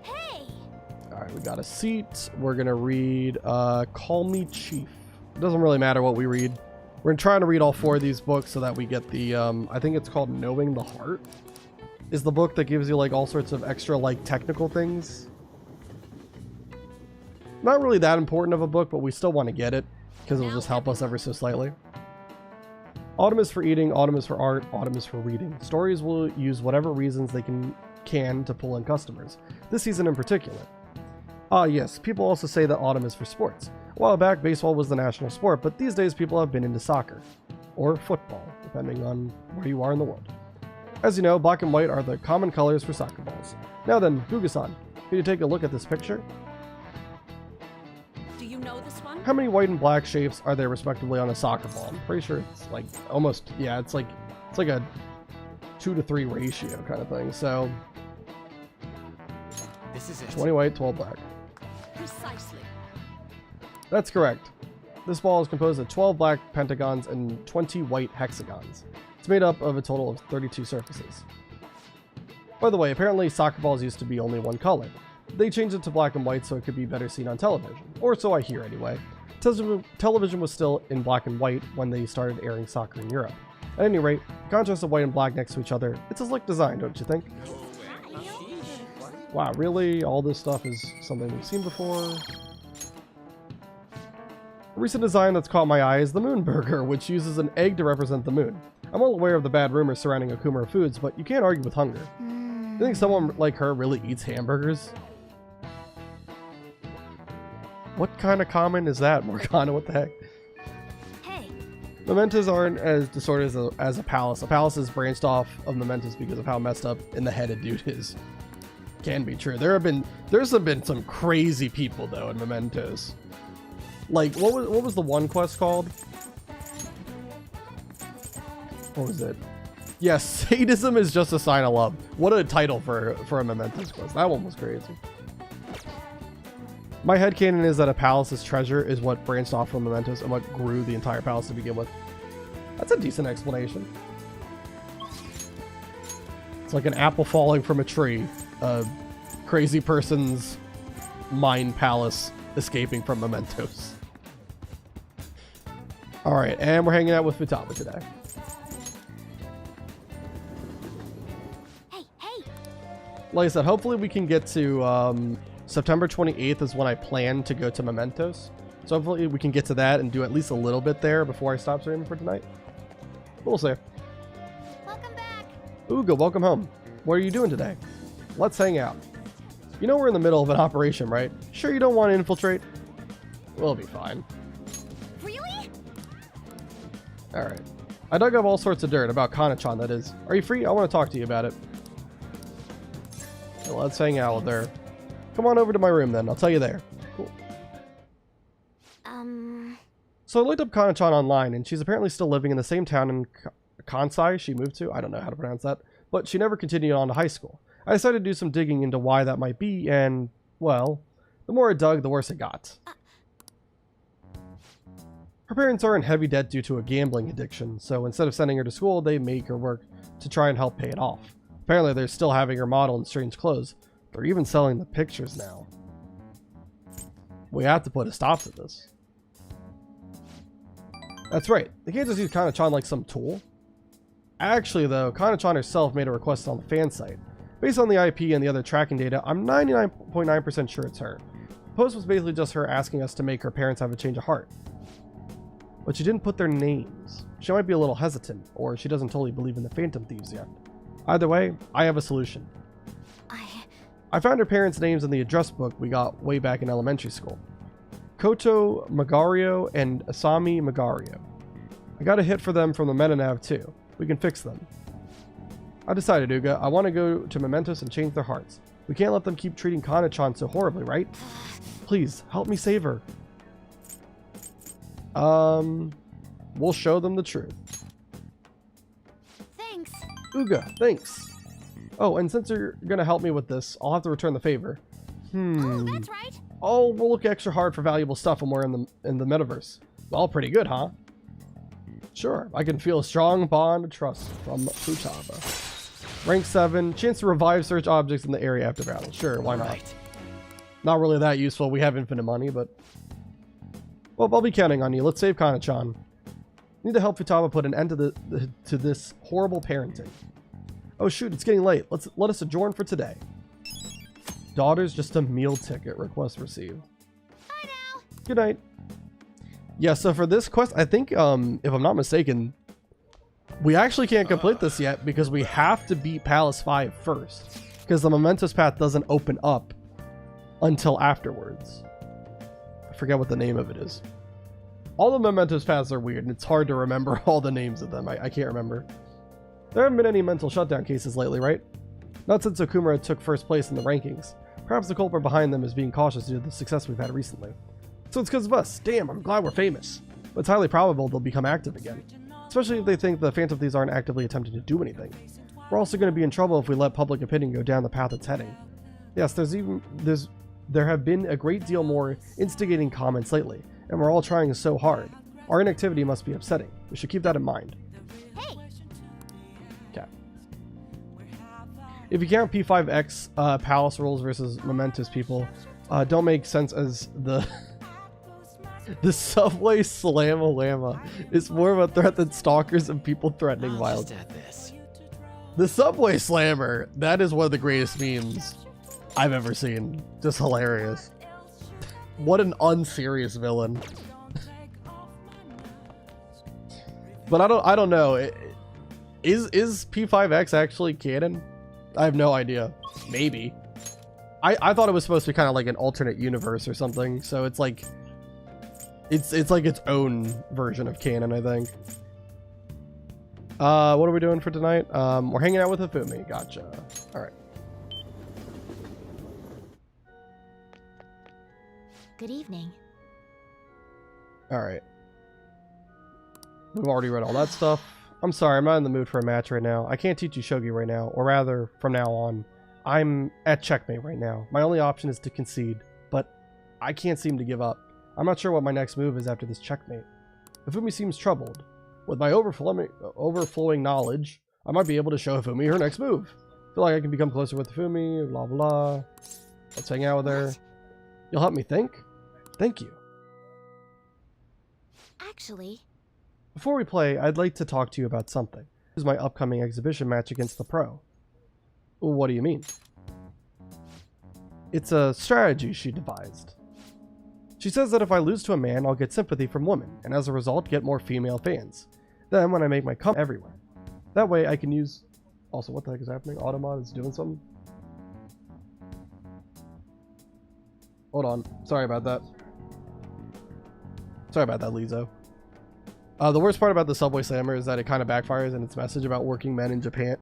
Hey. Alright, we got a seat. We're gonna read Call Me Chief. It doesn't really matter what we read. We're trying to read all 4 of these books so that we get the I think it's called Knowing the Heart. Is the book that gives you like all sorts of extra like technical things. Not really that important of a book, but we still want to get it because it'll just help us ever so slightly. Autumn is for eating, autumn is for art, autumn is for reading. Stories will use whatever reasons they can to pull in customers. This season in particular. Ah yes, people also say that autumn is for sports. A while back, baseball was the national sport, but these days people have been into soccer. Or football, depending on where you are in the world. As you know, black and white are the common colors for soccer balls. Now then, Guga-san, can you take a look at this picture? Do you know this one? How many white and black shapes are there respectively on a soccer ball? I'm pretty sure it's like almost, yeah, it's like a 2 to 3 ratio kind of thing. So This is it. 20 white, 12 black. Precisely. That's correct. This ball is composed of 12 black pentagons and 20 white hexagons. It's made up of a total of 32 surfaces. By the way, apparently soccer balls used to be only one color. They changed it to black and white so it could be better seen on television. Or so I hear anyway. Television was still in black and white when they started airing soccer in Europe. At any rate, the contrast of white and black next to each other, it's a slick design, don't you think? Wow, really? All this stuff is something we've seen before? A recent design that's caught my eye is the Moon Burger, which uses an egg to represent the moon. I'm well aware of the bad rumors surrounding Okumura foods, but you can't argue with hunger. You think someone like her really eats hamburgers? What kind of comment is that, Morgana? What the heck? Hey. Mementos aren't as distorted as a palace. A palace is branched off of Mementos because of how messed up in the head a dude is. Can be true. There's been some crazy people though in Mementos. Like what was the one quest called? What was it? Yes, sadism is just a sign of love. What a title for a Mementos quest. That one was crazy. My headcanon is that a palace's treasure is what branched off from Mementos and what grew the entire palace to begin with. That's a decent explanation. It's like an apple falling from a tree. A crazy person's mind palace escaping from Mementos. Alright, and we're hanging out with Futaba today. Like I said, hopefully we can get to September 28th is when I plan to go to Mementos. So hopefully we can get to that and do at least a little bit there before I stop streaming for tonight. But we'll see. Welcome back. Uga, welcome home. What are you doing today? Let's hang out. You know we're in the middle of an operation, right? Sure you don't want to infiltrate? We'll be fine. Really? Alright. I dug up all sorts of dirt about Kana-chan, that is. Are you free? I want to talk to you about it. So let's hang out with her. Come on over to my room then. I'll tell you there. Cool. So I looked up Kana-chan online, and she's apparently still living in the same town in Kansai she moved to. I don't know how to pronounce that. But she never continued on to high school. I decided to do some digging into why that might be, and, well, the more I dug, the worse it got. Her parents are in heavy debt due to a gambling addiction, so instead of sending her to school, they make her work to try and help pay it off. Apparently, they're still having her model in strange clothes. They're even selling the pictures now. We have to put a stop to this. That's right. They can't just use Kana-chan like some tool. Actually, though, Kana-chan herself made a request on the fan site. Based on the IP and the other tracking data, I'm 99.9% sure it's her. The post was basically just her asking us to make her parents have a change of heart. But she didn't put their names. She might be a little hesitant, or she doesn't totally believe in the Phantom Thieves yet. Either way, I have a solution. I found her parents' names in the address book we got way back in elementary school. Koto Magario and Asami Magario. I got a hit for them from the Metanav too. We can fix them. I decided, Uga, I want to go to Mementos and change their hearts. We can't let them keep treating Kana-chan so horribly, right? Please, help me save her. We'll show them the truth. Thanks. Uga, thanks. Oh, and since you're gonna help me with this, I'll have to return the favor. Oh, that's right. Oh, we'll look extra hard for valuable stuff when we're in the metaverse. Well, pretty good, huh? Sure, I can feel a strong bond of trust from Futaba. Rank 7, chance to revive search objects in the area after battle. Sure, why not? Not really that useful. We have infinite money, but... Well, I'll be counting on you. Let's save Kana-chan. Need to help Futaba put an end to this horrible parenting. Oh shoot, it's getting late. Let us adjourn for today. Daughter's just a meal ticket. Request received. Bye now. Good night. Yeah, so for this quest, I think, if I'm not mistaken, we actually can't complete this yet because we have to beat Palace 5 first. Because the Mementos path doesn't open up until afterwards. I forget what the name of it is. All the mementos paths are weird, and it's hard to remember all the names of them. I can't remember. There haven't been any mental shutdown cases lately, right? Not since Okumura took first place in the rankings. Perhaps the culprit behind them is being cautious due to the success we've had recently. So it's because of us. Damn, I'm glad we're famous. But it's highly probable they'll become active again. Especially if they think the Phantom Thieves aren't actively attempting to do anything. We're also going to be in trouble if we let public opinion go down the path it's heading. Yes, there have been a great deal more instigating comments lately, and we're all trying so hard. Our inactivity must be upsetting. We should keep that in mind. Hey! Okay. If you count P5X palace rules versus momentous people, don't make sense as the subway slam-a-lama is more of a threat than stalkers and people threatening violence. The subway slammer, that is one of the greatest memes I've ever seen. Just hilarious. What an unserious villain. But I don't know. Is P5X actually canon? I have no idea. Maybe. I thought it was supposed to be kind of like an alternate universe or something. So it's like it's like its own version of canon, I think. What are we doing for tonight? We're hanging out with Hifumi. Gotcha. All right. Good evening. All right. We've already read all that stuff. I'm sorry, I'm not in the mood for a match right now. I can't teach you shogi right now, or rather, from now on. I'm at checkmate right now. My only option is to concede, but I can't seem to give up. I'm not sure what my next move is after this checkmate. Hifumi seems troubled. With my overflowing knowledge, I might be able to show Hifumi her next move. I feel like I can become closer with Hifumi, blah blah. Let's hang out with her. You'll help me think? Thank you. Actually... Before we play, I'd like to talk to you about something. This is my upcoming exhibition match against the pro. What do you mean? It's a strategy she devised. She says that if I lose to a man, I'll get sympathy from women, and as a result, get more female fans. Then, when I make my comeback everywhere. That way, I can use... Also, what the heck is happening? Automod is doing something? Hold on. Sorry about that. Sorry about that, Lizo. The worst part about the Subway Slammer is that it kind of backfires in its message about working men in Japan.